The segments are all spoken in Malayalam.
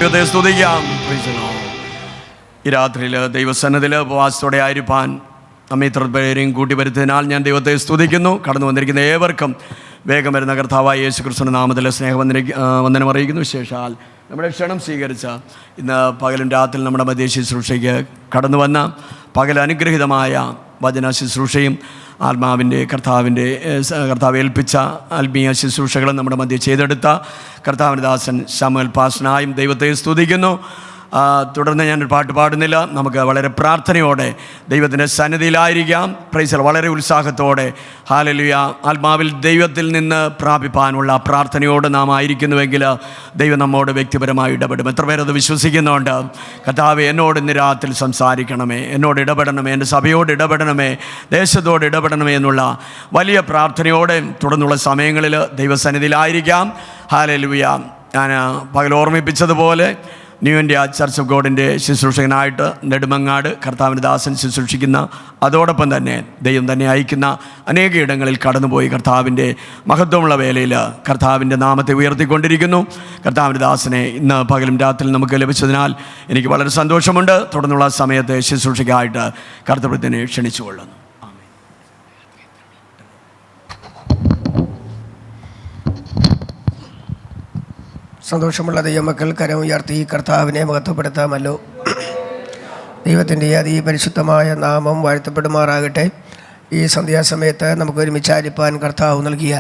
ദൈവത്തെ സ്തുതിക്കാം. ഈ രാത്രിയിൽ ദൈവസന്നിധിയിൽ ഉപവാസത്തോടെ ആയിരിക്കാൻ നമ്മെ ഇത്ര പേരെയും കൂട്ടി വരുത്തിയതിനാൽ ഞാൻ ദൈവത്തെ സ്തുതിക്കുന്നു. കടന്നു വന്നിരിക്കുന്ന ഏവർക്കും വേഗം വരുന്ന കർത്താവായ യേശു ക്രിസ്തുവിന്റെ നാമത്തിൽ വന്ദനം അറിയിക്കുന്നു. വിശേഷാൽ നമ്മുടെ ക്ഷണം സ്വീകരിച്ച ഇന്ന് പകലും രാത്രിയിൽ നമ്മുടെ മധ്യ ശുശ്രൂഷയ്ക്ക് കടന്നു വന്ന പകൽ അനുഗ്രഹീതമായ വചന ശുശ്രൂഷയും ആത്മാവിൻ്റെ കർത്താവ് ഏൽപ്പിച്ച ആത്മീയ ശുശ്രൂഷകളും നമ്മുടെ മധ്യ ചെയ്തെടുത്ത കർത്താവിൻ്റെ ദാസൻ ശമൂവേൽ പാസ്റ്ററായും ദൈവത്തെ സ്തുതിക്കുന്നു. തുടർന്ന് ഞാനൊരു പാട്ട് പാടുന്നില്ല. നമുക്ക് വളരെ പ്രാർത്ഥനയോടെ ദൈവത്തിൻ്റെ സന്നിധിയിലായിരിക്കാം. പ്രൈസ് വളരെ ഉത്സാഹത്തോടെ ഹല്ലേലൂയ ആത്മാവിൽ ദൈവത്തിൽ നിന്ന് പ്രാപിപ്പാനുള്ള പ്രാർത്ഥനയോട് നാം ആയിരിക്കുന്നുവെങ്കിൽ ദൈവം നമ്മോട് വ്യക്തിപരമായി ഇടപെടും. എത്ര പേരത് വിശ്വസിക്കുന്നുണ്ട്? കർത്താവേ, എന്നോട് ഇന്ന് രാത്രി സംസാരിക്കണമേ, എന്നോട് ഇടപെടണമേ, എൻ്റെ സഭയോട് ഇടപെടണമേ, ദേശത്തോട് ഇടപെടണമേ എന്നുള്ള വലിയ പ്രാർത്ഥനയോടെ തുടർന്നുള്ള സമയങ്ങളിൽ ദൈവസന്നിധിയിലായിരിക്കാം. ഹല്ലേലൂയ. ഞാൻ പകൽ ഓർമ്മിപ്പിച്ചതുപോലെ ന്യൂ ഇന്ത്യ ചർച്ച് ഓഫ് ഗോഡിൻ്റെ ശുശ്രൂഷകനായിട്ട് നെടുമങ്ങാട് കർത്താവിൻ്റെ ദാസൻ ശുശ്രൂഷിക്കുന്ന, അതോടൊപ്പം തന്നെ ദൈവം തന്നെ അയക്കുന്ന അനേക ഇടങ്ങളിൽ കടന്നുപോയി കർത്താവിൻ്റെ മഹത്വമുള്ള വേലയിൽ കർത്താവിൻ്റെ നാമത്തെ ഉയർത്തിക്കൊണ്ടിരിക്കുന്നു. കർത്താവിൻ്റെ ദാസനെ ഇന്ന് പകലും രാത്രിയിൽ നമുക്ക് ലഭിച്ചതിനാൽ എനിക്ക് വളരെ സന്തോഷമുണ്ട്. തുടർന്നുള്ള സമയത്തെ ശുശ്രൂഷയ്ക്കായിട്ട് കർത്തവ്യത്തിനെ ക്ഷണിച്ചുകൊള്ളുന്നു. സന്തോഷമുള്ള ദൈവമക്കൾ കരം ഉയർത്തി കർത്താവിനെ മഹത്വപ്പെടുത്താമല്ലോ. ദൈവത്തിൻ്റെ അതിപരിശുദ്ധമായ നാമം വാഴ്ത്തപ്പെടുമാറാകട്ടെ. ഈ സന്ധ്യാസമയത്ത് നമുക്ക് ഒരുമിച്ചായിരിക്കാൻ കർത്താവ് നൽകിയ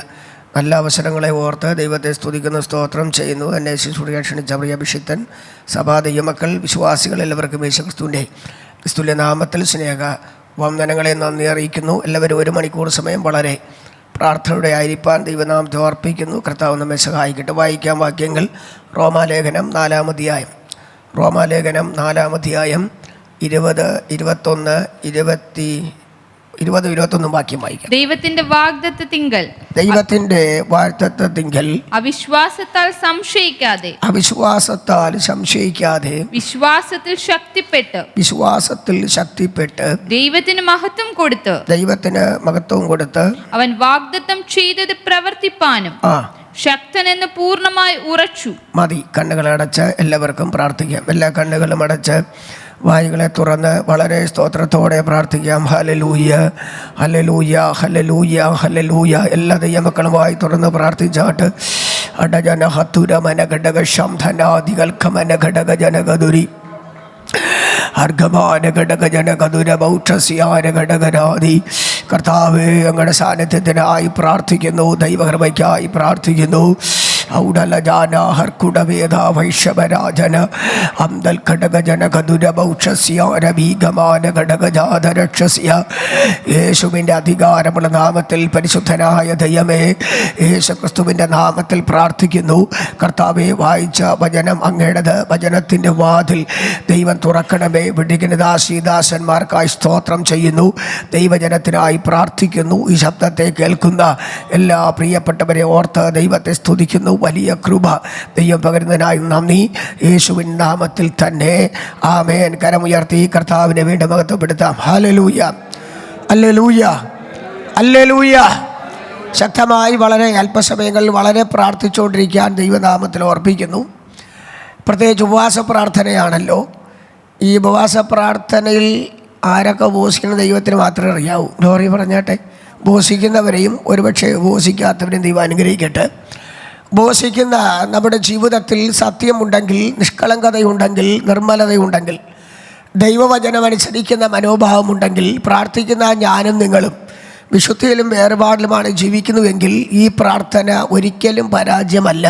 നല്ല അവസരങ്ങളെ ഓർത്ത് ദൈവത്തെ സ്തുതിക്കുന്ന സ്തോത്രം ചെയ്യുന്നു. എന്നെ ശുശ്രൂഷ ക്ഷണിച്ച പ്രിയ അഭിഷിക്തൻ, സഭാ ദൈവമക്കൾ, വിശ്വാസികൾ എല്ലാവർക്കും ക്രിസ്തുവിൻ്റെ നാമത്തിൽ സ്നേഹ വന്ദനങ്ങളെ നന്ദി അറിയിക്കുന്നു. എല്ലാവരും 1 മണിക്കൂർ സമയം വളരെ പ്രാർത്ഥനയുടെ ആയിരിക്കാൻ ദൈവനാമത്തെ അർപ്പിക്കുന്നു. കർത്താവ് നമ്മെ സഹായിക്കട്ടെ. വായിക്കാം വാക്യങ്ങൾ. റോമാലേഖനം 4-ാം അധ്യായം 20, 21 വാക്യം വായിക്കാം. ദൈവത്തിന്റെ വാഗ്ദത്തത്തിങ്കൽ അവിശ്വാസത്താൽ സംശയിക്കാതെ വിശ്വാസത്തിൽ ശക്തിപ്പെട്ട് ദൈവത്തിന് മഹത്വം കൊടുത്ത് അവൻ വാഗ്ദത്തം ചെയ്തത് പ്രവർത്തിപ്പാനും ശക്തനെന്ന് പൂർണ്ണമായി ഉറച്ചു. മതി. കണ്ണുകളടച്ച് എല്ലാവർക്കും പ്രാർത്ഥിക്കാം. എല്ലാ കണ്ണുകളും അടച്ച് വായുകളെ തുറന്ന് വളരെ സ്തോത്രത്തോടെ പ്രാർത്ഥിക്കാം. ഹല്ലേലൂയ, ഹല്ലേലൂയ, ഹല്ലേലൂയ, ഹല്ലേലൂയ. എല്ലാ ദൈവമക്കളും വായി തുറന്ന് പ്രാർത്ഥിച്ചാട്ട്. അടജന ഹത്തുര മനഘടക ശംധനാദികൽക്കമന ഘടക ജനകദുരി അർഘമാന ഘടക ജനകദുര ബൗക്ഷസ്യാന ഘടകരാതി. കർത്താവേ, അങ്ങയുടെ സാന്നിധ്യത്തിനായി പ്രാർത്ഥിക്കുന്നു, ദൈവകൃപയ്ക്കായി പ്രാർത്ഥിക്കുന്നു. ഔഡലജാന ഹർക്കുടവേദ വൈഷവരാജന അംദൽ ഘടകജന കതുരബൗക്ഷസ്യാരഭീഗമാന ഘടകജാതരക്ഷസ്യ. യേശുവിൻ്റെ അധികാരമുള്ള നാമത്തിൽ പരിശുദ്ധനായ ദൈവമേ, യേശു ക്രിസ്തുവിൻ്റെ നാമത്തിൽ പ്രാർത്ഥിക്കുന്നു. കർത്താവെ, വായിച്ച വചനം അങ്ങയുടേത്. വചനത്തിൻ്റെ വാതിൽ ദൈവം തുറക്കണമേ. വിടിക്കുന്ന ദാസന്മാർക്കായി സ്തോത്രം ചെയ്യുന്നു. ദൈവജനത്തിനായി പ്രാർത്ഥിക്കുന്നു. ഈ ശബ്ദത്തെ കേൾക്കുന്ന എല്ലാ പ്രിയപ്പെട്ടവരെ ഓർത്ത് ദൈവത്തെ സ്തുതിക്കുന്നു. വലിയ കൃപ ദൈവം പകരുന്നതിനായി നന്ദി. യേശുവിൻ നാമത്തിൽ തന്നെ ആമേൻ. കരമുയർത്തി കർത്താവിനെ വീണ്ടും മഹത്വപ്പെടുത്താം. ഹല്ലേലൂയ, ഹല്ലേലൂയ, ഹല്ലേലൂയ. ശക്തമായി വളരെ അല്പസമയങ്ങളിൽ വളരെ പ്രാർത്ഥിച്ചുകൊണ്ടിരിക്കാൻ ദൈവനാമത്തിൽ ഓർപ്പിക്കുന്നു. പ്രത്യേകിച്ച് ഉപവാസ പ്രാർത്ഥനയാണല്ലോ. ഈ ഉപവാസ പ്രാർത്ഥനയിൽ ആരൊക്കെ ഉപവസിക്കുന്ന ദൈവത്തിന് മാത്രമേ അറിയാവൂ. ലോറി പറഞ്ഞാട്ടെ. ഉപവസിക്കുന്നവരെയും ഒരുപക്ഷെ ഉപവസിക്കാത്തവരെയും ദൈവം അനുഗ്രഹിക്കട്ടെ. ഉപവസിക്കുന്ന നമ്മുടെ ജീവിതത്തിൽ സത്യമുണ്ടെങ്കിൽ, നിഷ്കളങ്കതയുണ്ടെങ്കിൽ, നിർമ്മലതയുണ്ടെങ്കിൽ, ദൈവവചനമനുസരിക്കുന്ന മനോഭാവമുണ്ടെങ്കിൽ, പ്രാർത്ഥിക്കുന്ന ഞാനും നിങ്ങളും വിശുദ്ധിയിലും വേർപാടിലുമാണ് ജീവിക്കുന്നുവെങ്കിൽ ഈ പ്രാർത്ഥന ഒരിക്കലും പരാജയമല്ല.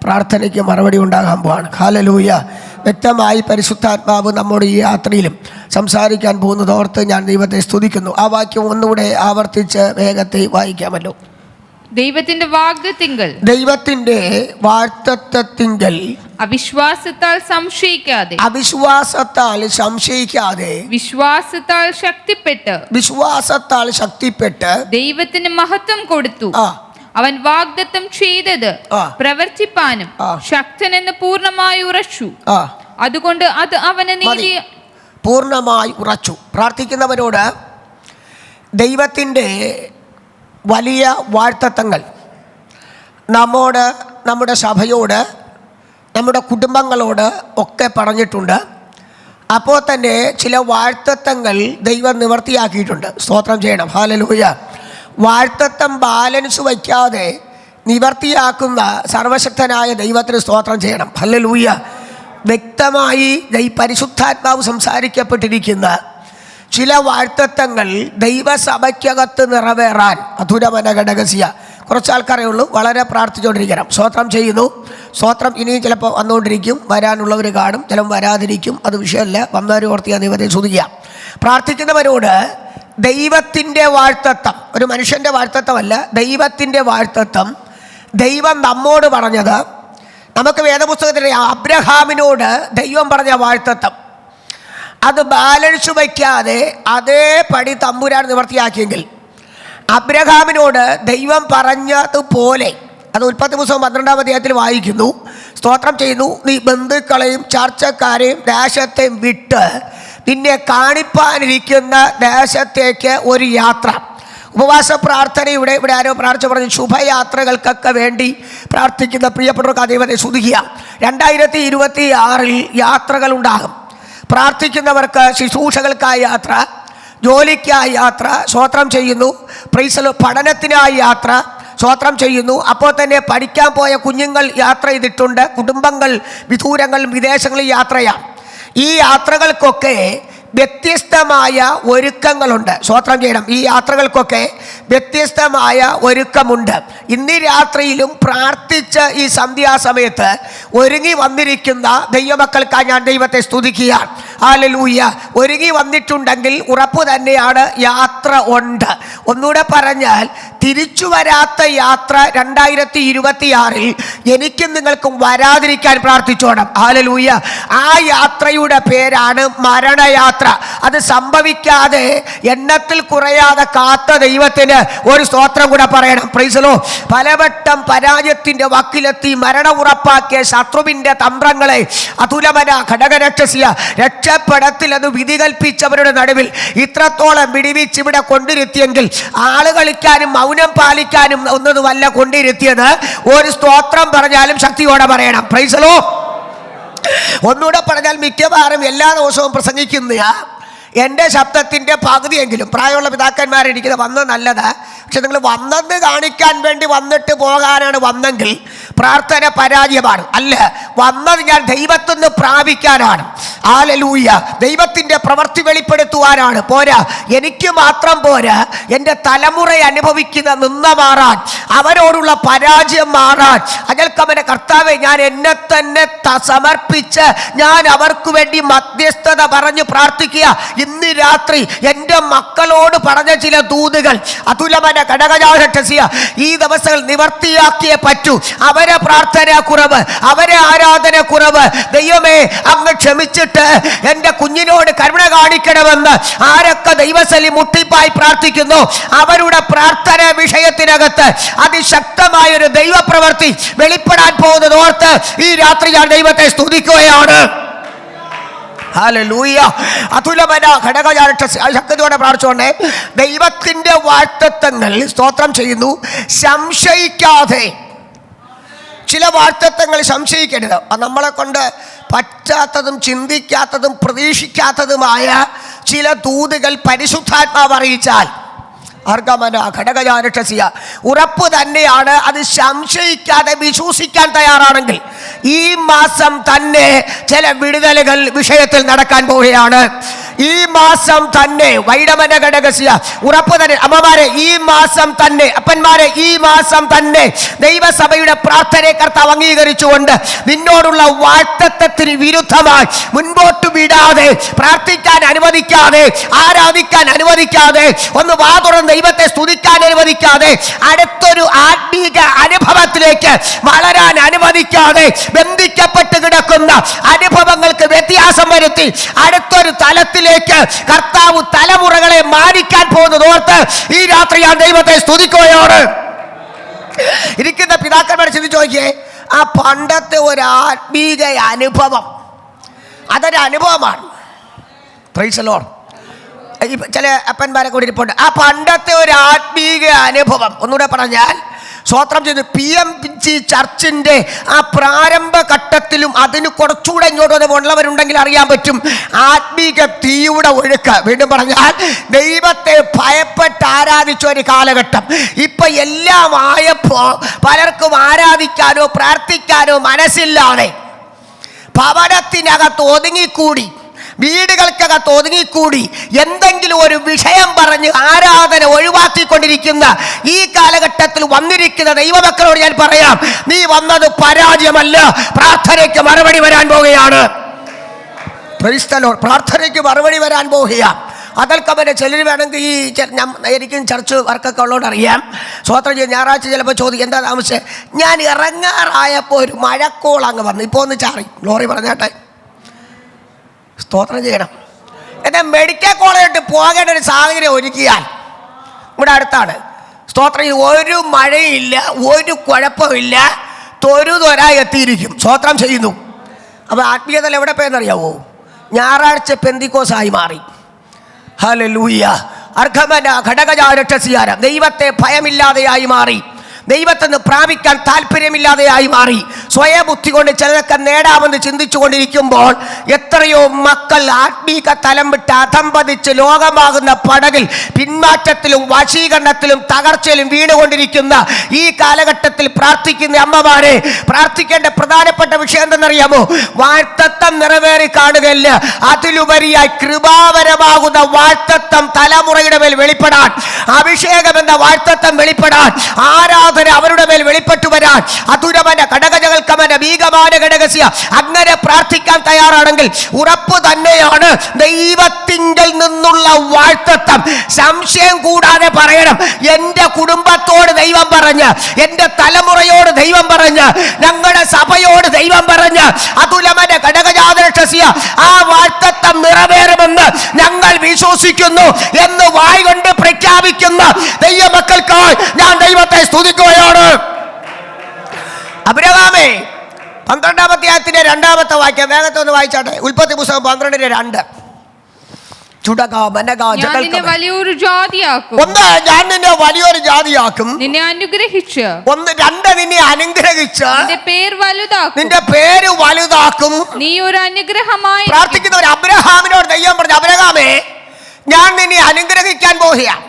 പ്രാർത്ഥനയ്ക്ക് മറുപടി ഉണ്ടാകാൻ പോവാണ്. ഹല്ലേലൂയ. വ്യക്തമായി പരിശുദ്ധാത്മാവ് നമ്മുടെ ഈ യാത്രയിലും സംസാരിക്കാൻ പോകുന്നതോർത്ത് ഞാൻ ദൈവത്തെ സ്തുതിക്കുന്നു. ആ വാക്യം ഒന്നുകൂടെ ആവർത്തിച്ച് വേഗത്തിൽ വായിക്കാമല്ലോ. ദൈവത്തിന്റെ വാഗ്ദത്തത്തിങ്കൽ അവിശ്വാസത്താൽ സംശയിക്കാതെ വിശ്വാസത്താൽ ശക്തിപ്പെട്ട് ദൈവത്തിന് മഹത്വം കൊടുത്തു. അവൻ വാഗ്ദത്തം ചെയ്തത് പ്രവർത്തിപ്പാനും ശക്തനെന്ന് പൂർണ്ണമായി ഉറച്ചു. അതുകൊണ്ട് അത് അവന് നീതി പൂർണ്ണമായി ഉറച്ചു. പ്രാർത്ഥിക്കുന്നവരോട് ദൈവത്തിൻ്റെ വലിയ വാഴ്ത്തത്തങ്ങൾ നമ്മോട്, നമ്മുടെ സഭയോട്, നമ്മുടെ കുടുംബങ്ങളോട് ഒക്കെ പറഞ്ഞിട്ടുണ്ട്. അപ്പോൾ തന്നെ ചില വാഴ്ത്തത്വങ്ങൾ ദൈവം നിവർത്തിയാക്കിയിട്ടുണ്ട്. സ്തോത്രം ചെയ്യണം. ഹല്ലേലൂയ. വാഴ്ത്തത്വം ബാലൻസ് വയ്ക്കാതെ നിവർത്തിയാക്കുന്ന സർവശക്തനായ ദൈവത്തിന് സ്തോത്രം ചെയ്യണം. ഹല്ലേലൂയ. വ്യക്തമായി പരിശുദ്ധാത്മാവ് സംസാരിക്കപ്പെട്ടിരിക്കുന്ന ചില വാഴ്ത്തത്വങ്ങൾ ദൈവസഭയ്ക്കകത്ത് നിറവേറാൻ അധുരമന ഘടകസ്യ കുറച്ച് ആൾക്കാരേ ഉള്ളൂ. വളരെ പ്രാർത്ഥിച്ചുകൊണ്ടിരിക്കണം. സ്തോത്രം ചെയ്യുന്നു. സ്തോത്രം ഇനിയും ചിലപ്പോൾ വന്നുകൊണ്ടിരിക്കും, വരാനുള്ളവർ കാണും, ചിലപ്പോൾ വരാതിരിക്കും. അത് വിഷയമല്ല. വന്നവർ ഓർത്തിയാൽ ദൈവത്തെ സ്തുതിക്കുക. പ്രാർത്ഥിക്കുന്നവരോട് ദൈവത്തിൻ്റെ വാഴ്ത്തത്വം, ഒരു മനുഷ്യൻ്റെ വാഴ്ത്തത്വമല്ല, ദൈവത്തിൻ്റെ വാഴ്ത്തത്വം ദൈവം നമ്മോട് പറഞ്ഞത്, നമുക്ക് വേദപുസ്തകത്തിൽ അബ്രഹാമിനോട് ദൈവം പറഞ്ഞ വാഴ്ത്തത്വം അത് ബാലൻസ് വയ്ക്കാതെ അതേപടി തമ്പുരാൻ നിവർത്തിയാക്കിയെങ്കിൽ അബ്രഹാമിനോട് ദൈവം പറഞ്ഞതുപോലെ, അത് ഉൽപ്പത്തി പുസ്തകം 12-ാം അധ്യായത്തിൽ വായിക്കുന്നു. സ്തോത്രം ചെയ്യുന്നു. നീ ബന്ധുക്കളെയും ചർച്ചക്കാരെയും ദേശത്തെയും വിട്ട് നിന്നെ കാണിപ്പാനിരിക്കുന്ന ദേശത്തേക്ക് ഒരു യാത്ര. ഉപവാസ പ്രാർത്ഥന ഇവിടെ ആരോ പ്രാർത്ഥന പറഞ്ഞു. ശുഭയാത്രകൾക്കൊക്കെ വേണ്ടി പ്രാർത്ഥിക്കുന്ന പ്രിയപ്പെട്ടവർക്ക് ദൈവത്തെ സ്തുതിക്കുക. 2026 യാത്രകളുണ്ടാകും. പ്രാർത്ഥിക്കുന്നവർക്ക് ശുശ്രൂഷകൾക്കായ യാത്ര, ജോലിക്കായി യാത്ര, സ്തോത്രം ചെയ്യുന്നു. പ്രൈസലോ, പഠനത്തിനായി യാത്ര, സ്തോത്രം ചെയ്യുന്നു. അപ്പോൾ തന്നെ പഠിക്കാൻ പോയ കുഞ്ഞുങ്ങൾ യാത്ര ചെയ്തിട്ടുണ്ട്. കുടുംബങ്ങൾ വിദൂരങ്ങൾ വിദേശങ്ങളിൽ യാത്രയാണ്. ഈ യാത്രകൾക്കൊക്കെ വ്യത്യസ്തമായ ഒരുക്കങ്ങളുണ്ട്. സ്തോത്രം ചെയ്യണം. ഈ യാത്രകൾക്കൊക്കെ വ്യത്യസ്തമായ ഒരുക്കമുണ്ട്. ഇന്ന് രാത്രിയിലും പ്രാർത്ഥിച്ച് ഈ സന്ധ്യാസമയത്ത് ഒരുങ്ങി വന്നിരിക്കുന്ന ദൈവമക്കൾക്കായി ഞാൻ ദൈവത്തെ സ്തുതിക്കുകയാണ്. ഹല്ലേലൂയ. ഒരുങ്ങി വന്നിട്ടുണ്ടെങ്കിൽ ഉറപ്പ് തന്നെയാണ് യാത്ര ഉണ്ട്. ഒന്നുകൂടെ പറഞ്ഞാൽ, തിരിച്ചു വരാത്ത യാത്ര 2026 എനിക്കും നിങ്ങൾക്കും വരാതിരിക്കാൻ പ്രാർത്ഥിച്ചോണം. ഹല്ലേലൂയ. ആ യാത്രയുടെ പേരാണ് മരണയാത്ര. അത് സംഭവിക്കാതെ എണ്ണത്തിൽ കുറയാതെ കാത്ത ദൈവത്തിന് ഒരു സ്തോത്രം കൂടെ പറയണം. Praise Lord. പലവട്ടം പരാജയത്തിന്റെ വക്കിലെത്തി മരണം ഉറപ്പാക്കിയ ശത്രുവിന്റെ തന്ത്രങ്ങളെ അതുലമന ഘടകരക്ഷസിയ രക്ഷപ്പെടത്തിൽ അത് വിധി കൽപ്പിച്ചവരുടെ നടുവിൽ ഇത്രത്തോളം വിടിവിച്ച് ഇവിടെ കൊണ്ടിരുത്തിയെങ്കിൽ ആളുകളിക്കാനും മൗനം പാലിക്കാനും ഒന്നതുമല്ല കൊണ്ടിരുത്തിയത്. ഒരു സ്തോത്രം പറഞ്ഞാലും ശക്തിയോടെ പറയണം. Praise Lord. ഒന്നുകൂടെ പറഞ്ഞാൽ, മിക്കവാറും എല്ലാ ദിവസവും പ്രസംഗിക്കുന്ന എൻ്റെ ശബ്ദത്തിൻ്റെ പകുതിയെങ്കിലും പ്രായമുള്ള പിതാക്കന്മാരിരിക്കുന്നത് വന്നത് നല്ലത്. പക്ഷെ നിങ്ങൾ വന്നെന്ന് കാണിക്കാൻ വേണ്ടി വന്നിട്ട് പോകാനാണ് വന്നെങ്കിൽ പ്രാർത്ഥന പരാജയമാണ്. അല്ല, വന്നത് ഞാൻ ദൈവത്തിൽ നിന്ന് പ്രാപിക്കാനാണ്. ഹല്ലേലൂയ. ദൈവത്തിൻ്റെ പ്രവൃത്തി വെളിപ്പെടുത്തുവാനാണ്. പോരാ, എനിക്ക് മാത്രം പോരാ, എൻ്റെ തലമുറ അനുഭവിക്കുന്ന നിന്ന മാറാൻ, അവരോടുള്ള പരാജയം മാറാൻ, അജൽക്കമന കർത്താവെ, ഞാൻ എന്നെ തന്നെ സമർപ്പിച്ച് ഞാൻ അവർക്ക് വേണ്ടി മധ്യസ്ഥത പറഞ്ഞ് പ്രാർത്ഥിക്കുക. ഇന്ന് രാത്രി എൻ്റെ മക്കളോട് പറഞ്ഞ ചില ദൂതുകൾ അതുലമന ഘടകജാലസിയ ഈ ദിവസങ്ങൾ നിവർത്തിയാക്കിയേ പറ്റൂ. അവരെ പ്രാർത്ഥന കുറവ്, അവരെ ആരാധന കുറവ്, ദൈവമേ അങ്ങ് ക്ഷമിച്ചിട്ട് എൻ്റെ കുഞ്ഞിനോട് കരുണ കാണിക്കണമെന്ന് ആരൊക്കെ ദൈവസലി മുട്ടിപ്പായി പ്രാർത്ഥിക്കുന്നു, അവരുടെ പ്രാർത്ഥന വിഷയത്തിനകത്ത് അതിശക്തമായൊരു ദൈവപ്രവൃത്തി വെളിപ്പെടാൻ പോകുന്നത് ഓർത്ത് ഈ രാത്രി ഞാൻ ദൈവത്തെ സ്തുതിക്കുകയാണ്. ഹല്ലേലൂയ. അതുലമന ഘടകജാലക്ഷ ശക്തിയോടെ പ്രാർത്ഥിച്ചോണ്ടേ. ദൈവത്തിൻ്റെ വാഴ്ത്തത്വങ്ങൾ സ്തോത്രം ചെയ്യുന്നു. സംശയിക്കാതെ, ചില വാഴ്ത്തത്വങ്ങൾ സംശയിക്കരുത്. നമ്മളെ കൊണ്ട് പറ്റാത്തതും ചിന്തിക്കാത്തതും പ്രതീക്ഷിക്കാത്തതുമായ ചില ദൂതുകൾ പരിശുദ്ധാത്മാവ് അറിയിച്ചാൽ അർഗമന ഘടകജാലക്ഷസിയ ഉറപ്പ് തന്നെയാണ്. അത് സംശയിക്കാതെ വിശ്വസിക്കാൻ തയ്യാറാണെങ്കിൽ ഈ മാസം തന്നെ ചില വിടുതലുകൾ വിഷയത്തിൽ നടക്കാൻ പോവുകയാണ്. ഈ മാസം തന്നെ വൈഡമന ഘടകസ്യ ഉറപ്പ് തന്നെ. അമ്മമാരെ, ഈ മാസം തന്നെ, അപ്പന്മാരെ, ഈ മാസം തന്നെ ദൈവസഭയുടെ പ്രാർത്ഥനയെ കർത്താവ് അംഗീകരിച്ചുകൊണ്ട് നിന്നോടുള്ള വാഴ്ത്തത്വത്തിന് വിരുദ്ധമായി മുൻപോട്ട് വിടാതെ, പ്രാർത്ഥിക്കാൻ അനുവദിക്കാതെ, ആരാധിക്കാൻ അനുവദിക്കാതെ, ഒന്ന് വാ തുറന്ന് ദൈവത്തെ സ്തുതിക്കാൻ അനുവദിക്കാതെ, അടുത്തൊരു ആത്മീക അനുഭവത്തിലേക്ക് വളരാൻ അനുവദിക്കാതെ, ബന്ധിക്കപ്പെട്ട് കിടക്കുന്ന അനുഭവങ്ങൾക്ക് വ്യത്യാസം വരുത്തി അടുത്തൊരു തലത്തിലേക്ക് കർത്താവ് തലമുറകളെ മാനിക്കാൻ പോകുന്നത് ഓർത്ത് ഈ രാത്രി ഞാൻ ദൈവത്തെ സ്തുതിക്കുകയാണ്. ഇരിക്കുന്ന പിതാക്കന്മാരെ ചിന്തിച്ചു നോക്കിയേ. ആ പണ്ടത്തെ ഒരു ആത്മീക അനുഭവം, അതൊരു അനുഭവമാണ്. Price the Lord. ചില അപ്പന്മാരെ കൂടി ഇരിപ്പുണ്ട്. ആ പണ്ടത്തെ ഒരു ആത്മീക അനുഭവം, ഒന്നുകൂടെ പറഞ്ഞാൽ സ്തോത്രം ചെയ്ത് PM ജി ചർച്ചിൻ്റെ ആ പ്രാരംഭ ഘട്ടത്തിലും അതിന് കുറച്ചുകൂടെ ഇങ്ങോട്ട് ഉള്ളവരുണ്ടെങ്കിൽ അറിയാൻ പറ്റും. ആത്മീക തീയുടെ ഒഴുക്ക്, വീണ്ടും പറഞ്ഞാൽ ദൈവത്തെ ഭയപ്പെട്ട് ആരാധിച്ച ഒരു കാലഘട്ടം. ഇപ്പൊ എല്ലാം ആയപ്പോൾ പലർക്കും ആരാധിക്കാനോ പ്രാർത്ഥിക്കാനോ മനസ്സില്ലാതെ ഭവനത്തിനകത്ത് ഒതുങ്ങിക്കൂടി, വീടുകൾക്കകത്ത് ഒതുങ്ങിക്കൂടി എന്തെങ്കിലും ഒരു വിഷയം പറഞ്ഞ് ആരാധന ഒഴിവാക്കിക്കൊണ്ടിരിക്കുന്ന ഈ കാലഘട്ടത്തിൽ വന്നിരിക്കുന്ന ദൈവമക്കളോട് ഞാൻ പറയാം, നീ വന്നത് പരാജയമല്ല, പ്രാർത്ഥനയ്ക്ക് മറുപടി വരാൻ പോവുകയാണ്. പ്രാർത്ഥനയ്ക്ക് മറുപടി വരാൻ പോവുകയാണ്. അതൽക്കവരെ ചിലർ വേണമെങ്കിൽ ഈ എനിക്കും ചർച്ച് വർക്കൊക്കെ ഉള്ളതുകൊണ്ട് അറിയാം. സ്വോത്രം ചെയ്ത് ഞായറാഴ്ച ചിലപ്പോൾ ചോദിക്കും എന്താ താമസിച്ചത്, ഞാൻ ഇറങ്ങാറായപ്പോൾ ഒരു മഴക്കോൾ അങ്ങ് വന്നു, ഇപ്പോൾ ഒന്ന് ചാറി. ഗ്ലോറി പറഞ്ഞാട്ടെ, സ്തോത്രം ചെയ്യണം. എന്നാൽ മെഡിക്കൽ കോളേജിട്ട് പോകേണ്ട ഒരു സാഹചര്യം ഒരുക്കിയാൽ ഇവിടെ അടുത്താണ്. സ്തോത്രം ചെയ്ത് ഒരു മഴയില്ല, ഒരു കുഴപ്പമില്ല, തൊരായി എത്തിയിരിക്കും. സ്തോത്രം ചെയ്യുന്നു. അപ്പോൾ ആത്മീയതയിൽ എവിടെ പോയെന്നറിയാവോ? ഞായറാഴ്ച പെന്തിക്കോസായി മാറി. ഹല്ലേലൂയ. അർഘമന ഘടകജാരക്ഷസിയാരം ദൈവത്തെ ഭയമില്ലാതെയായി മാറി, ദൈവത്തിന് പ്രാപിക്കാൻ താല്പര്യമില്ലാതെയായി മാറി. സ്വയബുദ്ധി കൊണ്ട് ചിലതൊക്കെ നേടാമെന്ന് ചിന്തിച്ചു കൊണ്ടിരിക്കുമ്പോൾ എത്രയോ മക്കൾ ആത്മീക തലം വിട്ട് അധംപതിച്ച് ലോകമാകുന്ന പടകിൽ പിന്മാറ്റത്തിലും വശീകരണത്തിലും തകർച്ചയിലും വീണുകൊണ്ടിരിക്കുന്ന ഈ കാലഘട്ടത്തിൽ പ്രാർത്ഥിക്കുന്ന അമ്മമാരെ, പ്രാർത്ഥിക്കേണ്ട പ്രധാനപ്പെട്ട വിഷയം എന്തെന്നറിയാമോ? വാഴ്ത്തത്വം നിറവേറി കാണുകയല്ല, അതിലുപരിയായി കൃപാവരമാകുന്ന വാഴ്ത്തത്വം തലമുറയുടെ മേൽ വെളിപ്പെടാൻ, അഭിഷേകം എന്ന വാഴ്ത്തത്വം വെളിപ്പെടാൻ, ആരാധന അവരുടെ മേൽ വെളിപ്പെട്ടു വരാൻ, അതുരമന ഘടകജകൽക്കമന ഭീകമാന ഘടകസ്യ, അങ്ങനെ പ്രാർത്ഥിക്കാൻ തയ്യാറാണെങ്കിൽ ഉറപ്പ് തന്നെയാണ് ദൈവത്തിങ്കൽ നിന്നുള്ള വാഴ്ത്തത്വം. സംശയം കൂടാതെ പറയണം, എൻ്റെ കുടുംബത്തോട് ദൈവം പറഞ്ഞ്, എൻ്റെ തലമുറയോട് ദൈവം പറഞ്ഞ്, ഞങ്ങളുടെ സഭയോട് ദൈവം പറഞ്ഞ്, അതുലമന ഘടകജാതരക്ഷസ്യ, ആ വാഴ്ത്തത്വം നിറവേറുമെന്ന് ഞങ്ങൾ വിശ്വസിക്കുന്നു എന്ന് വായ് കൊണ്ട് പ്രഖ്യാപിക്കുന്ന ദൈവമക്കൾക്കായി ഞാൻ ദൈവത്തെ സ്തുതിക്കുകയാണ്. അബ്രഹാമേ 12-ാം അധ്യായത്തിന്റെ 2-ാമത്തെ വാക്യം വേഗത്തൊന്ന് വായിച്ചാട്ടെ. ഉൽപ്പത്തി പുസ്തകം 12:2. വലിയൊരു ജാതിയാക്കും, ഒന്ന് ഞാൻ നിന്നെ വലിയൊരു ജാതിയാക്കും, നിന്നെ അനുഗ്രഹിച്ച്, ഒന്ന് രണ്ട് നിന്നെ അനുഗ്രഹിച്ച് നിന്റെ പേര് വലുതാക്കും, നീ ഒരു അനുഗ്രഹമായി. പ്രാർത്ഥിക്കുന്ന ഒരു അബ്രഹാമിനോട് ദൈവം പറഞ്ഞു, അബ്രഹാമേ ഞാൻ നിന്നെ അനുഗ്രഹിക്കാൻ പോവുകയാണ്.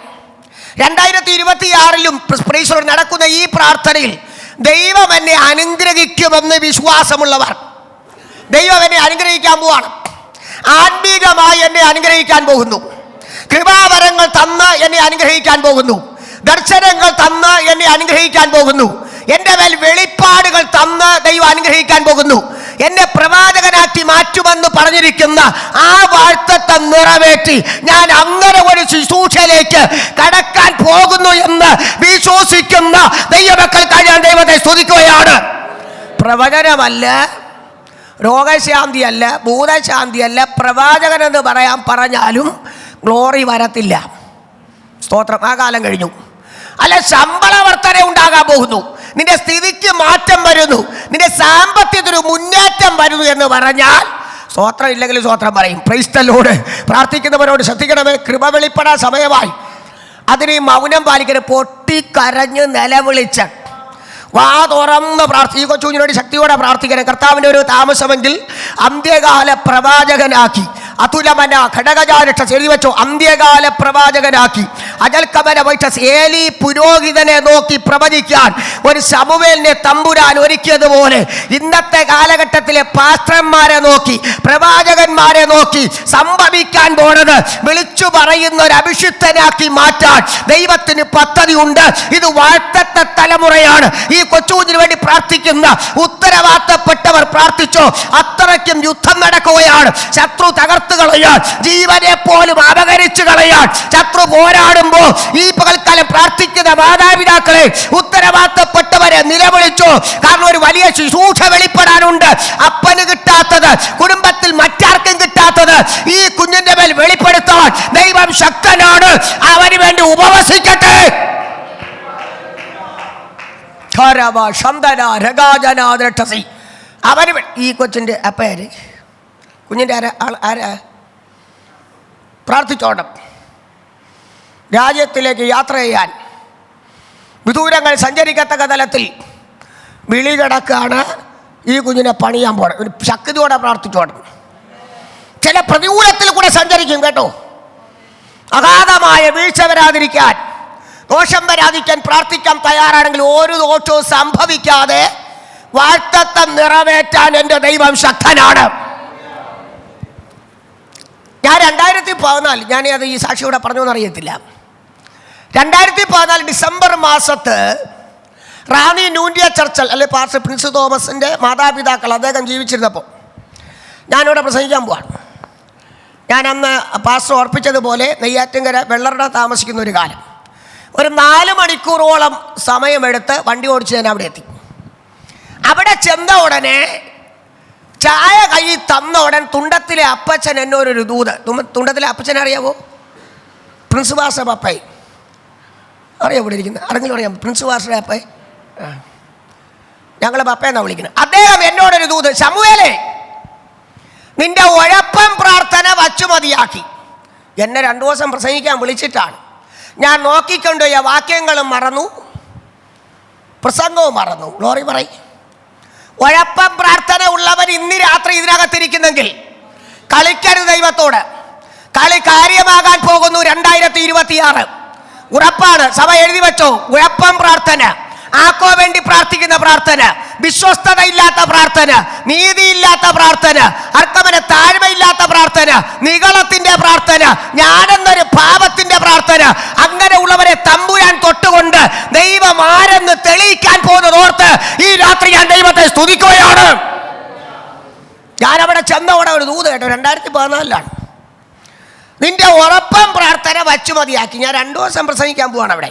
2026 നടക്കുന്ന ഈ പ്രാർത്ഥനയിൽ ദൈവം എന്നെ അനുഗ്രഹിക്കുമെന്ന് വിശ്വാസമുള്ളവർ ദൈവം എന്നെ അനുഗ്രഹിക്കാൻ പോവാണ്. ആത്മീകമായി എന്നെ അനുഗ്രഹിക്കാൻ പോകുന്നു. കൃപാവരങ്ങൾ തന്ന് എന്നെ അനുഗ്രഹിക്കാൻ പോകുന്നു. ദർശനങ്ങൾ തന്ന് എന്നെ അനുഗ്രഹിക്കാൻ പോകുന്നു. എൻ്റെ മേൽ വെളിപ്പാടുകൾ തന്ന് ദൈവം അനുഗ്രഹിക്കാൻ പോകുന്നു. എന്നെ പ്രവാചകനാക്കി മാറ്റുമെന്ന് പറഞ്ഞിരിക്കുന്ന ആ വാഴ്ത്തത്വം നിറവേറ്റി ഞാൻ അങ്ങനെ ഒരു ശുശ്രൂഷയിലേക്ക് കടക്കാൻ പോകുന്നു എന്ന് വിശ്വസിക്കുന്ന ദൈവമക്കൾക്കായി ഞാൻ ദൈവത്തെ സ്തുതിക്കുകയാണ്. പ്രവചനമല്ല, രോഗശാന്തിയല്ല, ഭൂതശാന്തിയല്ല, പ്രവാചകൻ എന്ന് പറഞ്ഞാലും ഗ്ലോറി വരത്തില്ല. സ്തോത്രം. ആ കാലം കഴിഞ്ഞു. അല്ല, ശമ്പള വർധന ഉണ്ടാകാൻ പോകുന്നു, നിന്റെ സ്ഥിതിക്ക് മാറ്റം വരുന്നു, നിന്റെ സാമ്പത്തികത്തിന് മുന്നേറ്റം വരുന്നു എന്ന് പറഞ്ഞാൽ സ്തോത്രം ഇല്ലെങ്കിൽ സ്തോത്രം പറയും. Praise the lord. പ്രാർത്ഥിക്കുന്നവരോട് ശ്രദ്ധിക്കണമേ, കൃപ വെളിപ്പെടാൻ സമയമായി. അതിന് മൗനം പാലിക്കരുത്. പൊട്ടിക്കരഞ്ഞ് നിലവിളിച്ച് വാ തുറന്ന് ഈ കൊച്ചുകുഞ്ഞിനോട് ശക്തിയോടെ പ്രാർത്ഥിക്കണം. കർത്താവിൻ്റെ ഒരു താമസമെങ്കിൽ അന്ത്യകാല പ്രവാചകനാക്കി, അതുലമന ഘടകജാരക്ഷ എഴുതി വെച്ചോ, അന്ത്യകാല പ്രവാചകനാക്കി അജൽക്കമന വൈറ്റസ് ഏലി പുരോഹിതനെ നോക്കി പ്രവചിക്കാൻ ഒരു ശമൂവേലിനെ തമ്പുരാൻ ഒരുക്കിയതുപോലെ ഇന്നത്തെ കാലഘട്ടത്തിലെ പാസ്റ്റർമാരെ നോക്കി, പ്രവാചകന്മാരെ നോക്കി സംഭവിക്കാൻ പോണത് വിളിച്ചു പറയുന്ന ഒരു അഭിഷിക്തനാക്കി മാറ്റാൻ ദൈവത്തിന് പദ്ധതി ഉണ്ട്. ഇത് വാഴ്ത്തത്ത തലമുറയാണ്. ഈ കൊച്ചുകുഞ്ഞിന് വേണ്ടി പ്രാർത്ഥിക്കുന്ന ഉത്തരവാദിത്തപ്പെട്ടവർ പ്രാർത്ഥിച്ചോ. അത്രയ്ക്കും യുദ്ധം നടക്കുകയാണ്. ശത്രു തകർത്ത് കളയാൻ, ജീവനെ പോലും അപകരിച്ചു കളയാൻ ശത്രു പോരാടുമ്പോൾ ഈ പകൽക്കാലം പ്രാർത്ഥിക്കുന്ന മാതാപിതാക്കളെ, ഉത്തരവാദിത്തപ്പെട്ടവരെ നിലവിളിച്ചോ. കാരണം ഒരു വലിയ ശുശ്രൂഷ വെളിപ്പെടാനുണ്ട്. അപ്പന് കിട്ടാത്തത് കുടുംബത്തിൽ മറ്റാർക്കും കിട്ടാത്തത് ഈ കുഞ്ഞിന്റെ മേൽ വെളിപ്പെടുത്താൻ ദൈവം ശക്തനാണ്. അവന് വേണ്ടി ഉപവസിക്കട്ടെ. അവന് ഈ കൊച്ചിൻ്റെ അപ്പയാര്, കുഞ്ഞിൻ്റെ ആരാ പ്രാർത്ഥിച്ചോണം. രാജ്യത്തിലേക്ക് യാത്ര ചെയ്യാൻ, വിദൂരങ്ങൾ സഞ്ചരിക്കത്തക്ക തലത്തിൽ വിളി കിടക്കാണ്, ഈ കുഞ്ഞിനെ പണിയാൻ പോകണം, ഒരു ശക്തിയോടെ പ്രാർത്ഥിച്ചോണം. ചില പ്രതികൂലത്തിൽ കൂടെ സഞ്ചരിക്കും കേട്ടോ. അഗാധമായ വീഴ്ച വരാതിരിക്കാൻ, ദോഷം വരാതിരിക്കാൻ പ്രാർത്ഥിക്കാൻ തയ്യാറാണെങ്കിൽ ഒരു ദോഷവും സംഭവിക്കാതെ വാഗ്ദത്തം നിറവേറ്റാൻ എൻ്റെ ദൈവം ശക്തനാണ്. ഞാൻ 2014, ഞാനത് ഈ സാക്ഷിയോടെ പറഞ്ഞോന്നറിയത്തില്ല, 2014 ഡിസംബർ മാസത്ത് റാന്നി ന്യൂൻഡിയ ചർച്ചിൽ അല്ലെ പാസ്റ്റർ പ്രിൻസ് തോമസിൻ്റെ മാതാപിതാക്കൾ അദ്ദേഹം ജീവിച്ചിരുന്നപ്പോൾ ഞാനിവിടെ പ്രസംഗിക്കാൻ പോവാണ്. ഞാൻ അന്ന് പാസ്റ്റർ ഓർപ്പിച്ചതുപോലെ നെയ്യാറ്റിൻകര വെള്ളറട താമസിക്കുന്ന ഒരു കാലം, ഒരു 4 മണിക്കൂറോളം സമയമെടുത്ത് വണ്ടി ഓടിച്ച് ഞാൻ അവിടെ എത്തി. അവിടെ ചെന്ന ഉടനെ ചായ കൈ തന്ന ഉടൻ തുണ്ടത്തിലെ അപ്പച്ചൻ എന്നോരൊരു ദൂത്. തുണ്ടത്തിലെ അപ്പച്ചൻ അറിയാവോ? പ്രിൻസ് പാസ്റ്റർ പപ്പൈ അറിയാം, ഇവിടെ ഇരിക്കുന്നത് ആരെങ്കിലും അറിയാം? പ്രിൻസ് പാസ്റ്റർ പപ്പൈ, ഞങ്ങൾ പപ്പയെന്നാണ് വിളിക്കുന്നത്. അദ്ദേഹം എന്നോടൊരു ദൂത്, ശമുവേലേ നിന്റെ ഉഴപ്പം പ്രാർത്ഥന വച്ചു മതിയാക്കി. എന്നെ 2 ദിവസം പ്രസംഗിക്കാൻ വിളിച്ചിട്ടാണ്. ഞാൻ നോക്കിക്കൊണ്ടുപോയ വാക്യങ്ങളും മറന്നു, പ്രസംഗവും മറന്നു. ഗ്ലോറി പറയും. ഉഴപ്പം പ്രാർത്ഥന ഉള്ളവൻ ഇന്ന് രാത്രി ഇതിനകത്തിരിക്കുന്നെങ്കിൽ കളിക്കരുത് ദൈവത്തോട്. കളി കാര്യമാകാൻ പോകുന്നു 2026. ഉറപ്പാണ്. സഭ എഴുതി വെച്ചോ. ഉഴപ്പം പ്രാർത്ഥന, ആർക്കോ വേണ്ടി പ്രാർത്ഥിക്കുന്ന പ്രാർത്ഥന, വിശ്വസ്തതയില്ലാത്ത പ്രാർത്ഥന, നീതിയില്ലാത്ത പ്രാർത്ഥന, അർക്കമന താഴ്മയില്ലാത്ത പ്രാർത്ഥന, നിഗളത്തിന്റെ പ്രാർത്ഥന, ഞാനെന്നൊരു പാപത്തിന്റെ പ്രാർത്ഥന, അങ്ങനെ ഉള്ളവരെ തമ്പുരാൻ തൊട്ടുകൊണ്ട് ദൈവം ആരെന്ന് തെളിയിക്കാൻ പോകുന്നതോർത്ത് ഈ രാത്രി ഞാൻ ദൈവത്തെ സ്തുതിക്കുകയാണ്. ഞാനവിടെ ചെന്നവിടെ ഒരു ദൂത് കേട്ടോ, 2014 നിന്റെ ഉറപ്പം പ്രാർത്ഥന വച്ചു മതിയാക്കി. ഞാൻ 2 ദിവസം പ്രസംഗിക്കാൻ പോവാണ് അവിടെ.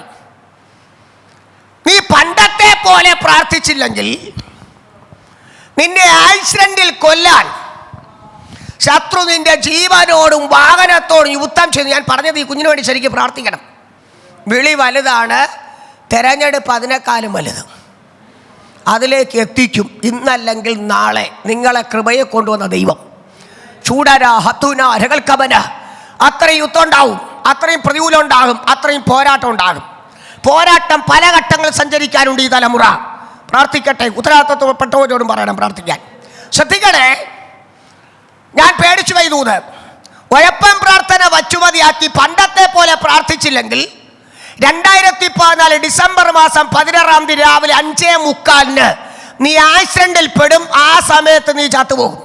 നീ പണ്ടത്തെ പോലെ പ്രാർത്ഥിച്ചില്ലെങ്കിൽ നിന്നെ ആക്സിഡന്റിൽ കൊല്ലാൻ ശത്രു നിന്റെ ജീവനോടും വാഹനത്തോടും യുദ്ധം ചെയ്തു. ഞാൻ പറഞ്ഞത് ഈ കുഞ്ഞിന് വേണ്ടി ശരിക്കും പ്രാർത്ഥിക്കണം. വിളി വലുതാണ്, തെരഞ്ഞെടുപ്പ് അതിനേക്കാളും വലുത്. അതിലേക്ക് എത്തിക്കും. ഇന്നല്ലെങ്കിൽ നാളെ നിങ്ങളെ കൃപയെ കൊണ്ടുവന്ന ദൈവം. ചൂടര ഹത്തുന രകൽക്കമന, അത്രയും യുദ്ധം ഉണ്ടാവും, അത്രയും പ്രതികൂലം ഉണ്ടാകും, അത്രയും പോരാട്ടം ഉണ്ടാകും. പോരാട്ടം പല ഘട്ടങ്ങളിൽ സഞ്ചരിക്കാനുണ്ട് ഈ തലമുറ. പ്രാർത്ഥിക്കട്ടെ. ഉത്തരവാദിത്വപ്പെട്ടവരോടും പറയണം പ്രാർത്ഥിക്കാൻ. ശ്രദ്ധിക്കണേ, ഞാൻ പേടിച്ചു വൈദൂത്. ഉഴപ്പം പ്രാർത്ഥന വച്ചുമതിയാക്കി പണ്ടത്തെ പോലെ പ്രാർത്ഥിച്ചില്ലെങ്കിൽ 2014 ഡിസംബർ മാസം 16 തീയതി രാവിലെ 5:45 നീ ആക്സിഡന്റിൽ പെടും. ആ സമയത്ത് നീ ചത്തുപോകും.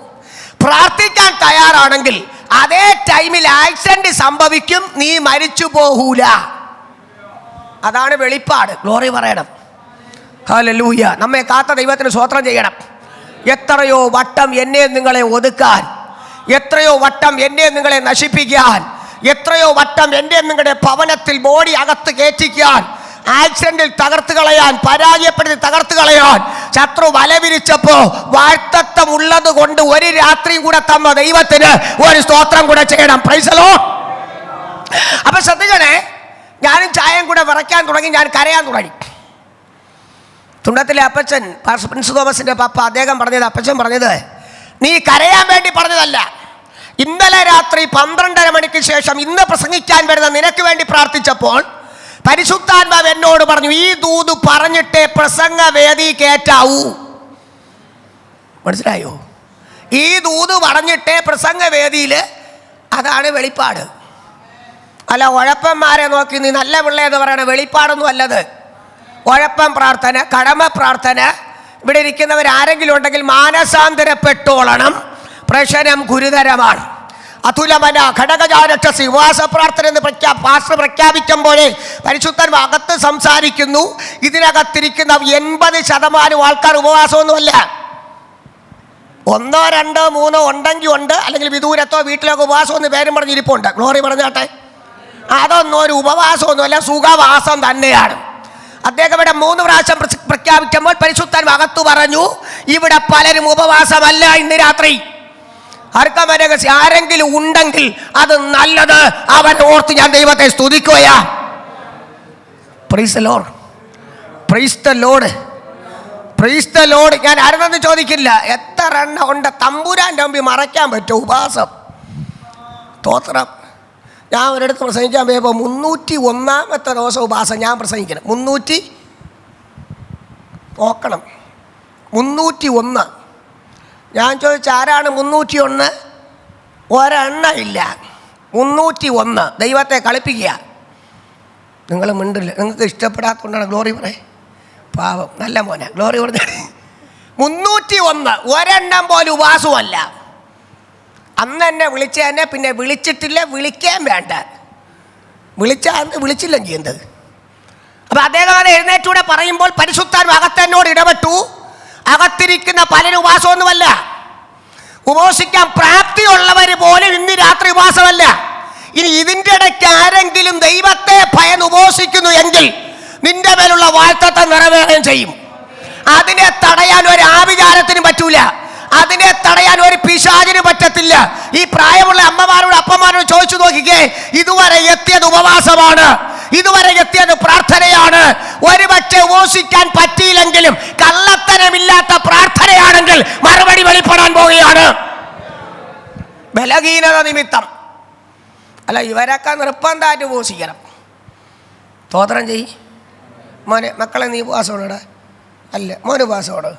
പ്രാർത്ഥിക്കാൻ തയ്യാറാണെങ്കിൽ അതേ ടൈമിൽ ആക്സിഡന്റ് സംഭവിക്കും, നീ മരിച്ചു പോകൂല. അതാണ് വെളിപ്പാട്. ഗ്ലോറി പറയണം. ഹല്ലേലൂയ. നമ്മെ കാത്ത ദൈവത്തിന് സ്തോത്രം ചെയ്യണം. എത്രയോ വട്ടം എന്നെ നിങ്ങളെ ഒതുക്കാൻ, എത്രയോ വട്ടം എന്നെ നിങ്ങളെ നശിപ്പിക്കാൻ, എത്രയോ വട്ടം എൻ്റെ നിങ്ങളുടെ ഭവനത്തിൽ ബോഡി അകത്ത് കയറ്റിക്കാൻ, ആക്സിഡന്റിൽ തകർത്ത് കളയാൻ, പരാജയപ്പെടുത്തി തകർത്ത് കളയാൻ ശത്രു വലവിരിച്ചപ്പോ വാഴ്ത്തത്വം ഉള്ളത് കൊണ്ട് ഒരു രാത്രിയും കൂടെ തന്ന ദൈവത്തിന് ഒരു സ്തോത്രം കൂടെ ചെയ്യണം. Price the Lord. അപ്പൊ ശ്രദ്ധിക്കണേ, ഞാനും ചായയും കൂടെ വിറയ്ക്കാൻ തുടങ്ങി, ഞാൻ കരയാൻ തുടങ്ങി. തുണ്ടത്തിലെ അപ്പച്ചൻ പാസ്റ്റർ പ്രിൻസ് തോമസിന്റെ പപ്പ അദ്ദേഹം പറഞ്ഞത്, അപ്പച്ചൻ പറഞ്ഞത് നീ കരയാൻ വേണ്ടി പറഞ്ഞതല്ല. ഇന്നലെ രാത്രി 12:30 മണിക്ക് ശേഷം ഇന്ന് പ്രസംഗിക്കാൻ വരുന്ന നിനക്ക് വേണ്ടി പ്രാർത്ഥിച്ചപ്പോൾ പരിശുദ്ധാത്മാവ് എന്നോട് പറഞ്ഞു, ഈ ദൂത് പറഞ്ഞിട്ടേ പ്രസംഗവേദി കേറ്റാവൂ. മനസ്സിലായോ? ഈ ദൂത് പറഞ്ഞിട്ടേ പ്രസംഗവേദിയിൽ. അതാണ് വെളിപ്പാട്. അല്ല ഉഴപ്പന്മാരെ നോക്കി നീ നല്ല പിള്ളയെന്ന് പറയണ വെളിപ്പാടൊന്നും അല്ലത്. ഉഴപ്പം പ്രാർത്ഥന, കടമ പ്രാർത്ഥന. ഇവിടെ ഇരിക്കുന്നവർ ആരെങ്കിലും ഉണ്ടെങ്കിൽ മാനസാന്തരപ്പെട്ടോളണം. പ്രശ്നം ഗുരുതരമാണ്. അതുലമന ഘടകജാരക്ഷസി ഉപവാസ പ്രാർത്ഥന എന്ന് പാസ്റ്റർ പ്രഖ്യാപിക്കുമ്പോഴേ പരിശുദ്ധൻ അകത്ത് സംസാരിക്കുന്നു. ഇതിനകത്തിരിക്കുന്ന 80% ആൾക്കാർ ഉപവാസമൊന്നുമല്ല. 1, 2, 3 ഉണ്ടെങ്കിൽ ഉണ്ട്, അല്ലെങ്കിൽ വിദൂരത്തോ വീട്ടിലൊക്കെ ഉപവാസം എന്ന് പേരും പറഞ്ഞിരിപ്പുണ്ട്. ഗ്ലോറി പറഞ്ഞാട്ടെ. അതൊന്നും ഒരു ഉപവാസമൊന്നുമല്ല, സുഖവാസം തന്നെയാണ്. അദ്ദേഹം ഇവിടെ 3 പ്രാവശ്യം പ്രഖ്യാപിക്കുമ്പോൾ പരിശുദ്ധൻ അകത്തു പറഞ്ഞു, ഇവിടെ പലരും ഉപവാസമല്ല ഇന്ന് രാത്രി. ആരെങ്കിലും ഉണ്ടെങ്കിൽ അത് നല്ലത്. അവൻ ഓർത്ത് ഞാൻ ദൈവത്തെ സ്തുതിക്കുകയാ. Praise the lord, praise the lord, praise the lord. ഞാൻ ആരെന്ന് ചോദിക്കില്ല, എത്ര എണ്ണം ഉണ്ട് തമ്പുരാൻ്റെ മുമ്പിൽ മറയ്ക്കാൻ പറ്റും ഉപവാസം. സ്തോത്രം. ഞാൻ ഒരിടത്ത് പ്രസംഗിക്കാൻ പോയപ്പോൾ 301-ാമത്തെ ദിവസം ഉപവാസം ഞാൻ പ്രസംഗിക്കണം. 300 നോക്കണം, 301. ഞാൻ ചോദിച്ച ആരാണ് 301? ഒരെണ്ണ ഇല്ല. 301 ദൈവത്തെ കളിപ്പിക്കുക. നിങ്ങൾ മിണ്ടില്ല, നിങ്ങൾക്ക് ഇഷ്ടപ്പെടാത്തതുകൊണ്ടാണ്. ഗ്ലോറി പറയേ, പാവം നല്ല മോനെ, ഗ്ലോറി പറഞ്ഞ 301 ഒരെണ്ണം പോലും ഉപവാസമല്ല. അന്ന് എന്നെ വിളിച്ചതന്നെ, പിന്നെ വിളിച്ചിട്ടില്ല, വിളിക്കാൻ വേണ്ട. വിളിച്ചില്ല ചെയ്യുന്നത്. അപ്പം അദ്ദേഹം എഴുന്നേറ്റൂടെ പറയുമ്പോൾ പരിശുദ്ധാത്മ അകത്തെന്നോട് ഇടപെട്ടു. അകത്തിരിക്കുന്ന പലരും ഉപവാസമൊന്നുമല്ല. ഉപവസിക്കാൻ പ്രാപ്തിയുള്ളവർ പോലും ഇന്ന് രാത്രി ഉപവാസമല്ല. ഇനി ഇതിൻ്റെ ഇടയ്ക്ക് ആരെങ്കിലും ദൈവത്തെ ഭയന്ന് ഉപവസിക്കുന്നു എങ്കിൽ നിന്റെ മേലുള്ള വാഴ്ത്തത്തെ നിറവേറുകയും ചെയ്യും. അതിനെ തടയാൻ ഒരു ആഭിചാരത്തിനും പറ്റൂല. അതിനെ തടയാൻ ഒരു പിശാചിന് പറ്റത്തില്ല. ഈ പ്രായമുള്ള അമ്മമാരോട് അപ്പന്മാരോട് ചോദിച്ചു നോക്കിക്കേ, ഇതുവരെ എത്തിയത് ഉപവാസമാണ്, ഇതുവരെ എത്തിയത് പ്രാർത്ഥനയാണ്. ഒരുപക്ഷെ ഉപവസിക്കാൻ പറ്റിയില്ലെങ്കിലും കള്ളത്തരമില്ലാത്ത പ്രാർത്ഥനയാണെങ്കിൽ മറുപടി വെളിപ്പെടാൻ പോവുകയാണ്. ബലഹീനത നിമിത്തം അല്ല, ഇവരൊക്കെ നിർബന്ധമായിട്ട് ഉപവസിക്കണം. സ്തോത്രം ചെയ്യ് മോനെ. മക്കളെ നീ ഉപവാസമാണ്? അല്ല, മോന് ഉപവാസമാണ്.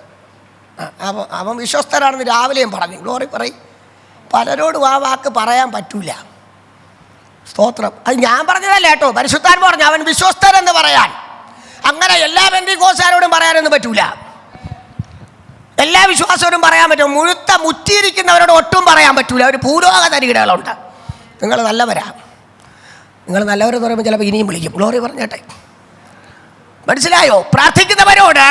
അവൻ വിശ്വസ്തരാണെന്ന് രാവിലെയും പറഞ്ഞു. ഗ്ലോറി പറയും. പലരോടും ആ വാക്ക് പറയാൻ പറ്റൂല. സ്തോത്രം. അത് ഞാൻ പറഞ്ഞതല്ല കേട്ടോ, പരിശുദ്ധാത്മ പറഞ്ഞു അവൻ വിശ്വസ്തരെന്ന് പറയാൻ. അങ്ങനെ എല്ലാ പെന്തിക്കോസ്തുകാരോടും പറയാനൊന്നും പറ്റൂല. എല്ലാ വിശ്വാസത്തോടും പറയാൻ പറ്റും. മുറ്റിയിരിക്കുന്നവരോട് ഒട്ടും പറയാൻ പറ്റൂല. ഒരു ഭൂലോക തരികിടകളുണ്ട്. നിങ്ങൾ നല്ലവരാ, നിങ്ങൾ നല്ലവരെന്ന് പറയുമ്പോൾ ചിലപ്പോൾ ഇനിയും വിളിക്കും. ഗ്ലോറി പറഞ്ഞേട്ടെ, മനസ്സിലായോ? പ്രാർത്ഥിക്കുന്നവരോട്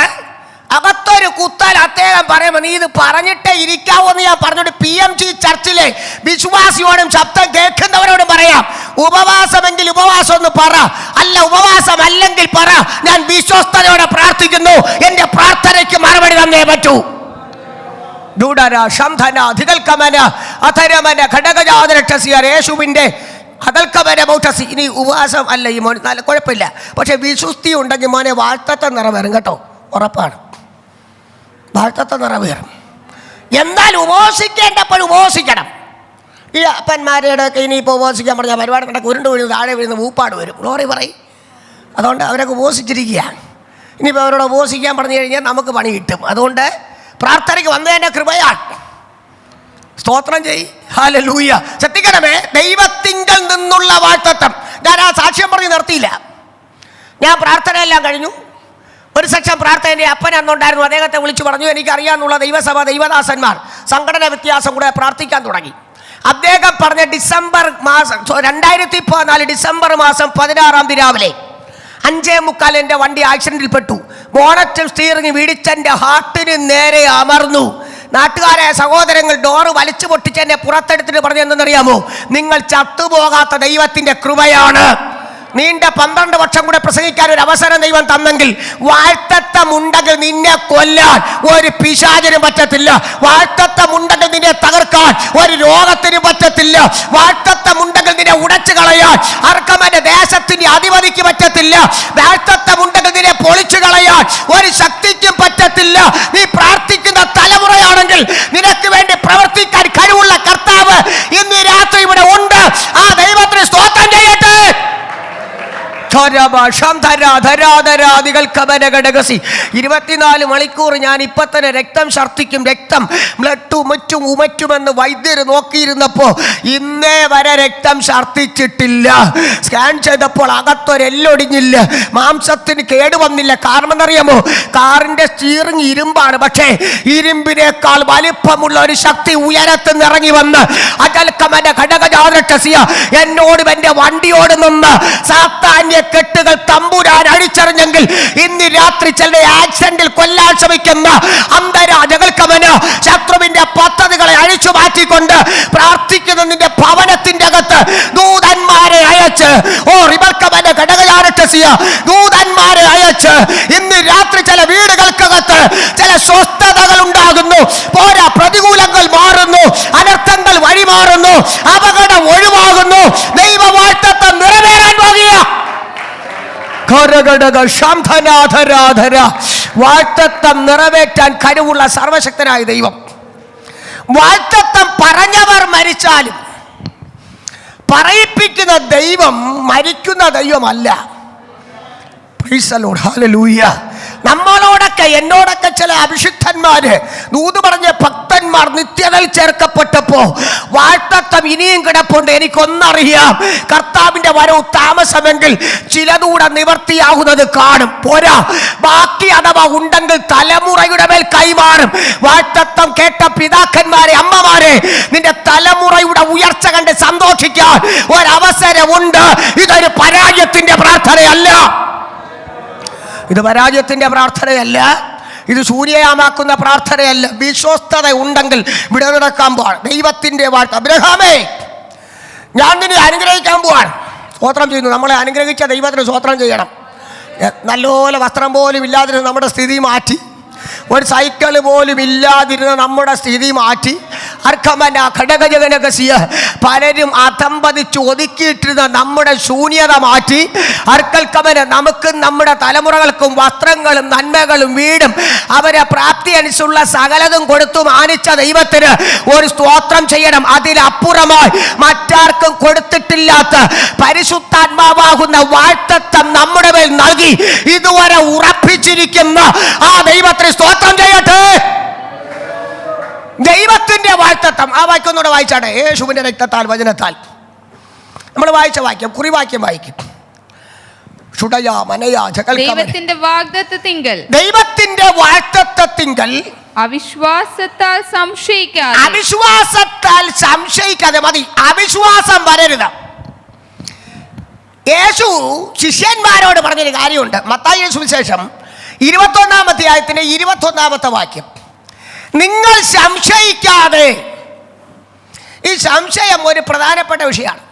അകത്തൊരു കുത്താൽ അദ്ദേഹം പറയുമ്പോൾ നീ ഇത് പറഞ്ഞിട്ടേ ഇരിക്കാവോ എന്ന് ഞാൻ പറഞ്ഞോട്ട് PMG ചർച്ചിലെ വിശ്വാസിയോടും ശബ്ദം കേൾക്കുന്നവരോടും പറയാം, ഉപവാസമെങ്കിൽ ഉപവാസം ഒന്ന് പറ. അല്ല, ഉപവാസം അല്ലെങ്കിൽ പറ, ഞാൻ വിശ്വസ്തയോടെ പ്രാർത്ഥിക്കുന്നു, എൻ്റെ പ്രാർത്ഥനയ്ക്ക് മറുപടി തന്നേ പറ്റൂ. യേശുവിൻ്റെ അതൽക്കമന മൗട്ടസി. ഇനി ഉപവാസം അല്ല ഈ മോൻ, നല്ല കുഴപ്പമില്ല, പക്ഷെ വിശുദ്ധി ഉണ്ടെങ്കിൽ മോനെ വാഴ്ത്തത്തെ നിറവേറും കേട്ടോ, ഉറപ്പാണ്. വാഴ്ത്തത്തെ നിറവേറും. എന്നാൽ ഉപവസിക്കേണ്ടപ്പോൾ ഉപവസിക്കണം. ഈ അപ്പന്മാരുടെ ഒക്കെ ഇനിയിപ്പോൾ ഉപവസിക്കാൻ പറഞ്ഞാൽ പരിപാടി കണ്ടൊക്കെ ഉരുണ്ട് വീഴുന്നു, താഴെ വീഴുന്ന ഊപ്പാട് വരും. ഗ്ലോറി പറയും. അതുകൊണ്ട് അവരൊക്കെ ഉപവസിച്ചിരിക്കുകയാണ്. ഇനിയിപ്പോൾ അവരോട് ഉപവസിക്കാൻ പറഞ്ഞു കഴിഞ്ഞാൽ നമുക്ക് പണി കിട്ടും. അതുകൊണ്ട് പ്രാർത്ഥനയ്ക്ക് വന്നതിൻ്റെ കൃപയാണ്. സ്തോത്രം ചെയ്യ്. ഹല്ലേലൂയ. ശ്രദ്ധിക്കണമേ, ദൈവത്തിങ്കൽ നിന്നുള്ള വാഴ്ത്തത്വം. ഞാൻ ആ സാക്ഷ്യം പറഞ്ഞ് നിർത്തിയില്ല. ഞാൻ പ്രാർത്ഥനയെല്ലാം കഴിഞ്ഞു. ഒരു സെക്ഷൻ പ്രാർത്ഥന എൻ്റെ അപ്പൻ അന്നുണ്ടായിരുന്നു. അദ്ദേഹത്തെ വിളിച്ചു പറഞ്ഞു, എനിക്കറിയാമെന്നുള്ള ദൈവസഭ ദൈവദാസന്മാർ സംഘടന വ്യത്യാസം കൂടെ പ്രാർത്ഥിക്കാൻ തുടങ്ങി. അദ്ദേഹം പറഞ്ഞ ഡിസംബർ മാസം 2014 ഡിസംബർ മാസം 16 രാവിലെ 5:45 എൻ്റെ വണ്ടി ആക്സിഡൻറ്റിൽപ്പെട്ടു. ബോണറ്റും സ്റ്റീറിംഗ് ഇടിച്ചെൻ്റെ ഹാർട്ടിന് നേരെ അമർന്നു. നാട്ടുകാരായ സഹോദരങ്ങൾ ഡോറ് വലിച്ചു പൊട്ടിച്ച് എന്നെ പുറത്തെടുത്തിട്ട് പറഞ്ഞു എന്തെന്നറിയാമോ? നിങ്ങൾ ചത്തുപോകാത്ത ദൈവത്തിൻ്റെ കൃപയാണ്. നീണ്ട 12 വർഷം കൂടെ പ്രസംഗിക്കാൻ ഒരു അവസരം ദൈവം തന്നെങ്കിൽ, വാഴ്ത്തത്തമുണ്ടെങ്കിൽ നിന്നെ കൊല്ലാൻ ഒരു പിശാചിനും പറ്റത്തില്ല. വാഴ്ത്തത്തമുണ്ടെങ്കിൽ നിന്നെ തകർക്കാൻ ഒരു രോഗത്തിനും പറ്റത്തില്ല. വാഴ്ത്തത്തമുണ്ടെങ്കിൽ നിന്നെ ഉടച്ചു കളയാൻ അർക്കമന്റെ ദേശത്തിന്റെ അധിപതിക്ക് പറ്റത്തില്ല. വാഴ്ത്തത്തമുണ്ടെങ്കിൽ നിന്നെ പൊളിച്ചു കളയാൻ ഒരു ശക്തിക്കും പറ്റത്തില്ല. നീ പ്രാർത്ഥിക്കുന്ന തലമുറയാണെങ്കിൽ നിനക്ക് വേണ്ടി പ്രവർത്തിക്കാൻ കഴിവുള്ള കർത്താവ് ഇന്ന് രാത്രി ഇവിടെ ഉണ്ട്. ആ ദൈവത്തിന് സ്തോത്രം ചെയ്യട്ടെ. 24 മണിക്കൂർ ഞാൻ ഇപ്പം തന്നെ രക്തം ഛർദ്ദിക്കും, രക്തം ബ്ലഡ് ഉമറ്റുമെന്ന് വൈദ്യർ നോക്കിയിരുന്നപ്പോൾ ഇന്നേ വരെ രക്തം ഛർദ്ദിച്ചിട്ടില്ല. സ്കാൻ ചെയ്തപ്പോൾ അകത്തൊരെല്ലൊടിഞ്ഞില്ല, മാംസത്തിന് കേടുവന്നില്ല. കാരണം എന്നറിയാമോ? കാറിൻ്റെ സ്റ്റീറിംഗ് ഇരുമ്പാണ്, പക്ഷേ ഇരുമ്പിനേക്കാൾ വലിപ്പമുള്ള ഒരു ശക്തി ഉയരത്തിൽ ഇറങ്ങി വന്ന് അജൽക്കമന്റെ ഘടകജാതരക്ഷസിയ എന്നോടും എൻ്റെ വണ്ടിയോട് നിന്ന് സാത്താന്യ കെട്ടുകൾ തമ്പുരാൻ അഴിച്ചറിഞ്ഞെങ്കിൽ ഇന്ന് രാത്രി ചില ആക്സിഡന്റിൽ കൊല്ലാൻ ശ്രമിക്കുന്ന അന്തരാജകൾക്കവന് ശത്രുവിന്റെ പദ്ധതികളെ അഴിച്ചു മാറ്റിക്കൊണ്ട് പ്രാർത്ഥിക്കുന്നതിന്റെ ഭവനത്തിന്റെ അകത്ത് ദൂതന്മാരെ അയച്ച്, റിബർക്കവന്റെ ഘടകജാരക്ഷസിയ ദൂതന്മാരെ അയച്ച് ഇന്ന് രാത്രി ചില വീടുകൾക്കകത്ത് ചില സ്വസ്ഥതകൾ ഉണ്ടാകുന്നു. പോരാ, പ്രതികൂലങ്ങൾ മാറുന്നു, അനർത്ഥങ്ങൾ വഴിമാറുന്നു, അപകടം ഒഴിവാകുന്നു. ദൈവവാഴ്ത്തത്തെ നിറവേറാൻ പോകുക. വാഴ്ത്തത്വം നിറവേറ്റാൻ കഴിവുള്ള സർവശക്തനായ ദൈവം. വാഴ്ത്തത്വം പറഞ്ഞവർ മരിച്ചാലും പറയിപ്പിക്കുന്ന ദൈവം മരിക്കുന്ന ദൈവമല്ല. Price the lord. ഹല്ലേലൂയ. നമ്മളോടൊക്കെ എന്നോടൊക്കെ ചില അഭിഷിക്തന്മാര് ദൂത് പറഞ്ഞ ഭക്തന്മാർ നിത്യതയിൽ ചേർക്കപ്പെട്ടപ്പോ വാഴ്ത്തത്വം ഇനിയും കിടപ്പുണ്ട്. എനിക്കൊന്നറിയാം, കർത്താവിന്റെ വരവ് താമസമെങ്കിൽ ചിലതൂടെ നിവർത്തിയാകുന്നത് കാണും. പോരാ, ബാക്കി അഥവാ ഉണ്ടെങ്കിൽ തലമുറയുടെ മേൽ കൈമാറും. വാഴ്ത്തത്വം കേട്ട പിതാക്കന്മാരെ, അമ്മമാരെ, നിന്റെ തലമുറയുടെ ഉയർച്ച കണ്ട് സന്തോഷിക്കാൻ ഒരവസരമുണ്ട്. ഇതൊരു പരാജയത്തിന്റെ പ്രാർത്ഥനയല്ല. ഇത് പരാജയത്തിന്റെ പ്രാർത്ഥനയല്ല. ഇത് സൂര്യയാമാക്കുന്ന പ്രാർത്ഥനയല്ല. വിശ്വസ്തത ഉണ്ടെങ്കിൽ ഇവിടെ നടക്കാൻ പോവാണ്. ദൈവത്തിന്റെ വാഴ്ത്ത. അബ്രഹാമേ, ഞാൻ നിന്നെ അനുഗ്രഹിക്കാൻ പോവാണ്. സ്തോത്രം ചെയ്യുന്നു. നമ്മളെ അനുഗ്രഹിച്ച ദൈവത്തിന് സ്തോത്രം ചെയ്യണം. നല്ലപോലെ വസ്ത്രം പോലും ഇല്ലാതിരുന്ന നമ്മുടെ സ്ഥിതി മാറ്റി, ഒരു സൈക്കിൾ പോലും ഇല്ലാതിരുന്ന നമ്മുടെ സ്ഥിതി മാറ്റി, അർക്കമന ഘടകജകനകസിയ പലരും അതമ്പതിച്ച് ഒതുക്കിയിട്ടിരുന്ന നമ്മുടെ ശൂന്യത മാറ്റി, അർക്കൽക്കമന നമുക്കും നമ്മുടെ തലമുറകൾക്കും വസ്ത്രങ്ങളും നന്മകളും വീടും അവരെ പ്രാപ്തി അനുസരിച്ചുള്ള സകലതും കൊടുത്തു മാനിച്ച ദൈവത്തിന് ഒരു സ്തോത്രം ചെയ്യണം. അതിലപ്പുറമായി മറ്റാർക്കും കൊടുത്തിട്ടില്ലാത്ത പരിശുദ്ധാത്മാവാകുന്ന വാഴ്ത്തത്വം നമ്മുടെ മേൽ നൽകി ഇതുവരെ ഉറപ്പിച്ചിരിക്കുന്ന ആ ദൈവത്തിന് സ്തോത്രം ചെയ്യട്ടെ. ദൈവത്തിന്റെ വാഴ്ത്തത്വം. ആ വാക്യം ഒന്നുകൂടെ വായിച്ചാട്ടെ. യേശുവിന്റെ രക്തത്താൽ വചനത്താൽ നമ്മൾ വായിച്ച വാക്യം, കുറിവാക്യം വായിക്കും. ദൈവത്തിന്റെ വാഗ്ദത്തത്തിങ്കൽ, ദൈവത്തിന്റെ വാഴ്ത്തത്വത്തിങ്കൽ അവിശ്വാസത്താൽ സംശയിക്കാതെ, അവിശ്വാസത്താൽ സംശയിക്കാതെ മതി. അവിശ്വാസം വരരുത്. യേശു ശിഷ്യന്മാരോട് പറഞ്ഞൊരു കാര്യമുണ്ട്. മത്തായിയുടെ സുവിശേഷം 21-ാം അധ്യായത്തിന്റെ 21-ാമത്തെ വാക്യം. നിങ്ങൾ സംശയിക്കാതെ. ഈ സംശയം ഒരു പ്രധാനപ്പെട്ട വിഷയമാണ്.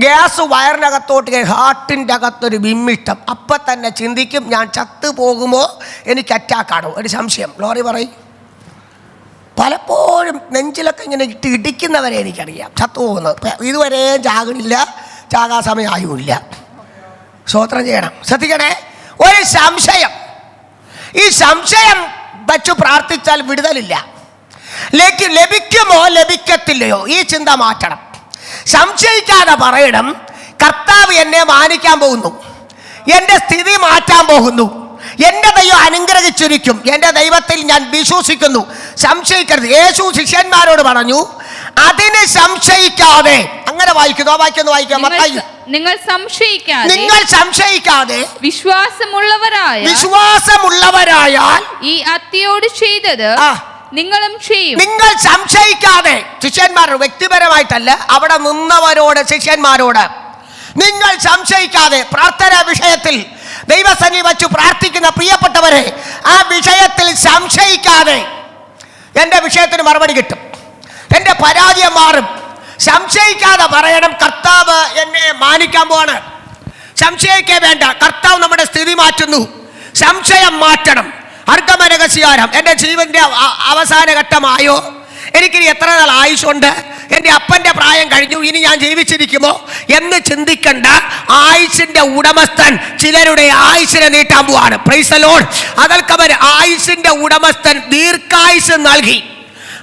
ഗ്യാസ് വയറിനകത്തോട്ട്, ഹാർട്ടിൻ്റെ അകത്തൊരു വിമ്മിഷ്ടം. അപ്പം തന്നെ ചിന്തിക്കും, ഞാൻ ചത്തു പോകുമോ, എനിക്ക് അറ്റാക്കാണോ, ഒരു സംശയം. ലോറി പറയും. പലപ്പോഴും നെഞ്ചിലൊക്കെ ഇങ്ങനെ ഇടിക്കുന്നവരെ എനിക്കറിയാം ചത്തു പോകുന്നത്. ഇതുവരെയും ചാകണില്ല, ചാകാ സമയമായുമില്ല. സ്തോത്രം ചെയ്യണം. ശ്രദ്ധിക്കണേ, ഒരു സംശയം. ഈ സംശയം വച്ചു പ്രാർത്ഥിച്ചാൽ വിടുതലില്ല. ലഭിക്കുമോ ലഭിക്കത്തില്ലയോ, ഈ ചിന്ത മാറ്റണം. സംശയിക്കാതെ പറയണം, കർത്താവ് എന്നെ മാനിക്കാൻ പോകുന്നു, എൻ്റെ സ്ഥിതി മാറ്റാൻ പോകുന്നു, എൻ്റെ ദൈവം അനുഗ്രഹിച്ചിരിക്കും, എൻ്റെ ദൈവത്തിൽ ഞാൻ വിശ്വസിക്കുന്നു. സംശയിക്കരുത്. യേശു ശിഷ്യന്മാരോട് പറഞ്ഞു, അതിന് സംശയിക്കാതെ. അങ്ങനെ വായിക്കുന്നു. ആ വാക്യം ഒന്ന് വായിക്കാം. നിങ്ങൾ സംശയിക്കാതെ വിശ്വാസമുള്ളവരായാൽ ഈ അത്തിയോട് ചെയ്തത് നിങ്ങളും ചെയ്യും. നിങ്ങൾ സംശയിക്കാതെ. ശിഷ്യന്മാരോട്, വ്യക്തിപരമായിട്ടല്ല, അവിടെ നിന്നവരോട്, ശിഷ്യന്മാരോട് നിങ്ങൾ സംശയിക്കാതെ. പ്രാർത്ഥനാ വിഷയത്തിൽ ദൈവസന്നിധി വച്ചു പ്രാർത്ഥിക്കുന്ന പ്രിയപ്പെട്ടവരെ, ആ വിഷയത്തിൽ സംശയിക്കാതെ. എൻ്റെ വിഷയത്തിന് മറുപടി കിട്ടും, എൻ്റെ പരാജയം മാറും. സംശയിക്കാതെ പറയണം, കർത്താവ് എന്നെ മാനിക്കാൻ പോവാണ്. സംശയിക്കേ വേണ്ട. കർത്താവ് നമ്മുടെ സ്ഥിതി മാറ്റുന്നു. സംശയം മാറ്റണം. അർദ്ധമനകസ്യാരം. എൻ്റെ ജീവന്റെ അവസാന ഘട്ടമായോ, എനിക്കിനി എത്ര നാൾ ആയുഷുണ്ട്, എൻ്റെ അപ്പൻ്റെ പ്രായം കഴിഞ്ഞു, ഇനി ഞാൻ ജീവിച്ചിരിക്കുമോ എന്ന് ചിന്തിക്കണ്ട. ആയുഷിന്റെ ഉടമസ്ഥൻ ചിലരുടെ ആയുഷിനെ നീട്ടാൻ പോവാണ്. Praise the lord. അതൽക്കവർ ആയുഷിന്റെ ഉടമസ്ഥൻ ദീർഘായുസ് നൽകി.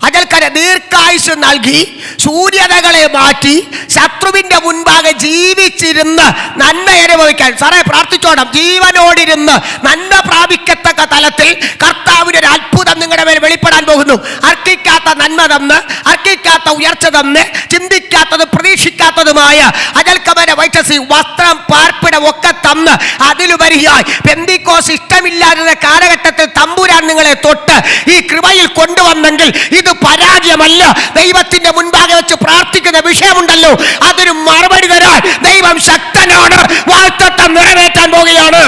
അജൽക്കര ദീർഘായുസ് നൽകി ശൂന്യതകളെ മാറ്റി ശത്രുവിന്റെ മുൻപാകെ ജീവിച്ചിരുന്ന് നന്മ അനുഭവിക്കാൻ. സാറേ പ്രാർത്ഥിച്ചോണം. ജീവനോടിരുന്ന് നന്മ പ്രാപിക്കത്തക്ക തലത്തിൽ കർത്താവിന്റെ ഒരു അത്ഭുതം നിങ്ങളുടെ മേൽ വെളിപ്പെടാൻ പോകുന്നു. അർഹിക്കാത്ത നന്മ തന്ന്, അർഹിക്കാത്ത ഉയർച്ച തന്ന്, ചിന്തിക്കാത്തതും പ്രതീക്ഷിക്കാത്തതുമായ അജൽക്കമന വൈറ്റസി വസ്ത്രം, പാർപ്പിടം ഒക്കെ തന്ന്, അതിലുപരിയായി പെന്തിക്കോസ് ഇഷ്ടമില്ലാതിരുന്ന കാലഘട്ടത്തിൽ തമ്പുരാൻ നിങ്ങളെ തൊട്ട് ഈ കൃപയിൽ കൊണ്ടുവന്നെങ്കിൽ ഇത് പരാജയമല്ല. ദൈവത്തിന്റെ മുൻപാകെ വെച്ച് പ്രാർത്ഥിക്കുന്ന വിഷയമുണ്ടല്ലോ, അതിന് മറുപടി തരാൻ ദൈവം ശക്തനാണ്. വാഗ്ദത്തം നിറവേറ്റാൻ പോകുകയാണ്.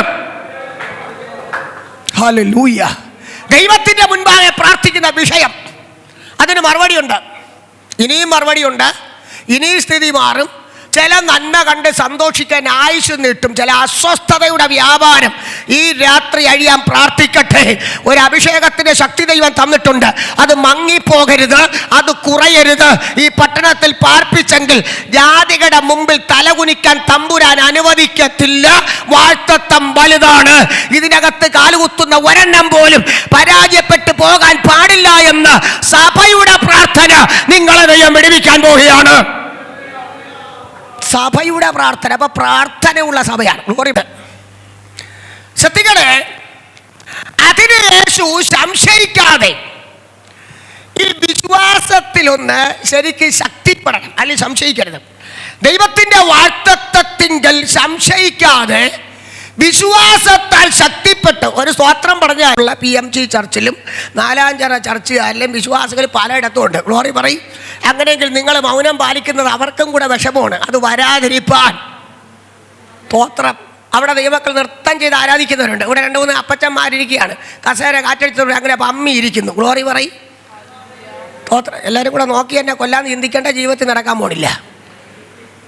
ഹല്ലേലൂയ. ദൈവത്തിന്റെ മുൻപാകെ പ്രാർത്ഥിക്കുന്ന വിഷയം, അതിന് മറുപടിയുണ്ട്. ഇനിയും മറുപടിയുണ്ട്. ഇനിയും സ്ഥിതി മാറും. ചില നന്മ കണ്ട് സന്തോഷിക്കാൻ ആയുസ് നീട്ടും. ചില അസ്വസ്ഥതയുടെ വ്യാപാരം ഈ രാത്രി അഴിയാൻ പ്രാർത്ഥിക്കട്ടെ. ഒരു അഭിഷേകത്തിന്റെ ശക്തി ദൈവം തന്നിട്ടുണ്ട്. അത് മങ്ങിപ്പോകരുത്, അത് കുറയരുത്. ഈ പട്ടണത്തിൽ പാർപ്പിച്ചെങ്കിൽ ജാതികളുടെ മുമ്പിൽ തലകുനിക്കാൻ തമ്പുരാൻ അനുവദിക്കത്തില്ല. വാഴ്ത്തത്വം വലുതാണ്. ഇതിനകത്ത് കാലുകുത്തുന്ന ഒരെണ്ണം പോലും പരാജയപ്പെട്ടു പോകാൻ പാടില്ല എന്ന് സഭയുടെ പ്രാർത്ഥന നിങ്ങളെ ദൈവം വിടുവിക്കാൻ പോവുകയാണ്. സഭയുടെ പ്രാർത്ഥന. അപ്പൊ പ്രാർത്ഥനയുള്ള സഭയാണ്. ശ്രദ്ധിക്കണേ, യേശു സംശയിക്കാതെ ഈ വിശ്വാസത്തിലൊന്ന് ശരിക്കും ശക്തിപ്പെടണം, അല്ലെങ്കിൽ സംശയിക്കരുത്. ദൈവത്തിൻ്റെ വാഗ്ദത്തത്തിങ്കൽ സംശയിക്കാതെ വിശ്വാസത്താൽ ശക്തിപ്പെട്ട് ഒരു സ്തോത്രം പറഞ്ഞുള്ള PMG ചർച്ചിലും നാലാഞ്ചിറ ചർച്ചുകാരിലും വിശ്വാസികൾ പലയിടത്തും ഉണ്ട്. ഗ്ലോറി പറയും. അങ്ങനെയെങ്കിൽ നിങ്ങൾ മൗനം പാലിക്കുന്നത് അവർക്കും കൂടെ വിഷമമാണ്. അത് വരാതിരിപ്പാൻ സ്തോത്രം. അവിടെ ദൈവമക്കൾ നൃത്തം ചെയ്ത് ആരാധിക്കുന്നവരുണ്ട്. ഇവിടെ 2-3 അപ്പച്ചന്മാരിരിക്കുകയാണ്, കസേര കാറ്റടിച്ചവർ അങ്ങനെ പമ്മി ഇരിക്കുന്നു. ഗ്ലോറി പറയും. സ്തോത്രം. എല്ലാവരും കൂടെ നോക്കി എന്നെ കൊല്ലാന്ന് ചിന്തിക്കേണ്ട, ജീവിതത്തിൽ നടക്കാൻ പോണില്ല.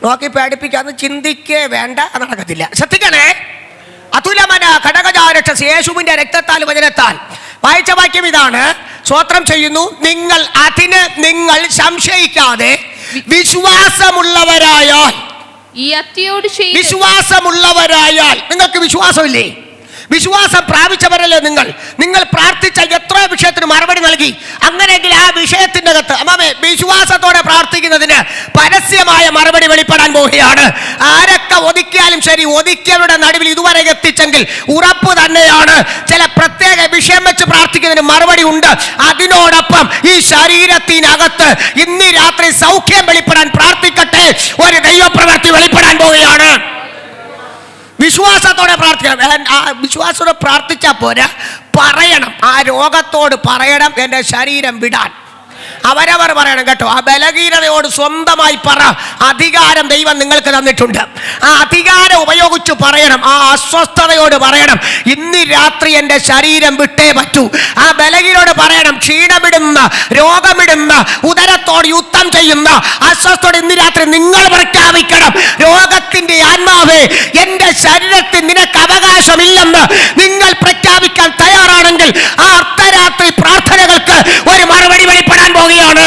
നോക്കി പേടിപ്പിക്കാന്ന് ചിന്തിക്കേ വേണ്ട, നടക്കത്തില്ല. ശ്രദ്ധിക്കണേ. അതുലമന ഘടകജാരക്ഷസ് യേശുവിന്റെ രക്തത്താൽ വചനത്താൽ വായിച്ച വാക്യം ഇതാണ്. സ്തോത്രം ചെയ്യുന്നു. നിങ്ങൾ സംശയിക്കാതെ വിശ്വാസമുള്ളവരായാൽ, ഈ അത്തിയോട് വിശ്വാസമുള്ളവരായാൽ, നിങ്ങൾക്ക് വിശ്വാസമില്ലേ? വിശ്വാസം പ്രാപിച്ചവരല്ലേ നിങ്ങൾ പ്രാർത്ഥിച്ച എത്ര വിഷയത്തിന് മറുപടി നൽകി. അങ്ങനെയെങ്കിൽ ആ വിഷയത്തിൻ്റെ അകത്ത് അമ്മേ വിശ്വാസത്തോടെ പ്രാർത്ഥിക്കുന്നതിന് പരസ്യമായ മറുപടി വെളിപ്പെടാൻ പോവുകയാണ്. ആരൊക്കെ ഒതുക്കിയാലും ശരി, ഒതുക്കിയവരുടെ നടുവിൽ ഇതുവരെ എത്തിച്ചെങ്കിൽ ഉറപ്പ് തന്നെയാണ് ചില പ്രത്യേക വിഷയം വെച്ച് പ്രാർത്ഥിക്കുന്നതിന് മറുപടി ഉണ്ട്. അതിനോടൊപ്പം ഈ ശരീരത്തിനകത്ത് ഇന്ന് രാത്രി സൗഖ്യം വെളിപ്പെടാൻ പ്രാർത്ഥിക്കട്ടെ. ഒരു ദൈവപ്രവൃത്തി വെളിപ്പെടാൻ പോവുകയാണ്. വിശ്വാസത്തോടെ പ്രാർത്ഥിക്കണം. ആ വിശ്വാസത്തോടെ പ്രാർത്ഥിച്ചാൽ പോരാ, പറയണം. ആ രോഗത്തോട് പറയണം എൻ്റെ ശരീരം വിടാൻ. അവരവർ പറയണം കേട്ടോ. ആ ബലഹീനതയോട് സ്വന്തമായി പറ. അധികാരം ദൈവം നിങ്ങൾക്ക് തന്നിട്ടുണ്ട്. ആ അധികാരം ഉപയോഗിച്ച് പറയണം. ആ അസ്വസ്ഥതയോട് പറയണം, ഇന്ന് രാത്രി എൻ്റെ ശരീരം വിട്ടേ പറ്റൂ. ആ ബലഹീനോട് പറയണം, ക്ഷീണമിടുന്ന, രോഗമിടുന്ന, ഉദരത്തോട് യുദ്ധം ചെയ്യുന്ന അസ്വസ്ഥതയോട് ഇന്ന് രാത്രി നിങ്ങൾ പ്രഖ്യാപിക്കണം, രോഗത്തിന്റെ ആത്മാവേ എൻ്റെ ശരീരത്തിൽ നിനക്ക് അവകാശമില്ലെന്ന് നിങ്ങൾ പ്രഖ്യാപിക്കാൻ തയ്യാറാണെങ്കിൽ ആ അർദ്ധരാത്രി പ്രാർത്ഥനകൾക്ക് ഒരു മറുപടി വെളിപ്പെടാൻ പോകുകയാണ്.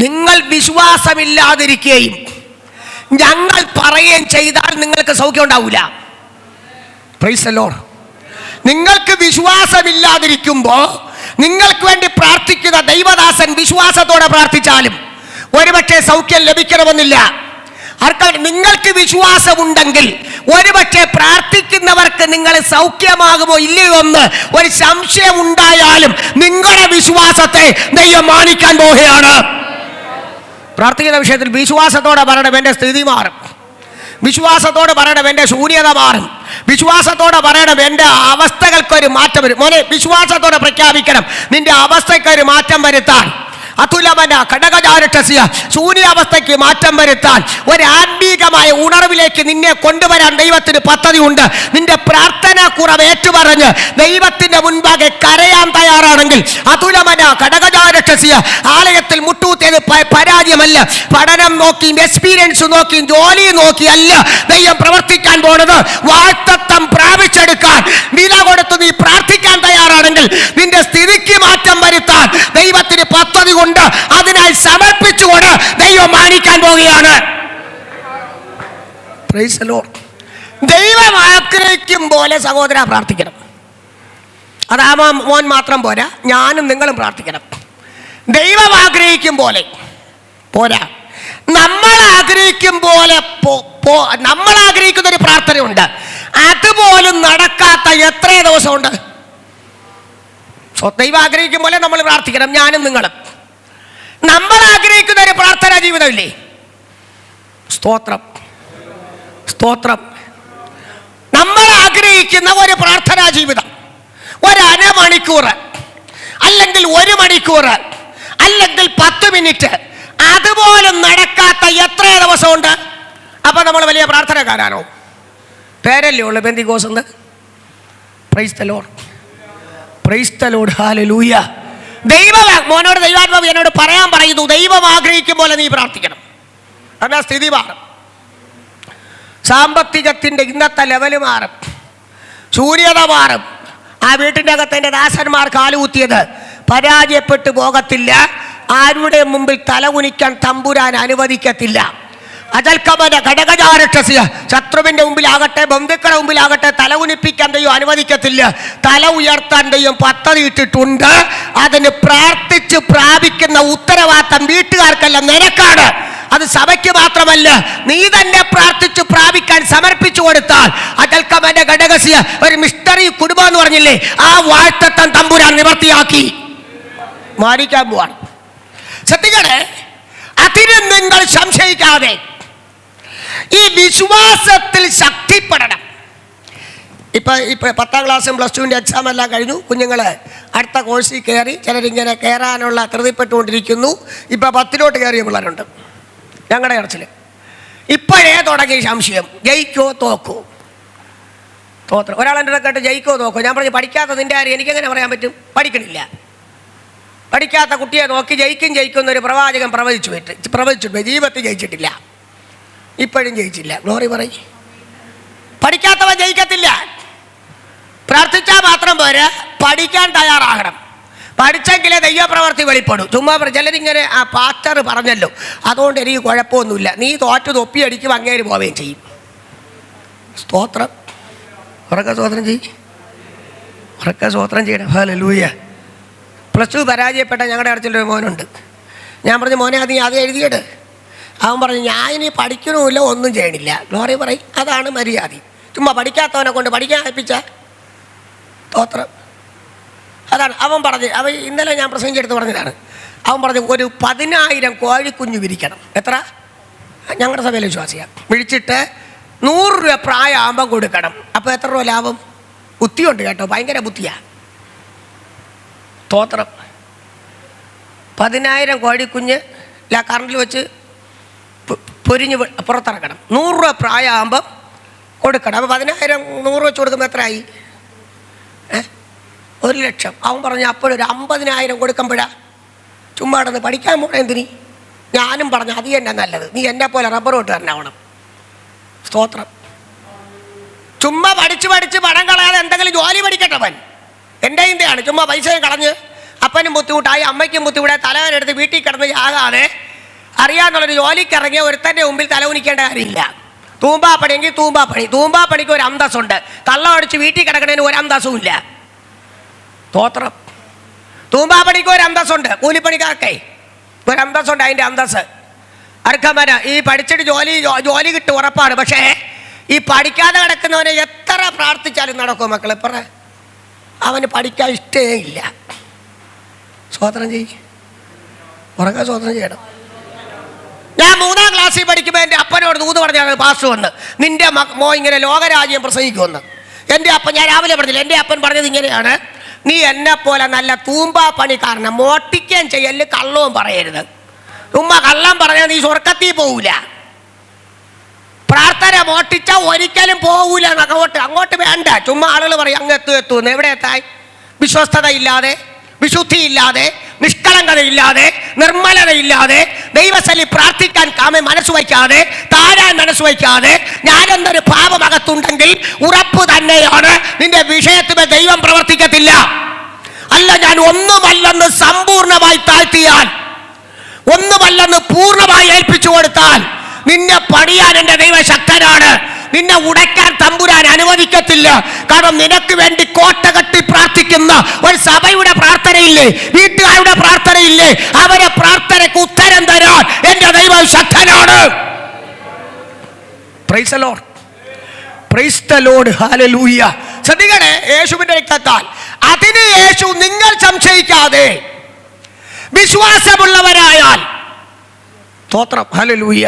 നിങ്ങൾ വിശ്വാസമില്ലാതിരിക്കുകയും ഞങ്ങൾ പറയുകയും ചെയ്താൽ നിങ്ങൾക്ക് സൗഖ്യം ഉണ്ടാവില്ല. Price the Lord. നിങ്ങൾക്ക് വിശ്വാസമില്ലാതിരിക്കുമ്പോൾ നിങ്ങൾക്ക് വേണ്ടി പ്രാർത്ഥിക്കുന്ന ദൈവദാസൻ വിശ്വാസത്തോടെ പ്രാർത്ഥിച്ചാലും ഒരുപക്ഷെ സൗഖ്യം ലഭിക്കണമെന്നില്ല. നിങ്ങൾക്ക് വിശ്വാസമുണ്ടെങ്കിൽ ഒരുപക്ഷെ പ്രാർത്ഥിക്കുന്നവർക്ക് നിങ്ങൾ സൗഖ്യമാകുമോ ഇല്ലയോ എന്ന് ഒരു സംശയം ഉണ്ടായാലും നിങ്ങളുടെ വിശ്വാസത്തെ ദൈവം മാനിക്കാൻ പോവുകയാണ്. പ്രാർത്ഥിക്കുന്ന വിഷയത്തിൽ വിശ്വാസത്തോടെ പറയണം, എൻ്റെ സ്ഥിതി മാറും. വിശ്വാസത്തോടെ പറയണം, എൻ്റെ ശൂന്യത മാറും. വിശ്വാസത്തോടെ പറയണം, എൻ്റെ അവസ്ഥകൾക്കൊരു മാറ്റം വരും. മോനെ, വിശ്വാസത്തോടെ പ്രഖ്യാപിക്കണം, നിന്റെ അവസ്ഥയ്ക്കൊരു മാറ്റം വരുത്താൻ. അതുലമന ഘടകജാരക്ഷസ്യ ശൂന്യാവസ്ഥയ്ക്ക് മാറ്റം വരുത്താൻ, ഒരു ആത്മീകമായ ഉണർവിലേക്ക് നിന്നെ കൊണ്ടുവരാൻ ദൈവത്തിന് പദ്ധതിയുണ്ട്. നിന്റെ പ്രാർത്ഥനാ കുറവ് ഏറ്റുപറഞ്ഞ് ദൈവത്തിന്റെ മുൻപാകെ കരയാൻ തയ്യാറാണെങ്കിൽ അതുലമന ഘടകജാരക്ഷസ്യ ആലയത്തിൽ മുട്ടൂത്തിയത് പരാജയമല്ല. പഠനം നോക്കിയും എക്സ്പീരിയൻസ് നോക്കിയും ജോലി നോക്കിയല്ല ദൈവം പ്രവർത്തിക്കാൻ പോണത്. വാഗ്ദത്തം പ്രാപിച്ചെടുക്കാൻ വില കൊടുത്ത് നീ പ്രാർത്ഥിക്കാൻ തയ്യാറാണെങ്കിൽ നിന്റെ സ്ഥിതിക്ക് മാറ്റം വരുത്താൻ ദൈവത്തിന് പദ്ധതി കൊണ്ട് അതിനായി സമർപ്പിച്ചുകൊണ്ട് ദൈവം മാനിക്കാൻ പോവുകയാണ്. Price the Lord. ദൈവം ആഗ്രഹിക്കും പോലെ സഹോദര പ്രാർത്ഥിക്കണം. അതാ മോൻ മാത്രം പോരാ, ഞാനും നിങ്ങളും പ്രാർത്ഥിക്കണം. ദൈവം ആഗ്രഹിക്കും പോലെ പോരാ, നമ്മൾ ആഗ്രഹിക്കും പോലെ നമ്മൾ ആഗ്രഹിക്കുന്ന ഒരു പ്രാർത്ഥനയുണ്ട്. അതുപോലും നടക്കാത്ത എത്ര ദിവസമുണ്ട്. ദൈവം ആഗ്രഹിക്കും പോലെ നമ്മൾ പ്രാർത്ഥിക്കണം, ഞാനും നിങ്ങളും. നമ്മൾ ആഗ്രഹിക്കുന്ന ഒരു പ്രാർത്ഥനാ ജീവിതമില്ലേ? സ്തോത്രം, സ്തോത്രം. നമ്മൾ ആഗ്രഹിക്കുന്ന ഒരു പ്രാർത്ഥനാ ജീവിതം, ഒരു അരമണിക്കൂർ അല്ലെങ്കിൽ 1 മണിക്കൂർ അല്ലെങ്കിൽ 10 മിനിറ്റ്, അതുപോലും നടക്കാത്ത എത്ര ദിവസമുണ്ട്. അപ്പൊ നമ്മൾ വലിയ പ്രാർത്ഥനക്കാരാണോ? പേരല്ലേ ഉള്ളു പെന്തിക്കോസ് എന്ന്. Price the lord, praise the lord, hallelujah. മോനോട് ദൈവാത്മാവ് എന്നോട് പറയാൻ പറയുന്നു, ദൈവം ആഗ്രഹിക്കും പോലെ നീ പ്രാർത്ഥിക്കണം. എന്നാ സ്ഥിതി മാറും. സാമ്പത്തികത്തിൻ്റെ ഇന്നത്തെ ലെവല് മാറും, ശൂന്യത മാറും. ആ വീട്ടിൻ്റെ അകത്ത് എൻ്റെ ദാസന്മാർ കാലുകുത്തിയത് പരാജയപ്പെട്ടു പോകത്തില്ല. ആരുടെ മുമ്പിൽ തലകുനിക്കാൻ തമ്പുരാൻ അനുവദിക്കത്തില്ല. അജൽക്കമന ഘടകജാരക്ഷസ്യ ശത്രുവിൻ്റെ മുമ്പിലാകട്ടെ ബന്ധുക്കളുടെ മുമ്പിലാകട്ടെ തലകുനിപ്പിക്കാൻ ദൈവം അനുവദിക്കത്തില്ല. തല ഉയർത്താൻ ദൈവം പദ്ധതി ഇട്ടിട്ടുണ്ട്. അതിന് പ്രാർത്ഥിച്ച് പ്രാപിക്കുന്ന ഉത്തരവാദിത്തം വീട്ടുകാർക്കല്ല, നിനക്കാണ്. അത് സഭയ്ക്ക് മാത്രമല്ല, നീ തന്നെ പ്രാർത്ഥിച്ച് പ്രാപിക്കാൻ സമർപ്പിച്ചു കൊടുത്താൽ അജൽക്കമന ഘടകസ്യ ഒരു മിസ്റ്ററി കുടുംബം എന്ന് പറഞ്ഞില്ലേ, ആ വാഴ്ത്തത്തം തമ്പുരാൻ നിവർത്തിയാക്കി മാറിക്കാൻ പോവാണ്. ശ്രദ്ധിക്കണേ, അതിന് നിങ്ങൾ സംശയിക്കാതെ ഈ വിശ്വാസത്തിൽ ശക്തിപ്പെടണം. ഇപ്പൊ 10ാം ക്ലാസ്സും +2ൻ്റെ എക്സാം എല്ലാം കഴിഞ്ഞു. കുഞ്ഞുങ്ങൾ അടുത്ത കോഴ്സിൽ കയറി, ചിലരിങ്ങനെ കയറാനുള്ള ധൃതിപ്പെട്ടുകൊണ്ടിരിക്കുന്നു. ഇപ്പം 10ലോട്ട് കയറിയ പിള്ളേരുണ്ട് ഞങ്ങളുടെ ചർച്ചിൽ. ഇപ്പോഴേ തുടങ്ങി സംശയം, ജയിക്കോ തോക്കോ. തോത്രം ഒരാളെൻ്റെ കേട്ട് ജയിക്കോ തോക്കോ. ഞാൻ പറഞ്ഞു, പഠിക്കാത്ത നിൻ്റെ കാര്യം എനിക്കെങ്ങനെ പറയാൻ പറ്റും? പഠിക്കണില്ല. പഠിക്കാത്ത കുട്ടിയെ നോക്കി ജയിക്കും എന്നൊരു പ്രവാചകൻ പ്രവചിച്ചിട്ട് ജീവിതത്തിൽ ജയിച്ചിട്ടില്ല, ഇപ്പോഴും ജയിച്ചില്ല. ഗ്ലോറി പറയും. പഠിക്കാത്തവൻ ജയിക്കത്തില്ല. പ്രാർത്ഥിച്ചാൽ മാത്രം പോരാ, പഠിക്കാൻ തയ്യാറാകണം. പഠിച്ചെങ്കിലേ ദൈവപ്രവർത്തി വെളിപ്പെടും. ചുമ്മാ ചിലരിങ്ങനെ ആ പാസ്റ്റർ പറഞ്ഞല്ലോ, അതുകൊണ്ട് എനിക്ക് കുഴപ്പമൊന്നുമില്ല, നീ തോറ്റു തൊപ്പിയടിക്കും, അങ്ങേര് പോവുകയും ചെയ്യും. സ്തോത്രം. ഉറക്കെ സ്തോത്രം ചെയ്യും, ഉറക്കെ സ്തോത്രം ചെയ്യണം. ഹല്ലേലൂയ. +2 പരാജയപ്പെട്ട ഞങ്ങളുടെ ചർച്ചിലൊരു മോനുണ്ട്. ഞാൻ പറഞ്ഞു, മോനെ അത് എഴുതിയിട്ട്. അവൻ പറഞ്ഞു, ഞാൻ ഇനി പഠിക്കണമില്ല, ഒന്നും ചെയ്യണില്ല. ഗ്ലോറി പറയും. അതാണ് മര്യാദ. ചുമ്മാ പഠിക്കാത്തവനെ കൊണ്ട് പഠിക്കാൻ ഏൽപ്പിച്ച സ്തോത്രം. അതാണ് അവൻ പറഞ്ഞ്. അവൻ ഇന്നലെ ഞാൻ പ്രസംഗിച്ചെടുത്ത് പറഞ്ഞതാണ്. അവൻ പറഞ്ഞു, ഒരു 10,000 കോഴിക്കുഞ്ഞ് വിരിക്കണം. എത്ര? ഞങ്ങളുടെ സഭയിലെ വിശ്വാസിയാണ്. വിളിച്ചിട്ട് 100 രൂപ പ്രായമാകുമ്പം കൊടുക്കണം. അപ്പോൾ എത്ര രൂപ ലാഭം? ബുദ്ധിയുണ്ട് കേട്ടോ, ഭയങ്കര ബുദ്ധിയാണ്. സ്തോത്രം. 10,000 കോഴിക്കുഞ്ഞ് കറണ്ടിൽ വെച്ച് പൊരിഞ്ഞ് പുറത്തിറക്കണം. 100 രൂപ പ്രായമാകുമ്പം കൊടുക്കണം. അപ്പോൾ 10,000 100 വെച്ച് കൊടുക്കുമ്പോൾ എത്രയായി? 1,00,000. അവൻ പറഞ്ഞു, അപ്പോഴൊരു 50,000 കൊടുക്കുമ്പോഴാ ചുമ്മാ നടന്ന് പഠിക്കാൻ പോകണം. എന്തിനി? ഞാനും പറഞ്ഞു, അത് തന്നെ നല്ലത്, നീ എന്നെ പോലെ റബ്ബർ തൊട്ട് തന്നെ ആവണം. സ്തോത്രം. ചുമ്മാ പഠിച്ച് പണം കളയാതെ എന്തെങ്കിലും ജോലി പഠിക്കട്ടവൻ. എൻ്റെ ഇന്ത്യയാണ്. ചുമ്മാ പൈസയും കളഞ്ഞ് അപ്പനും ബുദ്ധിമുട്ടായി, അമ്മയ്ക്കും ബുദ്ധിമുട്ടായി, തലവേനെടുത്ത് വീട്ടിൽ കിടന്ന് ആകാതെ അറിയാന്നുള്ളൊരു ജോലിക്ക് ഇറങ്ങിയ ഒരുത്തൻ്റെ മുമ്പിൽ തലകുനിക്കേണ്ട കാര്യമില്ല. തൂമ്പാപ്പണിയെങ്കിൽ തൂമ്പാപ്പണിക്ക് ഒരു അന്തസ്സുണ്ട്. തള്ള അടിച്ച് വീട്ടിൽ കിടക്കണതിന് ഒരു അന്തസ്സും ഇല്ല. സ്തോത്രം. തൂമ്പാപ്പണിക്ക് ഒരു അന്തസ്സുണ്ട്, കൂലിപ്പണിക്കാർക്കേ ഒരു അന്തസ്സുണ്ട്. അതിൻ്റെ അന്തസ്സ് അർക്കമന. ഈ പഠിച്ചിട്ട് ജോലി കിട്ടും ഉറപ്പാണ്. പക്ഷേ ഈ പഠിക്കാതെ കിടക്കുന്നവനെ എത്ര പ്രാർത്ഥിച്ചാലും നടക്കും മക്കളെ. പറ, അവന് പഠിക്കാൻ ഇഷ്ടമേ ഇല്ല. സ്തോത്രം ചെയ്യും, ഉറങ്ങാൻ സ്തോത്രം ചെയ്യണം. ഞാൻ 3ാം ക്ലാസ്സിൽ പഠിക്കുമ്പോൾ എൻ്റെ അപ്പനോട് ദൂത് പറഞ്ഞാണ് പാസ്റ്റർ വന്ന്, നിൻ്റെ ഇങ്ങനെ ലോകരാജ്യം പ്രസംഗിക്കുമെന്ന്. എൻ്റെ അപ്പൻ, ഞാൻ രാവിലെ പറഞ്ഞില്ല, എൻ്റെ അപ്പൻ പറഞ്ഞത് ഇങ്ങനെയാണ്, നീ എന്നെപ്പോലെ നല്ല തൂമ്പാ പണിക്കാരനെ മോട്ടിക്കുകയും ചെയ്യല്, കള്ളവും പറയരുത്. ചുമ്മാ കള്ളം പറഞ്ഞാൽ നീ സ്വർഗത്തിൽ പോവില്ല. പ്രാർത്ഥന മോട്ടിച്ച ഒരിക്കലും പോകൂല. അങ്ങോട്ട് വേണ്ട. ചുമ്മാ ആളുകൾ പറയും അങ്ങ് എത്തുമെന്ന്. എവിടെ എത്താൻ? വിശ്വസ്തതയില്ലാതെ, വിശുദ്ധിയില്ലാതെ, നിഷ്കളങ്കതയില്ലാതെ, നിർമ്മലതയില്ലാതെ, ദൈവസലി പ്രാർത്ഥിക്കാൻ മനസ്സ് വയ്ക്കാതെ, താരാൻ മനസ്സ് വയ്ക്കാതെ, ഞാനെന്നൊരു പാപമകത്തുണ്ടെങ്കിൽ ഉറപ്പ് തന്നെയാണ് നിന്റെ വിഷയത്തിൽ ദൈവം പ്രവർത്തിക്കത്തില്ല. അല്ല, ഞാൻ ഒന്നുമല്ലെന്ന് സമ്പൂർണമായി താഴ്ത്തിയാൽ, ഒന്നുമല്ലെന്ന് പൂർണ്ണമായി ഏൽപ്പിച്ചു കൊടുത്താൽ, നിന്നെ പണിയാൻ എൻ്റെ ദൈവം ശക്തനാണ്. നിന്നെ ഉടയ്ക്കാൻ തമ്പുരാൻ അനുവദിക്കത്തില്ല. കാരണം നിനക്ക് വേണ്ടി കോട്ട കെട്ടി പ്രാർത്ഥിക്കുന്ന ഒരു സഭയുടെ പ്രാർത്ഥനയില്ലേ, വീട്ടുകാരുടെ പ്രാർത്ഥനയില്ലേ, അവരെ പ്രാർത്ഥനയ്ക്ക് ഉത്തരം തരാൻ എൻ്റെ ദൈവം ശക്തനാണ്. Praise the lord, praise the lord, ഹല്ലേലൂയ. ശ്രദ്ധിക്കണേ, യേശുവിന്റെ രക്തത്താൽ അതിന് യേശു നിങ്ങൾ സംശയിക്കാതെ വിശ്വാസമുള്ളവരായാൽ, സ്തോത്രം, ഹല്ലേലൂയ.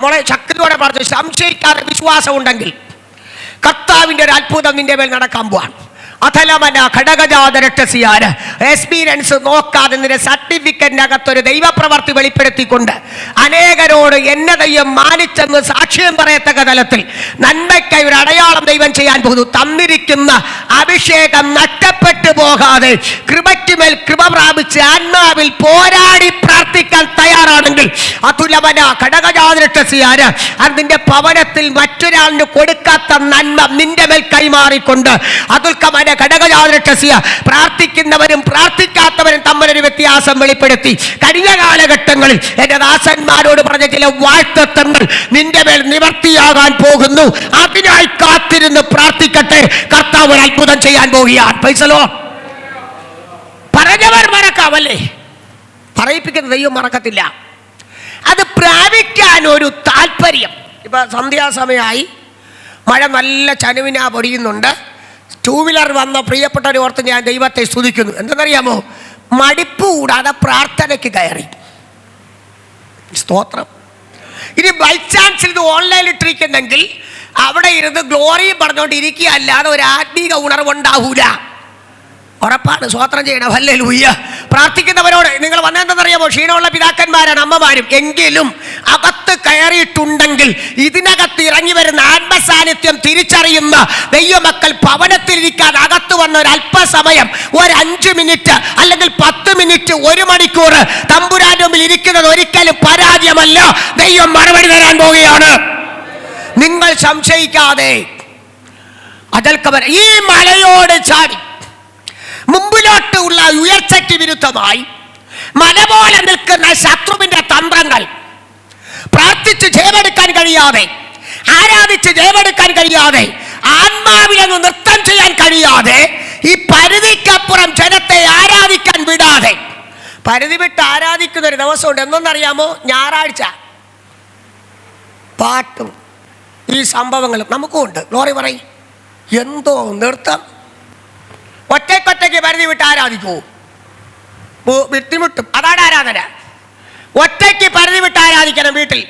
മോളെ ശക്തിയോടെ പറഞ്ഞു, സംശയിക്കാതെ വിശ്വാസം ഉണ്ടെങ്കിൽ കർത്താവിൻ്റെ ഒരു അത്ഭുതം നിന്റെ മേൽ നടക്കാൻ പോവാണ്. അഥലമന ഘടകജാതരക്തസിയാന എക്സ്പീരിയൻസ് നോക്കാതെ നിന്റെ സർട്ടിഫിക്കറ്റിനകത്തൊരു ദൈവപ്രവർത്തി വെളിപ്പെടുത്തിക്കൊണ്ട് അനേകരോട് എന്നെ ദൈവം മാനിച്ചെന്ന് സാക്ഷ്യം പറയത്തക്ക തലത്തിൽ നന്മയ്ക്കായി ഒരു അടയാളം ദൈവം ചെയ്യാൻ പോകുന്നു. തന്നിരിക്കുന്ന അഭിഷേകം നഷ്ടപ്പെട്ടു പോകാതെ കൃപയ്ക്കുമേൽ കൃപ പ്രാപിച്ച് ആത്മാവിൽ പോരാടി പ്രാർത്ഥിക്കാൻ തയ്യാറാണെങ്കിൽ അതുലമന ഘടകജാതരക്തസിയാന അതിൻ്റെ ഭവനത്തിൽ മറ്റൊരാളിന് കൊടുക്കാത്ത നന്മ നിന്റെ മേൽ കൈമാറിക്കൊണ്ട് അതുൽക്കമന ഘടകജാതരക്തസിയ പ്രാർത്ഥിക്കുന്നവരും പ്രാർത്ഥിക്കാത്തവരും തമ്മിലൊരു വ്യത്യാസം വെളിപ്പെടുത്തി കഴിഞ്ഞ കാലഘട്ടങ്ങളിൽ എൻ്റെ ദാസന്മാരോട് പറഞ്ഞ ചില വാഴ്ത്തത്വങ്ങൾ നിന്റെ മേൽ നിവർത്തിയാകാൻ പോകുന്നു. അതിനായി കാത്തിരുന്ന് പ്രാർത്ഥിക്കട്ടെ. കർത്താവ് ഒരു അത്ഭുതം ചെയ്യാൻ പോവുകയാണ്. Price the Lord. പറഞ്ഞവർ മറക്കാമല്ലേ, പറയിപ്പിക്കുന്ന ദൈവം മറക്കത്തില്ല. അത് പ്രാപിക്കാൻ ഒരു താല്പര്യം. ഇപ്പൊ സന്ധ്യാസമയമായി, മഴ നല്ല ചനുവിനാ പൊടിയുന്നുണ്ട്. ടൂ വീലർ വന്ന പ്രിയപ്പെട്ടവരെ ഓർത്ത് ഞാൻ ദൈവത്തെ സ്തുതിക്കുന്നു. എന്തെന്നറിയാമോ? മടിപ്പ് കൂടാതെ പ്രാർത്ഥനയ്ക്ക് കയറി. സ്തോത്രം. ഇനി ബൈ ചാൻസിൽ ഇത് ഓൺലൈനിൽ ഇട്ടിരിക്കുന്നെങ്കിൽ അവിടെ ഇരുന്ന് ഗ്ലോറി പറഞ്ഞുകൊണ്ടിരിക്കുക, അല്ലാതെ ഒരു ആത്മീക ഉണർവുണ്ടാവൂല. ഉറപ്പാണ്. സ്വോത്രം ചെയ്യണം. ഹല്ലേലൂയ. പ്രാർത്ഥിക്കുന്നവരോട് നിങ്ങൾ വന്നതെന്നറിയാമോ? ക്ഷീണമുള്ള പിതാക്കന്മാരാണ്, അമ്മമാരും. എങ്കിലും അകത്ത് കയറിയിട്ടുണ്ടെങ്കിൽ ഇതിനകത്ത് ഇറങ്ങി വരുന്ന ആത്മസാന്നിധ്യം തിരിച്ചറിയുന്ന ദൈവമക്കൾ ഭവനത്തിലിരിക്കാതെ അകത്ത് വന്ന ഒരു അല്പസമയം, ഒരു 5 മിനിറ്റ് അല്ലെങ്കിൽ 10 മിനിറ്റ്, 1 മണിക്കൂർ തമ്പുരാന്റെ മുമ്പിൽ ഇരിക്കുന്നത് ഒരിക്കലും പരാജയമല്ല. ദൈവം മറുപടി തരാൻ പോവുകയാണ്. നിങ്ങൾ സംശയിക്കാതെ അതൽക്കവർ ഈ മലയോട് ചാടി മുമ്പിലോട്ട് ഉള്ള ഉയർച്ചയ്ക്ക് വിരുദ്ധമായി മല പോലെ നിൽക്കുന്ന ശത്രുവിന്റെ തന്ത്രങ്ങൾ പ്രാർത്ഥിച്ച് ജയമെടുക്കാൻ കഴിയാതെ, ആരാധിച്ച് ജയമെടുക്കാൻ കഴിയാതെ, ആത്മാവിനൊന്ന് നൃത്തം ചെയ്യാൻ കഴിയാതെ, ഈ പരിധിക്കപ്പുറം ജനത്തെ ആരാധിക്കാൻ വിടാതെ, പരിധി വിട്ട് ആരാധിക്കുന്ന ഒരു ദിവസമുണ്ട്. എന്നൊന്നറിയാമോ? ഞായറാഴ്ച. പാട്ടും ഈ സംഭവങ്ങളും നമുക്കും ഉണ്ട്. ഗ്ലോറി പറയും. എന്തോ നൃത്തം! ഒറ്റയ്ക്കൊറ്റയ്ക്ക് പരിധി വിട്ട് ആരാധിക്കൂ, വിട്ടുമുട്ടും. അതാണ് ആരാധന. ഒറ്റയ്ക്ക് പരിധി വിട്ട് ആരാധിക്കണം. വീട്ടിൽ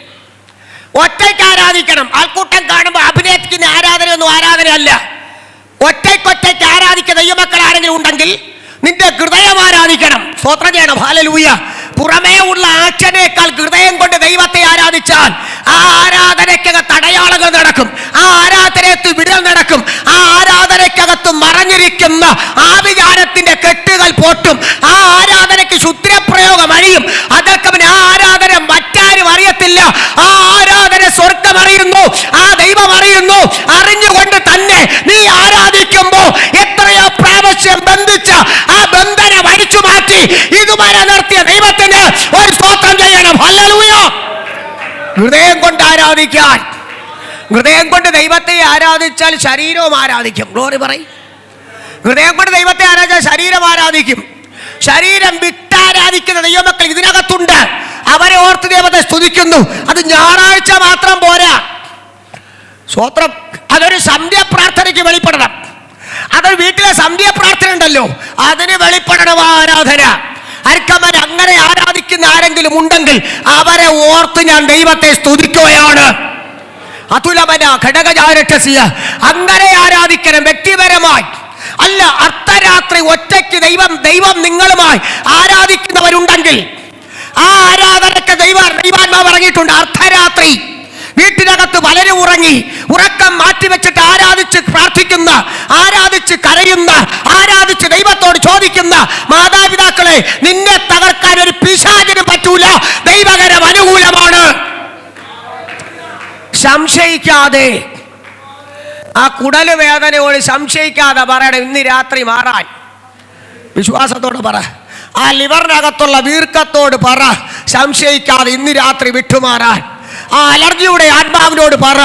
ഒറ്റയ്ക്ക് ആരാധിക്കണം. ആൾക്കൂട്ടം കാണുമ്പോൾ അഭിനയിക്കുന്ന ആരാധനയൊന്നും ആരാധനയല്ല. ഒറ്റയ്ക്കൊറ്റയ്ക്ക് ആരാധിക്കുന്ന ദൈവമക്കൾ ആരെങ്കിലും ഉണ്ടെങ്കിൽ നിന്റെ ഹൃദയം ആരാധിക്കണം. സ്തോത്രം ചെയ്യണം. ഹല്ലേലൂയ. പുറമേ ഉള്ള ആക്ഷനേക്കാൾ ഹൃദയം കൊണ്ട് ദൈവത്തെ ആരാധിച്ചാൽ ആ ആരാധനയ്ക്കകത്ത് അടയാളങ്ങൾ നടക്കും. ആ ആരാധനയത്ത് വിടൽ നടക്കും. ആ ആരാധനയ്ക്കകത്ത് മറഞ്ഞിരിക്കുന്ന ആവിചാരത്തിന്റെ കെട്ടുകൾ പൊട്ടും. ആ ആരാധനയ്ക്ക് ശുദ്ധിപ്രയോഗം അഴിയും. അതൊക്കെ ആ ആരാധന മറ്റാരും അറിയത്തില്ല. ആ ആരാധന സ്വർഗം അറിയുന്നു, ആ ദൈവം അറിയുന്നു. അറിഞ്ഞുകൊണ്ട് തന്നെ നീ ആരാധിക്കുമ്പോ എത്രയോ പ്രാവശ്യം ബന്ധിച്ച ആ ബന്ധന വലിച്ചു മാറ്റി ഇതുവരെ നിർത്തിയ ദൈവത്തിന് ഒരു സ്തോത്രം ചെയ്യണം. ഹല്ലേലൂയ. ഹൃദയം കൊണ്ട് ആരാധിക്കാൻ, ഹൃദയം കൊണ്ട് ദൈവത്തെ ആരാധിച്ചാൽ ശരീരവും ആരാധിക്കും. ഗ്ലോറി പറയും. ഹൃദയം കൊണ്ട് ദൈവത്തെ ആരാധിച്ചാൽ ശരീരം ആരാധിക്കും. ശരീരം വിട്ടാരാധിക്കുന്ന ദൈവമക്കൾ ഇതിനകത്തുണ്ട്. അവരെ ഓർത്ത് ദൈവത്തെ സ്തുതിക്കുന്നു. അത് ഞായറാഴ്ച മാത്രം പോരാ. സ്തോത്രം. അതൊരു സന്ധ്യാപ്രാർത്ഥനയ്ക്ക് വെളിപ്പെടണം. അതൊരു വീട്ടിലെ സന്ധ്യാപ്രാർത്ഥന ഉണ്ടല്ലോ, അതിന് വെളിപ്പെടണം ആരാധന. അർക്കമൻ അങ്ങനെ ആരാധിക്കുന്ന ആരെങ്കിലും ഉണ്ടെങ്കിൽ അവരെ ഓർത്ത് ഞാൻ ദൈവത്തെ സ്തുതിക്കുകയാണ്. അതുലമന ഘടകജാരക്ഷസിയ അങ്ങനെ ആരാധിക്കണം വ്യക്തിപരമായി. അല്ല, അർദ്ധരാത്രി ഒറ്റയ്ക്ക് ദൈവം നിങ്ങളുമായി ആരാധിക്കുന്നവരുണ്ടെങ്കിൽ ആ ആരാധനയ്ക്ക് ദൈവാത്മാവ് പറഞ്ഞിട്ടുണ്ട്. അർദ്ധരാത്രി വീട്ടിനകത്ത് പലരും ഉറങ്ങി, ഉറക്കം മാറ്റിവെച്ചിട്ട് ആരാധിച്ച് പ്രാർത്ഥിക്കുന്ന, ആരാധിച്ച് കരയുന്ന, ആരാധിച്ച് ദൈവത്തോട് ചോദിക്കുന്ന മാതാപിതാക്കളെ, നിന്നെ തകർക്കാൻ ഒരു പിശാചിനും പറ്റൂല. ദൈവകരം അനുകൂലമാണ്. സംശയിക്കാതെ, ആ കുടല് വേദനയോട് സംശയിക്കാതെ പറയണം, ഇന്ന് രാത്രി മാറാൻ. വിശ്വാസത്തോട് പറ. ആ ലിവറിനകത്തുള്ള വീർക്കത്തോട് പറ, സംശയിക്കാതെ ഇന്ന് രാത്രി വിട്ടുമാറാൻ. ആ അലർജിയുടെ ആത്മാവിനോട് പറ,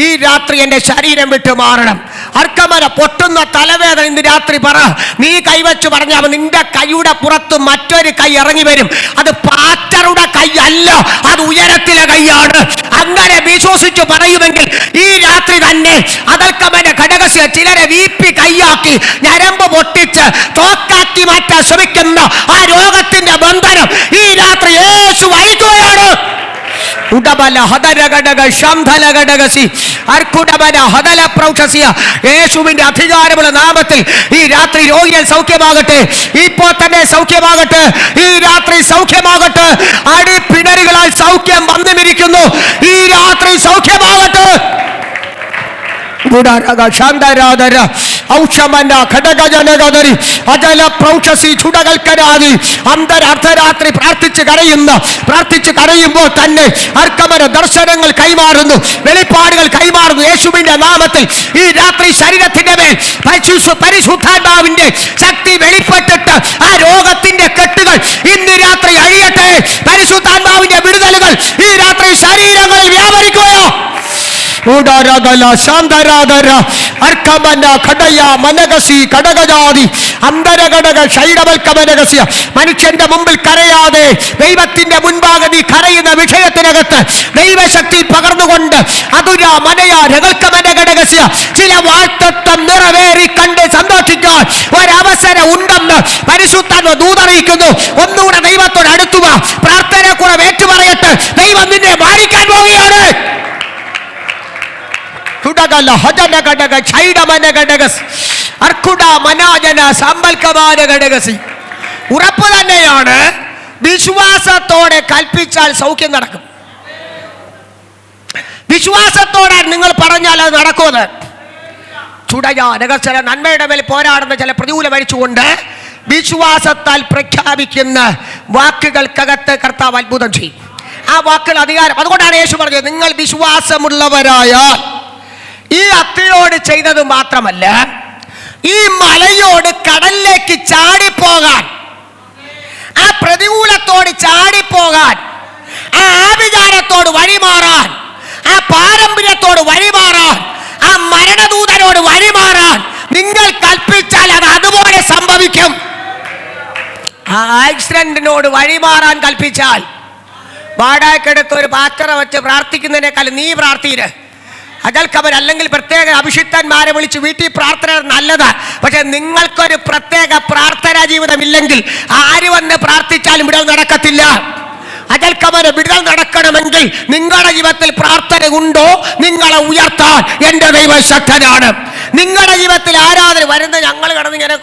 ഈ രാത്രി എൻ്റെ ശരീരം വിട്ടു മാറണം. അർക്കമല പൊട്ടുന്ന തലവേദന ഇന്ന് രാത്രി പറ. നീ കൈവച്ച് പറഞ്ഞാൽ നിന്റെ കൈയുടെ പുറത്ത് മറ്റൊരു കൈ ഇറങ്ങി വരും. അത് പാറ്ററുടെ കൈ അല്ല, അത് ഉയരത്തിലെ കൈയാണ്. അങ്ങനെ വിശ്വസിച്ച് പറയുമെങ്കിൽ ഈ രാത്രി തന്നെ അതൽക്കമന ഘടകസ്യ ചിലരെ വീപ്പി കൈയാക്കി ഞരമ്പ് പൊട്ടിച്ച് തോക്കാക്കി മാറ്റാൻ ശ്രമിക്കുന്ന ആ രോഗത്തിന്റെ ബന്ധനം ഈ രാത്രി യേശു അഴിക്കുകയാണ്. യേശുവിന്റെ അധികാരമുള്ള നാമത്തിൽ ഈ രാത്രി രോഗികൾ സൗഖ്യമാകട്ടെ. ഇപ്പോൾ തന്നെ സൗഖ്യമാകട്ടെ. ഈ രാത്രി സൗഖ്യമാകട്ടെ. അടിപ്പിണരുകളാൽ സൗഖ്യം വന്നുമിരിക്കുന്നു. ഈ രാത്രി സൗഖ്യമാകട്ടെ. അർദ്ധരാത്രി പ്രാർത്ഥിച്ച് കരയുമ്പോൾ തന്നെ അർക്കമന ദർശനങ്ങൾ കൈമാറുന്നു, വെളിപ്പാടുകൾ കൈമാറുന്നു. യേശുവിന്റെ നാമത്തിൽ ഈ രാത്രി ശരീരത്തിന്റെ മേൽ പരിശുദ്ധാത്മാവിന്റെ ശക്തി വെളിപ്പെട്ടിട്ട് ആ രോഗത്തിന്റെ കെട്ടുകൾ ഇന്ന് രാത്രി അഴിയട്ടെ. പരിശുദ്ധാത്മാവിന്റെ വിടുതലുകൾ ഈ രാത്രി ശരീരങ്ങളിൽ വ്യാപരിക്കുകയോ. മനുഷ്യന്റെ മുമ്പിൽ കരയാതെ ദൈവത്തിന്റെ മുൻപാകെ നീ കരയുന്ന വിഷയത്തിനകത്ത് ദൈവശക്തി പകർന്നുകൊണ്ട് അതുര മനയ രകൽക്കമന ഘടക ചില വാഗ്ദത്തം നിറവേറി കണ്ട് സന്തോഷിക്കാൻ ഒരവസരം ഉണ്ടെന്ന് പരിശുദ്ധാത്മ ദൂതറിയിക്കുന്നു. ഒന്നുകൂടെ ദൈവത്തോട് അടുത്തുക, പ്രാർത്ഥന കൂടെ ഏറ്റുപറയട്ടെ. ദൈവം നിന്നെ മാനിക്കാൻ പോവുകയാണ്. ഉറപ്പ് തന്നെയാണ്, വിശ്വാസത്തോടെ കൽപ്പിച്ചാൽ സൗഖ്യം നടക്കും. വിശ്വാസത്തോടെ നിങ്ങൾ പറഞ്ഞാൽ അത് നടക്കുമെന്ന്. ചില നന്മയുടെ മേൽ പോരാടുന്ന ചില പ്രതികൂലം അഴിച്ചുകൊണ്ട് വിശ്വാസത്താൽ പ്രഖ്യാപിക്കുന്ന വാക്കുകൾക്കകത്ത് കർത്താവ് അത്ഭുതം ചെയ്യും. ആ വാക്കുകൾ അധികാരം. അതുകൊണ്ടാണ് യേശു പറഞ്ഞത്, നിങ്ങൾ വിശ്വാസമുള്ളവരായാൽ ഈ അത്തിയോട് ചെയ്തത് മാത്രമല്ല, ഈ മലയോട് കടലിലേക്ക് ചാടിപ്പോകാൻ, ആ പ്രതികൂലത്തോട് ചാടിപ്പോകാൻ, ആ ആഭിചാരത്തോട് വഴിമാറാൻ, ആ പാരമ്പര്യത്തോട് വഴിമാറാൻ, ആ മരണദൂതനോട് വഴിമാറാൻ നിങ്ങൾ കൽപ്പിച്ചാൽ അത് അതുപോലെ സംഭവിക്കും. ആ ആക്സിഡന്റിനോട് വഴിമാറാൻ കൽപ്പിച്ചാൽ, വാടകയ്ക്കെടുത്ത് ഒരു പാസ്റ്ററെ വെച്ച് പ്രാർത്ഥിക്കുന്നതിനേക്കാൾ നീ പ്രാർത്ഥിയിര്. അജൽക്കവർ അല്ലെങ്കിൽ പ്രത്യേക അഭിഷിക്തന്മാരെ വിളിച്ച് വീട്ടിൽ പ്രാർത്ഥന നല്ലതാ. പക്ഷെ നിങ്ങൾക്കൊരു പ്രത്യേക പ്രാർത്ഥനാ ജീവിതം ഇല്ലെങ്കിൽ ആര് വന്ന് പ്രാർത്ഥിച്ചാലും വിടൽ നടക്കത്തില്ല. അജൽക്കവര് വിടൽ നടക്കണമെങ്കിൽ നിങ്ങളുടെ ജീവിതത്തിൽ പ്രാർത്ഥന ഉണ്ടോ? നിങ്ങളെ ഉയർത്താൻ എൻ്റെ ദൈവം ശക്തനാണ്. നിങ്ങളുടെ ജീവിതത്തിൽ ആരാധന വരുന്ന ഞങ്ങൾ കിടന്നിങ്ങനെ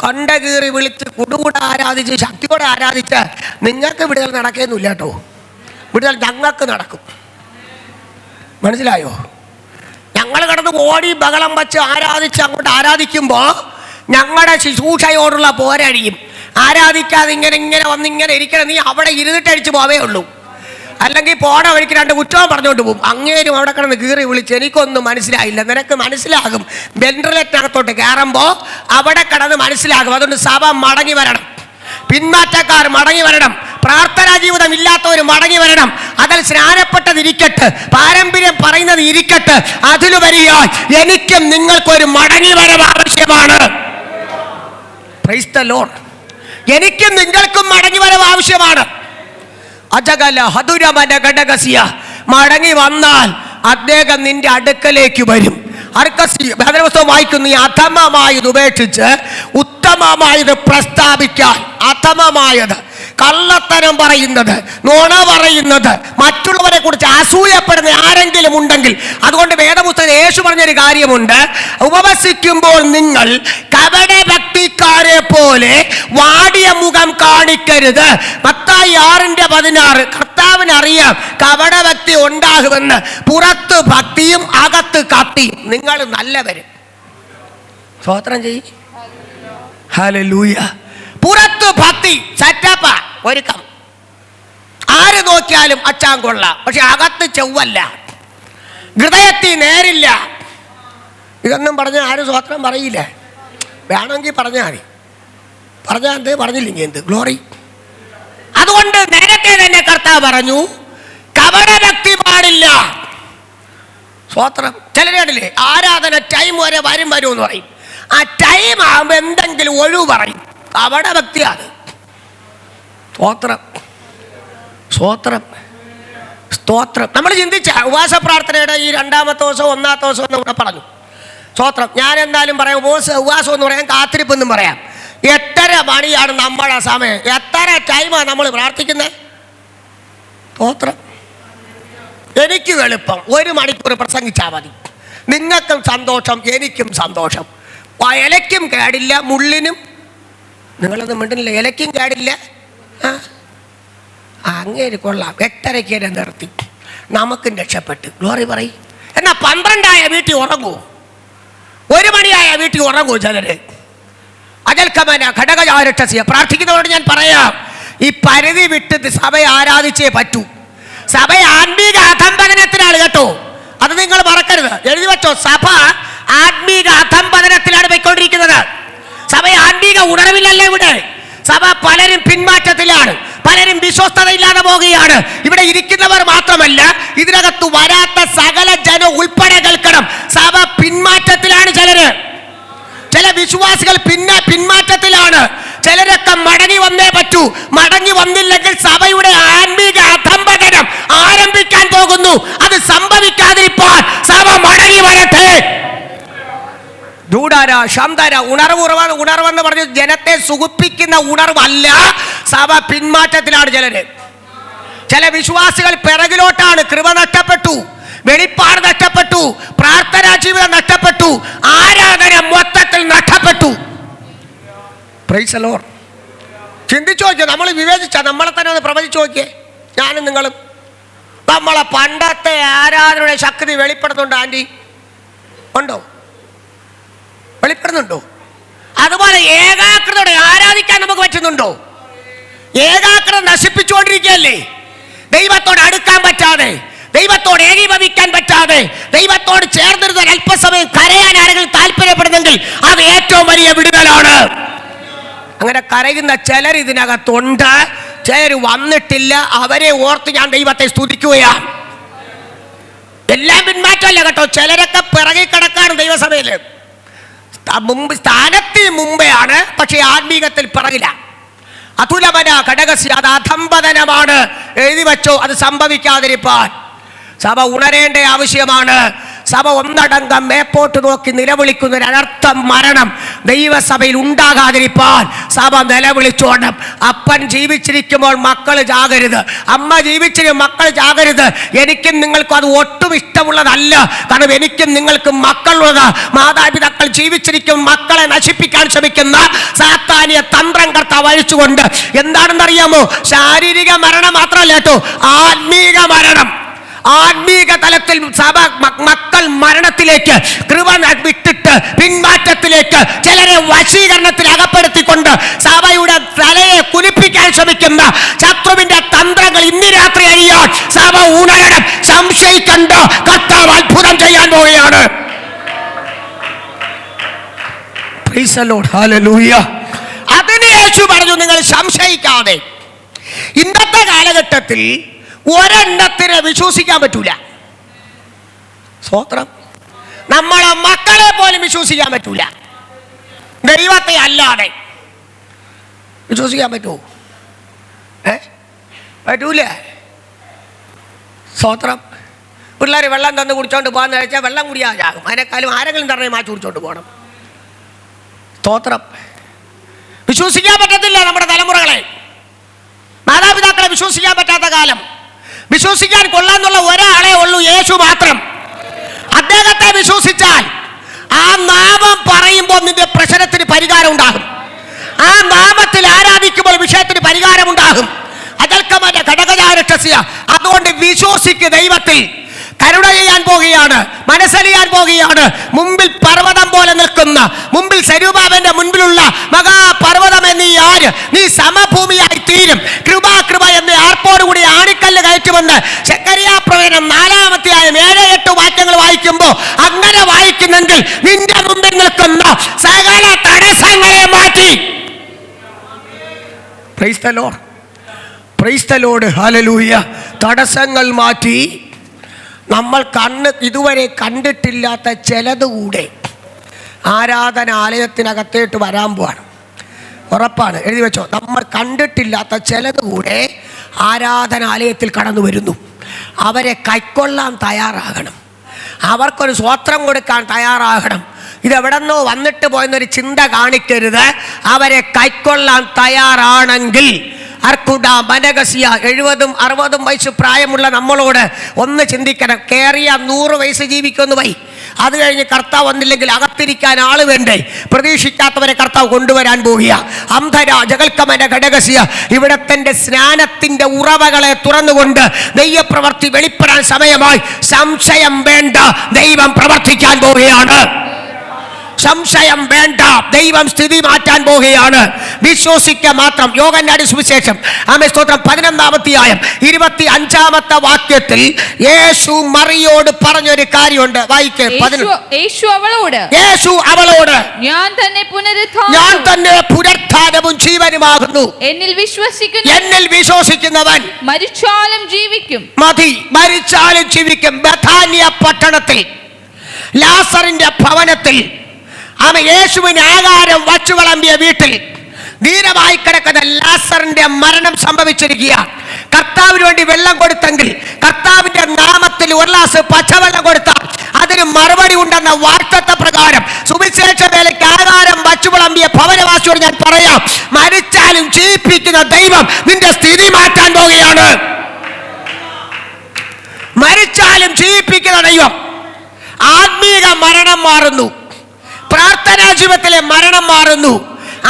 കണ്ട കീറി വിളിച്ച് കുടുകൂടെ ആരാധിച്ച് ശക്തിയോടെ ആരാധിച്ച് നിങ്ങൾക്ക് വിടുതൽ നടക്കുന്നില്ല കേട്ടോ. വിടുതൽ ഞങ്ങൾക്ക് നടക്കും. മനസ്സിലായോ? ഞങ്ങൾ കിടന്ന് ഓടി ബഹളം വച്ച് ആരാധിച്ച് അങ്ങോട്ട് ആരാധിക്കുമ്പോൾ ഞങ്ങളുടെ ശുശ്രൂഷയോടുള്ള പോരഴിയും. ആരാധിക്കാതെ ഇങ്ങനെ വന്നിങ്ങനെ ഇരിക്കണം, നീ അവിടെ ഇരുന്നിട്ടടിച്ച് പോവേ ഉള്ളൂ. അല്ലെങ്കിൽ പോണ വഴിക്ക് രണ്ട് കുറ്റവും പറഞ്ഞുകൊണ്ട് പോകും. അങ്ങേരും അവിടെ കിടന്ന് കീറി വിളിച്ച് എനിക്കൊന്നും മനസ്സിലായില്ല. നിനക്ക് മനസ്സിലാകും, വെന്റിലേറ്ററിനകത്തോട്ട് കയറുമ്പോൾ അവിടെ കിടന്ന് മനസ്സിലാകും. അതുകൊണ്ട് സഭ മടങ്ങി വരണം, പിന്മാറ്റക്കാർ മടങ്ങി വരണം, പ്രാർത്ഥനാ ജീവിതം ഇല്ലാത്തവർ മടങ്ങി വരണം. അതിൽ സ്നാനപ്പെട്ടതിരിക്കട്ടെ, പാരമ്പര്യം പറയുന്നത് ഇരിക്കട്ടെ, അതിലുപരിയായി എനിക്കും നിങ്ങൾക്കൊരു മടങ്ങി വരവ് ആവശ്യമാണ്. Price the Lord. എനിക്കും നിങ്ങൾക്കും മടങ്ങി വരവ് ആവശ്യമാണ്. അജഗല ഹതുരമന ഘടകസിയ, മടങ്ങി വന്നാൽ അദ്ദേഹം നിന്റെ അടുക്കലേക്ക് വരും. വേദപുസ്തകം വായിക്കുന്നു, ഈ അധമമായത് ഉപേക്ഷിച്ച് ഉത്തമമായത് പ്രസ്താവിക്കാൻ. അധമമായത് കള്ളത്തരം പറയുന്നത്, നുണ പറയുന്നത്, മറ്റുള്ളവരെ കുറിച്ച് അസൂയപ്പെടുന്ന ആരെങ്കിലും ഉണ്ടെങ്കിൽ, അതുകൊണ്ട് വേദപുസ്തകത്തിൽ യേശു പറഞ്ഞൊരു കാര്യമുണ്ട്, ഉപവസിക്കുമ്പോൾ നിങ്ങൾ കപടഭക്തിക്കാരെ പോലെ വാടിയ മുഖം കാണിക്കരുത്. മത്തായി 6:16. കർത്താവിന് അറിയാം കപടഭക്തി ഉണ്ടാകുമെന്ന്. പുറത്ത് ഭക്തിയും അകത്ത് കത്തിയും. നിങ്ങൾ നല്ലവരും. സ്തോത്രം ചെയ്യും. ഹല്ലേലൂയ. പുറത്ത് ഭക്തി സെറ്റപ്പ, ഒരുക്കം, ആര് നോക്കിയാലും അച്ചാൻ കൊള്ളാം. പക്ഷെ അകത്ത് ചൊവ്വല്ല, ഹൃദയത്തിൽ നേരില്ല. ഇതൊന്നും പറഞ്ഞ ആരും സ്തോത്രം പറയില്ല. വേണമെങ്കിൽ പറഞ്ഞാൽ മതി, പറഞ്ഞാൽ എന്ത്, പറഞ്ഞില്ലെങ്കിൽ എന്ത്, ഗ്ലോറി. അതുകൊണ്ട് നേരത്തെ തന്നെ കർത്താവ് പറഞ്ഞു കപടഭക്തി പാടില്ല. സ്തോത്രം. ചിലരല്ലേ ആരാധന ടൈം വരെ വരും എന്ന് പറയും. ആ ടൈം ആകുമ്പോൾ എന്തെങ്കിലും ഒഴിവ് പറയും. കപടഭക്തിയാണ്. സ്തോത്രം, സ്തോത്രം, സ്തോത്രം. നമ്മൾ ചിന്തിച്ച ഉപവാസ പ്രാർത്ഥനയുടെ ഈ 2ാമത്തെ ദിവസം 1ാമത്തെ ദിവസം എന്ന് ഇവിടെ പറഞ്ഞു. സ്തോത്രം. ഞാൻ എന്നാലും പറയാം, ഉപവാസം എന്ന് പറയാം, കാത്തിരിപ്പെന്നും പറയാം. 8:30 മണിയാണ് നമ്മുടെ സമയം. എത്ര ടൈമാണ് നമ്മൾ പ്രാർത്ഥിക്കുന്നത്? സ്തോത്രം. എനിക്കും എളുപ്പം 1 മണിക്കൂർ പ്രസംഗിച്ചാൽ മതി. നിങ്ങൾക്കും സന്തോഷം, എനിക്കും സന്തോഷം. ഇലയ്ക്കും കേടില്ല, മുള്ളിനും. നിങ്ങളൊന്നും മിണ്ടുന്നില്ല. ഇലയ്ക്കും കേടില്ല. അങ്ങേര് കൊള്ളാം. 8:30 തന്നെ നിർത്തി, നമുക്കും രക്ഷപ്പെട്ടു. ഗ്ലോറി പറയും. എന്നാൽ 12 വീട്ടിൽ ഉറങ്ങൂ, 1 മണിയായ വീട്ടിൽ ഉറങ്ങൂ ചിലര്. അജൽക്കമന ഘടകജാരക്ഷസിയ. പ്രാർത്ഥിക്കുന്നവരോട് ഞാൻ പറയാം, ഈ പരിധി വിട്ട് സഭയെ ആരാധിച്ചേ പറ്റൂ. സഭ ആത്മീക അധംപതനത്തിലാണ് കേട്ടോ, അത് നിങ്ങൾ മറക്കരുത്. എഴുതി വെച്ചോ, സഭ ആത്മീക അധംപതനത്തിലാണ് പോയിക്കൊണ്ടിരിക്കുന്നത്. സഭ ആത്മീക ഉണർവിലല്ല ഇവിടെ. സഭ പലരും പിന്മാറ്റത്തിലാണ്, പലരും വിശ്വസ്തതയില്ലാതെ പോവുകയാണ്. ഇവിടെ ഇരിക്കുന്നവർ മാത്രമല്ല, ഇതിനകത്ത് വരാത്ത സകല ജനം ഉൾപ്പെടെ കേൾക്കണം, സഭ പിന്മാറ്റത്തിലാണ്. ചില വിശ്വാസികൾ പിന്മാറ്റത്തിലാണ്. ചിലരൊക്കെ മടങ്ങി വന്നേ പറ്റൂ. മടങ്ങി വന്നില്ലെങ്കിൽ സഭയുടെ ആത്മീക അധംപതനം ആരംഭിക്കാൻ പോകുന്നു. അത് സംഭവിക്കാതിരിക്കാൻ സഭ മടങ്ങി വരട്ടെ. ദൂടാര ശാന്താര ഉണർവെന്ന് പറഞ്ഞു ജനത്തെ സുഖിപ്പിക്കുന്ന ഉണർവല്ല. സഭ പിന്മാറ്റത്തിലാണ് ചില വിശ്വാസികൾ പിറകിലോട്ടാണ്. കൃപ നഷ്ടപ്പെട്ടു, വെളിപ്പാട് നഷ്ടപ്പെട്ടു, പ്രാർത്ഥനാ ജീവിതം നഷ്ടപ്പെട്ടു, ആരാധന മൊത്തത്തിൽ നഷ്ടപ്പെട്ടു. Price the Lord. ചിന്തിച്ചു നോക്കിയോ, നമ്മൾ വിവേചിച്ച നമ്മളെ തന്നെ ഒന്ന് പ്രവചിച്ചു നോക്കിയേ. ഞാനും നിങ്ങളും നമ്മളെ പണ്ടത്തെ ആരാധനയുടെ ശക്തി വെളിപ്പെടുന്നുണ്ടോ? ആൻറ്റി ഉണ്ടോ? വെളിപ്പെടുന്നുണ്ടോ? അതുപോലെ ഏകാഗ്രതയോടെ ആരാധിക്കാൻ നമുക്ക് പറ്റുന്നുണ്ടോ? ഏകാഗ്രത നശിപ്പിച്ചുകൊണ്ടിരിക്കുകയല്ലേ. ദൈവത്തോട് അടുക്കാൻ പറ്റാതെ, ദൈവത്തോട് ഏകീഭവിക്കാൻ പറ്റാതെ, ദൈവത്തോട് ചേർന്നിരുന്ന അല്പസമയം കരയാൻ ആരെങ്കിലും താല്പര്യപ്പെടുന്നെങ്കിൽ അത് ഏറ്റവും വലിയ വിടുതലാണ്. അങ്ങനെ കരയുന്ന ചിലർ ഇതിനകത്തുണ്ട്, ചിലർ വന്നിട്ടില്ല. അവരെ ഓർത്ത് ഞാൻ ദൈവത്തെ സ്തുതിക്കുകയാണ്. എല്ലാം പിന്മാറ്റമല്ല കേട്ടോ. ചിലരൊക്കെ പിറകെ കിടക്കാണ് ദൈവസഭയില്. സ്ഥാനത്തിന് മുമ്പെയാണ്, പക്ഷേ ആത്മീകത്തിൽ പിറകില്ല. അതുലമന ഘടകസ്യ, അത് അധംപതനമാണ്. എഴുതി വെച്ചോ, അത് സംഭവിക്കാതിരിപ്പാൻ സഭ ഉണരേണ്ട ആവശ്യമാണ്. സഭ ഒന്നടങ്കം മേപ്പോട്ട് നോക്കി നിലവിളിക്കുന്ന ഒരു അനർത്ഥ മരണം ദൈവസഭയിൽ ഉണ്ടാകാതിരിപ്പാൻ സഭ നിലവിളിച്ചോണം. അപ്പൻ ജീവിച്ചിരിക്കുമ്പോൾ മക്കൾ ചാകരുത്, അമ്മ ജീവിച്ചിരിക്കും മക്കൾ ചാകരുത്. എനിക്കും നിങ്ങൾക്കും അത് ഒട്ടും ഇഷ്ടമുള്ളതല്ല. കാരണം എനിക്കും നിങ്ങൾക്കും മക്കളുള്ളത്. മാതാപിതാക്കൾ ജീവിച്ചിരിക്കും മക്കളെ നശിപ്പിക്കാൻ ശ്രമിക്കുന്ന സാത്താനിയ തന്ത്രം കർത്താവ് അഴിച്ചുകൊണ്ട് എന്താണെന്നറിയാമോ? ശാരീരിക മരണം മാത്രമല്ല കേട്ടോ, ആത്മീക മരണം. ആത്മീക തലത്തിൽ സഭ മക്കൾ മരണത്തിലേക്ക്, കൃപ വിട്ടിട്ട് പിന്മാറ്റത്തിലേക്ക്, ചിലരെ വശീകരണത്തിൽ അകപ്പെടുത്തിക്കൊണ്ട് സഭയുടെ തലയെ കുനിപ്പിക്കാൻ ശ്രമിക്കുന്ന ശത്രുവിന്റെ തന്ത്രങ്ങൾ ഇന്ന് രാത്രി അഴിയാൻ സഭ ഉണരണം. സംശയിക്കണ്ട, കർത്താവ് അത്ഭുതം ചെയ്യാൻ പോവുകയാണ്. Price the lord, hallelujah. അതിനെ യേശു പറഞ്ഞു, നിങ്ങൾ സംശയിക്കാതെ. ഇന്നത്തെ കാലഘട്ടത്തിൽ ഒരെണ്ണത്തിനെ വിശ്വസിക്കാൻ പറ്റൂല. സ്തോത്രം. നമ്മളെ മക്കളെ പോലും വിശ്വസിക്കാൻ പറ്റൂല. ദൈവത്തെ അല്ലാതെ വിശ്വസിക്കാൻ പറ്റുമോ? പറ്റൂല. സ്തോത്രം. പിള്ളേർ വെള്ളം തന്ന് കുടിച്ചോണ്ട് പോകാന്ന് വെച്ചാൽ വെള്ളം കുടിയാകും. അതിനേക്കാളും ആരെങ്കിലും തന്നെ മാറ്റി കുടിച്ചോണ്ട് പോകണം. സ്തോത്രം. വിശ്വസിക്കാൻ പറ്റത്തില്ല നമ്മുടെ തലമുറകളെ. മാതാപിതാക്കളെ വിശ്വസിക്കാൻ പറ്റാത്ത കാലം. വിശ്വസിക്കാൻ കൊള്ളാന്നുള്ള ഒരാളെ ഉള്ളൂ, യേശു മാത്രം. അദ്ദേഹത്തെ വിശ്വസിച്ചാൽ ആ നാമം പറയുമ്പോൾ നിന്റെ പ്രശ്നത്തിന് പരിഹാരം ഉണ്ടാകും. ആ നാമത്തിൽ ആരാധിക്കുമ്പോൾ വിഷയത്തിന് പരിഹാരം ഉണ്ടാകും. അതൽക്കമന്റെ ഘടകജാരക്ഷസ്യ. അതുകൊണ്ട് വിശ്വസിക്ക്. ദൈവത്തിൽ കരുണ ചെയ്യാൻ പോകുകയാണ്, മനസ്സലിയാൻ പോകുകയാണ്. മുമ്പിൽ പർവ്വതം പോലെ നിൽക്കുന്ന, മുമ്പിൽ സരൂപാവന്റെ മുൻപിലുള്ള മഹാപർവ്വതം എന്നീ ആര്, നീ സമഭൂമിയായി തീരും. കൃപ എന്ന് ആർപ്പോടുകൂടി ആണിക്കല്ല് കയറ്റുമെന്ന് സെഖരിയാ പ്രവചനം 4-ാം അധ്യായം 7-8 വാക്യങ്ങൾ വായിക്കുമ്പോൾ അങ്ങനെ വായിക്കുന്നെങ്കിൽ നിന്റെ മുമ്പിൽ നിൽക്കുന്ന സകല തടസ്സങ്ങളെ മാറ്റി. Price the lord, praise the lord, hallelujah. തടസ്സങ്ങൾ മാറ്റി നമ്മൾ ഇതുവരെ കണ്ടിട്ടില്ലാത്ത ചിലതുകൂടെ ആരാധനാലയത്തിനകത്തേട്ട് വരാൻ പോവാണ്. ഉറപ്പാണ്, എഴുതി വെച്ചോ. നമ്മൾ കണ്ടിട്ടില്ലാത്ത ചിലതുകൂടെ ആരാധനാലയത്തിൽ കടന്നു വരുന്നു. അവരെ കൈക്കൊള്ളാൻ തയ്യാറാകണം. അവർക്കൊരു സ്വത്രം കൊടുക്കാൻ തയ്യാറാകണം. ഇതെവിടെന്നോ വന്നിട്ട് പോയെന്നൊരു ചിന്ത കാണിക്കരുത്. അവരെ കൈക്കൊള്ളാൻ തയ്യാറാണെങ്കിൽ അർക്കുട മനഗസിയ 70-60 വയസ്സ് പ്രായമുള്ള നമ്മളോട് ഒന്ന് ചിന്തിക്കണം. കേറിയ 100 വയസ്സ് ജീവിക്കുന്നു വൈ. അത് കഴിഞ്ഞ് കർത്താവ് വന്നില്ലെങ്കിൽ അകത്തിരിക്കാൻ ആള് വേണ്ടേ? പ്രതീക്ഷിക്കാത്തവരെ കർത്താവ് കൊണ്ടുവരാൻ പോവുക. അന്ധര ജഗൽക്കമന ഘടകസിയ. ഇവിടത്തെ സ്നാനത്തിന്റെ ഉറവകളെ തുറന്നുകൊണ്ട് ദൈവപ്രവർത്തി വെളിപ്പെടാൻ സമയമായി. സംശയം വേണ്ട, ദൈവം പ്രവർത്തിക്കാൻ പോവുകയാണ്. സംശയം വേണ്ട, ദൈവം സ്ഥിതി മാറ്റാൻ പോവുകയാണ്. വിശ്വസിക്കുക മാത്രം. യോഹന്നാന്റെ സുവിശേഷം 11-ാം അധ്യായം 25-ാമത്തെ വാക്യത്തിൽ യേശു മറിയോട് പറഞ്ഞൊരു കാര്യമുണ്ട്. വായിക്കേ. യേശു അവളോട് ഞാൻ തന്നെ പുനരുത്ഥാനവും ജീവനുമാകുന്നു. എന്നിൽ വിശ്വസിക്കുന്നവൻ മരിച്ചാലും ജീവിക്കും. മരിച്ചാലും ജീവിക്കും. ബഥാന്യ പട്ടണത്തിൽ ലാസറിന്റെ ഭവനത്തിൽ യേശുവിന് ആകാരം വച്ചു വിളമ്പിയ വീട്ടിൽ ധീരമായി കിടക്കുന്ന ലാസറിന്റെ മരണം സംഭവിച്ചിരിക്കുക. കർത്താവിന് വേണ്ടി വെള്ളം കൊടുത്തെങ്കിൽ, കർത്താവിന്റെ നാമത്തിൽ ഒരു ഗ്ലാസ് പച്ചവെള്ളം കൊടുത്താൽ അതിന് മറുപടി ഉണ്ടെന്ന വാഗ്ദത്ത പ്രകാരം സുവിശേഷ വേലയ്ക്ക് ആകാരം വച്ചു വിളമ്പിയ ഭവനവാസിയോട് ഞാൻ പറയാം, മരിച്ചാലും ജീവിപ്പിക്കുന്ന ദൈവം നിന്റെ സ്ഥിതി മാറ്റാൻ പോവുകയാണ്. മരിച്ചാലും ജീവിപ്പിക്കുന്ന ദൈവം. ആത്മീക മരണം മാറുന്നു, പ്രാർത്ഥനാ ജീവിതത്തിലെ മരണം മാറുന്നു,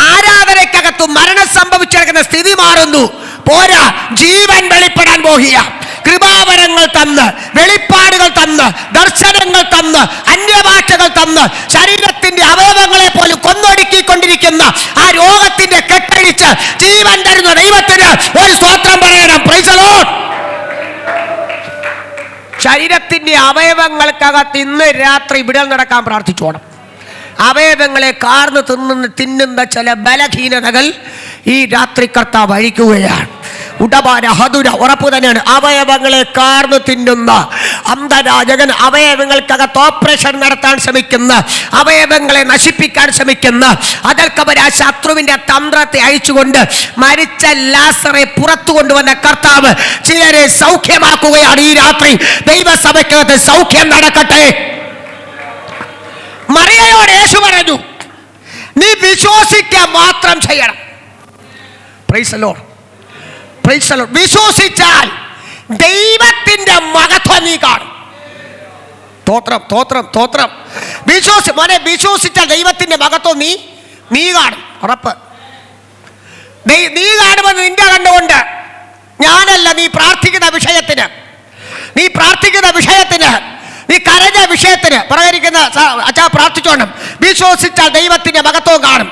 ആരാധനയ്ക്കകത്ത് മരണം സംഭവിച്ചിരിക്കുന്ന സ്ഥിതി മാറുന്നു. പോരാ, ജീവൻ വെളിപ്പെടാൻ പോകുക. കൃപാവരങ്ങൾ തന്ന്, വെളിപ്പാടുകൾ തന്ന്, ദർശനങ്ങൾ തന്ന്, അന്യഭാഷകൾ തന്ന്, ശരീരത്തിന്റെ അവയവങ്ങളെ പോലും കൊന്നൊടുക്കിക്കൊണ്ടിരിക്കുന്ന ആ രോഗത്തിന്റെ കെട്ടഴിച്ച് ജീവൻ തരുന്ന ദൈവത്തിന് ഒരു സ്തോത്രം പറയണം. Price the Lord. ശരീരത്തിന്റെ അവയവങ്ങൾക്കകത്ത് ഇന്ന് രാത്രി വിടൽ നടക്കാൻ പ്രാർത്ഥിച്ചോണം. അവയവങ്ങളെ കാർന്ന് തിന്നുന്ന ചില ബലഹീനതകൾ ഈ രാത്രി കർത്താവ് അഴിക്കുകയാണ്. ഉടപാന ഹതുര ഉറപ്പ് തന്നെയാണ്. അവയവങ്ങളെ കാർന്നു തിന്നുന്ന അന്ധരാജകൻ, അവയവങ്ങൾക്കകത്ത് ഓപ്പറേഷൻ നടത്താൻ ശ്രമിക്കുന്ന, അവയവങ്ങളെ നശിപ്പിക്കാൻ ശ്രമിക്കുന്ന അതൽക്കവർ ആ ശത്രുവിന്റെ തന്ത്രത്തെ അയച്ചുകൊണ്ട് മരിച്ച ലാസറെ പുറത്തു കൊണ്ടുവന്ന കർത്താവ് ചിലരെ സൗഖ്യമാക്കുകയാണ്. ഈ രാത്രി ദൈവസഭയ്ക്കകത്ത് സൗഖ്യം നടക്കട്ടെ. മറിയയോട് യേശു പറഞ്ഞു, നീ വിശ്വസിക്കുക മാത്രം ചെയ്യണം. Price the lord. Praise the Lord. വിശ്വസിച്ചാൽ ദൈവത്തിന്റെ മഹത്വം നീ കാണും. തോത്രം വിശ്വസിച്ചാൽ ദൈവത്തിന്റെ മഹത്വം നീ കാണും. ഉറപ്പ്. നീ കാണുമെന്ന് നിന്റെ കണ്ടുകൊണ്ട് ഞാനല്ല. നീ പ്രാർത്ഥിക്കുന്ന വിഷയത്തിന് നീ കരഞ്ഞ വിഷയത്തിന് പ്രകരിക്കുന്ന അച്ഛാ പ്രാർത്ഥിച്ചോണം. വിശ്വസിച്ചാൽ ദൈവത്തിന്റെ മഹത്വം കാണും.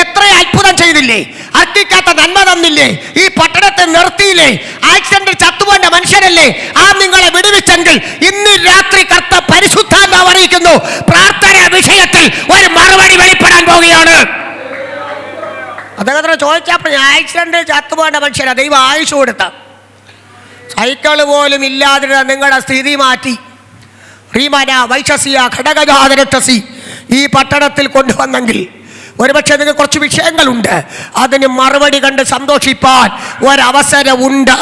എത്ര അത്ഭുതം ചെയ്തില്ലേ, അർപ്പിക്കാത്ത നന്മ തന്നില്ലേ, ഈ പട്ടണത്തെ നിർത്തിയില്ലേ, ആക്സിഡന്റിൽ ചത്തുപോണ്ട മനുഷ്യരല്ലേ ആ നിങ്ങളെ വിടുവിച്ചെങ്കിൽ ഇന്ന് രാത്രി കർത്ത പരിശുദ്ധാത്മാവ് അറിയിക്കുന്നു, പ്രാർത്ഥന വിഷയത്തിൽ ഒരു മറുപടി വെളിപ്പെടാൻ പോവുകയാണ്. അദ്ദേഹത്തിന് ചോദിച്ചപ്പോൾ ആക്സിഡന്റിൽ ചത്തുപോണ്ട മനുഷ്യരാ ദൈവം ആയുസ് കൊടുത്ത. സൈക്കിള് പോലും ഇല്ലാതിരുന്ന നിങ്ങളുടെ സ്ഥിതി മാറ്റി റീമന വൈശസിയ ഘടകജാതരക്ഷസി ഈ പട്ടണത്തിൽ കൊണ്ടുവന്നെങ്കിൽ ഒരുപക്ഷെ നിങ്ങൾക്ക് കുറച്ച് വിഷയങ്ങളുണ്ട്, അതിന് മറുപടി കണ്ട് സന്തോഷിപ്പാൻ ഒരവസരമുണ്ട്.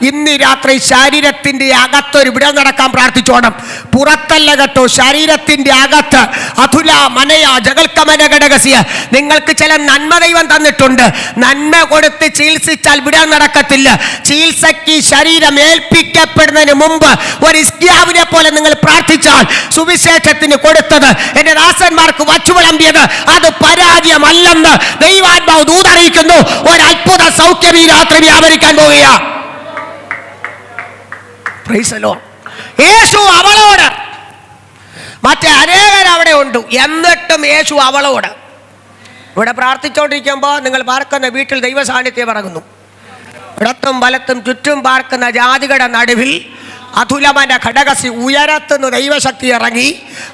ഇന്ന് രാത്രി ശരീരത്തിൻ്റെ അകത്തൊരു വിടൽ നടക്കാൻ പ്രാർത്ഥിച്ചോണം. പുറത്തല്ല കേട്ടോ, ശരീരത്തിൻ്റെ അകത്ത് അധുല മനയ ജഗൽക്കമന ഘടകസിയ നിങ്ങൾക്ക് ചില നന്മ ദൈവം തന്നിട്ടുണ്ട്. നന്മ കൊടുത്ത് ചികിത്സിച്ചാൽ വിടൽ നടക്കത്തില്ല. ചികിത്സയ്ക്ക് ശരീരം ഏൽപ്പിക്കപ്പെടുന്നതിന് മുമ്പ് ഒരു ഇസ്ക്യാവിനെ പോലെ നിങ്ങൾ പ്രാർത്ഥിച്ചാൽ സുവിശേഷത്തിന് കൊടുത്തത്, എൻ്റെ ദാസന്മാർക്ക് വച്ചു വിളമ്പിയത് അത് പരാജയമല്ലെന്ന് ദൈവാത്മാവ് ദൂതറിയിക്കുന്നു. ഒരു അത്ഭുത സൗഖ്യം ഈ രാത്രി വ്യാപരിക്കാൻ പോവുക. Price the Lord. യേശു അവളോട്, മറ്റേ അനേകർ അവിടെ ഉണ്ട്, എന്നിട്ടും യേശു അവളോട് ഇവിടെ പ്രാർത്ഥിച്ചുകൊണ്ടിരിക്കുമ്പോൾ നിങ്ങൾ പാർക്കുന്ന വീട്ടിൽ ദൈവ സാന്നിധ്യം ഇറങ്ങുന്നു. ഇടത്തും വലത്തും ചുറ്റും പാർക്കുന്ന ജാതികളുടെ നടുവിൽ അധുലമന ഘടകസി ഉയരത്തുനിന്ന് ദൈവശക്തി ഇറങ്ങി.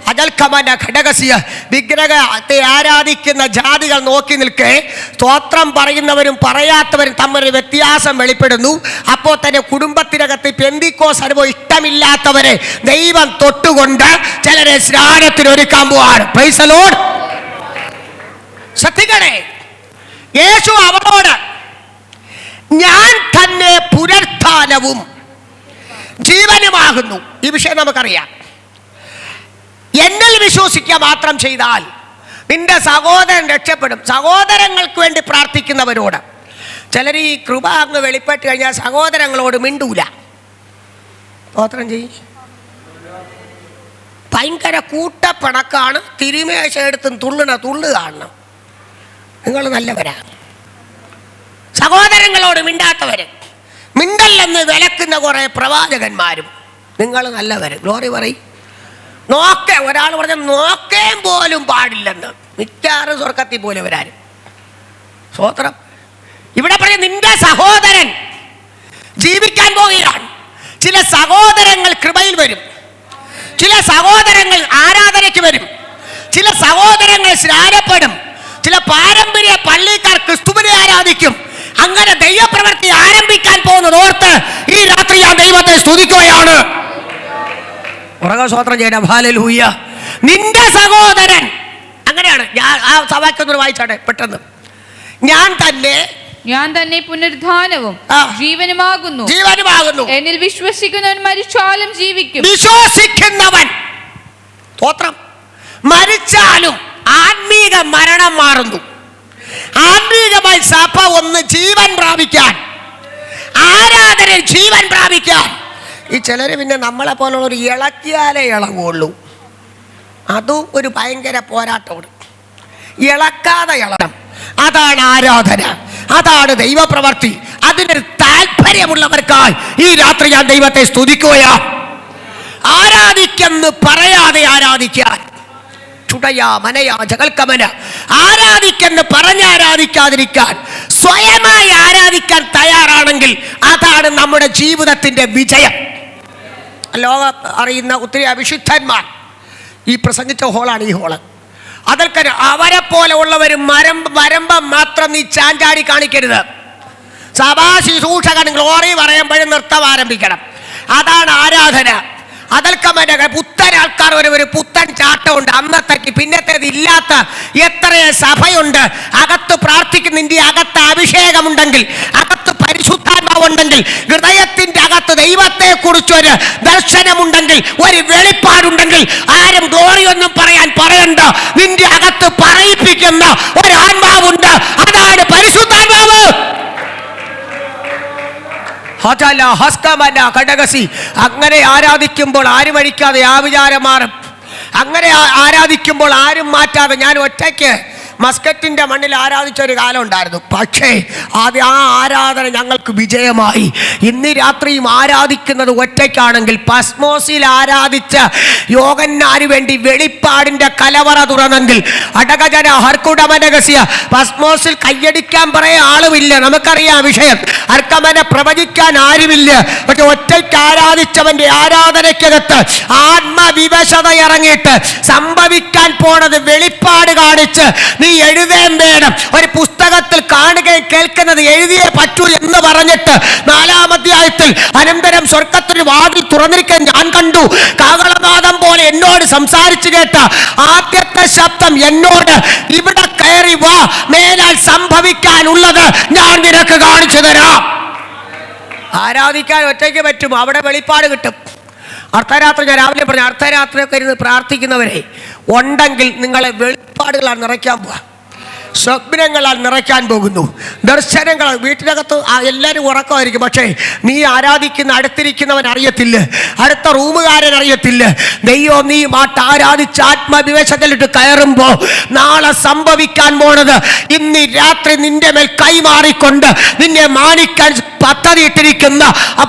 അജൽക്കമന ഘടകസിയ വിഗ്രഹത്തെ ആരാധിക്കുന്ന ജാതികൾ നോക്കി നിൽക്കെ സ്തോത്രം പറയുന്നവരും പറയാത്തവരും തമ്മിലൊരു വ്യത്യാസം വെളിപ്പെടുന്നു. അപ്പോൾ തന്നെ കുടുംബത്തിനകത്ത് പെന്തിക്കോസ് അനുഭവം ഇഷ്ടമില്ലാത്തവരെ ദൈവം തൊട്ടുകൊണ്ട് ചിലരെ സ്നാനത്തിന് ഒരുക്കാൻ പോവാണ്. Praise the Lord. ശ്രദ്ധിക്കണേ, യേശു അവളോട് ഞാൻ തന്നെ പുനരുത്ഥാനവും ജീവനുമാകുന്നു. ഈ വിഷയം നമുക്കറിയാം. എന്നിൽ വിശ്വസിക്കുക മാത്രം ചെയ്താൽ നിന്റെ സഹോദരൻ രക്ഷപ്പെടും. സഹോദരങ്ങൾക്ക് വേണ്ടി പ്രാർത്ഥിക്കുന്നവരോട് ചിലർ ഈ കൃപ അങ്ങ് വെളിപ്പെട്ട് കഴിഞ്ഞാൽ സഹോദരങ്ങളോട് മിണ്ടൂല. സ്തോത്രം ചെയ്യും. ഭയങ്കര കൂട്ടപ്പിണക്കാണ്. തിരുമേശ എടുത്തും തുള്ളു കാണണം. നിങ്ങൾ നല്ലവരാ. സഹോദരങ്ങളോട് മിണ്ടാത്തവര്, മിണ്ടല്ലെന്ന് വിലക്കുന്ന കുറെ പ്രവാചകന്മാരും നിങ്ങൾ നല്ലവര്. ഗ്ലോറി പറയും. ഒരാൾ പറഞ്ഞ നോക്കേം പോലും പാടില്ലെന്ന്. മിക്കാറും സ്വർഗത്തിൽ പോലും വരാനും. സ്തോത്രം. ഇവിടെ പറഞ്ഞ നിന്റെ സഹോദരൻ ജീവിക്കാൻ പോവുകയാണ്. ചില സഹോദരങ്ങൾ കൃപയിൽ വരും, ചില സഹോദരങ്ങൾ ആരാധനയ്ക്ക് വരും, ചില സഹോദരങ്ങൾ സ്നാനപ്പെടും, ചില പാരമ്പര്യ പള്ളിക്കാർ ക്രിസ്തുവിനെ ആരാധിക്കും. അങ്ങനെ ദൈവപ്രവൃത്തി ആരംഭിക്കാൻ പോകുന്നത് ഓർത്ത് ഈ രാത്രി ഞാൻ ദൈവത്തെ സ്തുതിക്കുകയാണ്. സ്തോത്രം ചെയ്യണം. ഹല്ലേലൂയ. നിന്റെ സഹോദരൻ, അങ്ങനെയാണ്. ഞാൻ ആ സവാക്യം വായിച്ചാട്ടെ പെട്ടെന്ന്. ഞാൻ തന്നെ ഞാൻ തന്നെ പുനരുദ്ധാനവും ജീവനുമാകുന്നു. എന്നിൽ വിശ്വസിക്കുന്നവൻ മരിച്ചാലും ജീവിക്കും. വിശ്വസിക്കുന്നവൻ സ്തോത്രം മരിച്ചാലും ആത്മീക മരണം മാറുന്നു. ആത്മീകമായി സഭ ഒന്ന് ജീവൻ പ്രാപിക്കാൻ, ആരാധന ജീവൻ പ്രാപിക്കാൻ. ഈ ചിലര് പിന്നെ നമ്മളെ പോലുള്ള ഒരു ഇളക്കിയാലേ ഇളവുള്ളൂ. അതും ഒരു ഭയങ്കര പോരാട്ടമാണ്. ഇളക്കാതെ ഇളണം, അതാണ് ആരാധന, അതാണ് ദൈവപ്രവർത്തി. അതിനൊരു താല്പര്യമുള്ളവർക്കായി ഈ രാത്രി ഞാൻ ദൈവത്തെ സ്തുതിക്കുകയാ. ആരാധിക്കെന്ന് പറയാതെ ആരാധിക്കാൻ, ചുടയാ മനയാ ജഗൽക്കമന, ആരാധിക്കെന്ന് പറഞ്ഞ് ആരാധിക്കാതിരിക്കാൻ, സ്വയമായി ആരാധിക്കാൻ തയ്യാറാണെങ്കിൽ അതാണ് നമ്മുടെ ജീവിതത്തിന്റെ വിജയം. ലോകം അറിയുന്ന ഒത്തിരി അവിശുദ്ധന്മാർ ഈ പ്രസംഗിച്ച ഹോളാണ് ഈ ഹോള്. അതൊക്കെ അവരെ പോലെ ഉള്ളവർ വരുമ്പം മാത്രം നീ ചാഞ്ചാടി കാണിക്കരുത്. സഭാ ശുശ്രൂഷകൻ ഗ്ലോറി പറയുമ്പോഴും നൃത്തം ആരംഭിക്കണം. അതാണ് ആരാധന. അതൊക്കെ പുത്തൻ ആൾക്കാർ ഒരു പുത്തൻ ചാട്ടമുണ്ട്. അന്നത്തേക്ക് പിന്നത്തേത് ഇല്ലാത്ത എത്ര സഭയുണ്ട്. അകത്ത് പ്രാർത്ഥിക്കുന്നതിൻ്റെ അകത്ത് അഭിഷേകമുണ്ടെങ്കിൽ, അകത്ത് പരിശുദ്ധാത്മാവുണ്ടെങ്കിൽ, ഹൃദയത്തിന്റെ അകത്ത് ദൈവത്തെ കുറിച്ചൊരു ദർശനമുണ്ടെങ്കിൽ, ഒരു വെളിപ്പാടുണ്ടെങ്കിൽ, ആരും ഗ്ലോറിയൊന്നും പറയണ്ട. നിന്റെ അകത്ത് പറയിപ്പിക്കുന്ന ഒരു ആത്മാവുണ്ട്. അതാണ് പരിശുദ്ധാത്മാവ്. അങ്ങനെ ആരാധിക്കുമ്പോൾ ആരും അഴിക്കാതെ ആ വിചാരം മാറും. അങ്ങനെ ആരാധിക്കുമ്പോൾ ആരും മാറ്റാതെ. ഞാൻ ഒറ്റയ്ക്ക് മസ്കറ്റിന്റെ മണ്ണിൽ ആരാധിച്ച ഒരു കാലം ഉണ്ടായിരുന്നു. പക്ഷേ ആ ആരാധന ഞങ്ങൾക്ക് വിജയമായി. ഇന്ന് രാത്രിയും ആരാധിക്കുന്നത് ഒറ്റയ്ക്കാണെങ്കിൽ, പസ്മോസിൽ ആരാധിച്ച യോഗന്നാന് വേണ്ടി വെളിപ്പാടിന്റെ കലവറ തുറന്നെങ്കിൽ, അടകജന ഹർക്കുടമനകസിയ പസ്മോസിൽ കയ്യടിക്കാൻ പറയാൻ ആളുമില്ല. നമുക്കറിയാം വിഷയം. ഹർക്കമനെ പ്രവചിക്കാൻ ആരുമില്ല. പക്ഷെ ഒറ്റയ്ക്ക് ആരാധിച്ചവന്റെ ആരാധനയ്ക്കകത്ത് ആത്മവിവശത ഇറങ്ങിയിട്ട് സംഭവിക്കാൻ പോണത് വെളിപ്പാട് കാണിച്ച് നീ എഴുതേം വേണം. ഒരു പുസ്തകത്തിൽ കാണുകയും കേൾക്കുന്നത് എഴുതിയേ പറ്റൂ എന്ന് പറഞ്ഞിട്ട് 4-ാം അധ്യായത്തിൽ അനന്തരം സ്വർഗത്തിന് വാതിൽ തുറന്നിരിക്കാൻ ഞാൻ കണ്ടു. കാഹളനാദം പോലെ എന്നോട് സംസാരിച്ചു കേട്ട ആദ്യത്തെ ശബ്ദം എന്നോട്, ഇവിടെ കയറി വാ, മേലാൽ സംഭവിക്കാനുള്ളത് ഞാൻ നിനക്ക് കാണിച്ചു തരാം. ആരാധിക്കാൻ ഒറ്റയ്ക്ക് പറ്റും, അവിടെ വെളിപ്പാട് കിട്ടും. അർദ്ധരാത്രി, ഞാൻ രാവിലെ പറഞ്ഞു, അർദ്ധരാത്രിയൊക്കെ ഇരുന്ന് പ്രാർത്ഥിക്കുന്നവരെ ഉണ്ടെങ്കിൽ നിങ്ങളെ വെളിപ്പാടുകളാൽ നിറയ്ക്കാൻ പോവാ, സ്വപ്നങ്ങളാൽ നിറയ്ക്കാൻ പോകുന്നു, ദർശനങ്ങളാൽ. വീട്ടിനകത്ത് എല്ലാവരും ഉറക്കമായിരിക്കും, പക്ഷേ നീ ആരാധിക്കുന്ന അടുത്തിരിക്കുന്നവൻ അറിയത്തില്ല, അടുത്ത റൂമുകാരൻ അറിയത്തില്ല. ദൈവം നീ ആരാധിച്ച് ആത്മവിവേശത്തിലിട്ട് കയറുമ്പോൾ നാളെ സംഭവിക്കാൻ പോണത് ഇന്ന് രാത്രി നിന്റെ മേൽ കൈമാറിക്കൊണ്ട് നിന്നെ മാനിക്കാൻ പദ്ധതി ഇട്ടിരിക്കുന്ന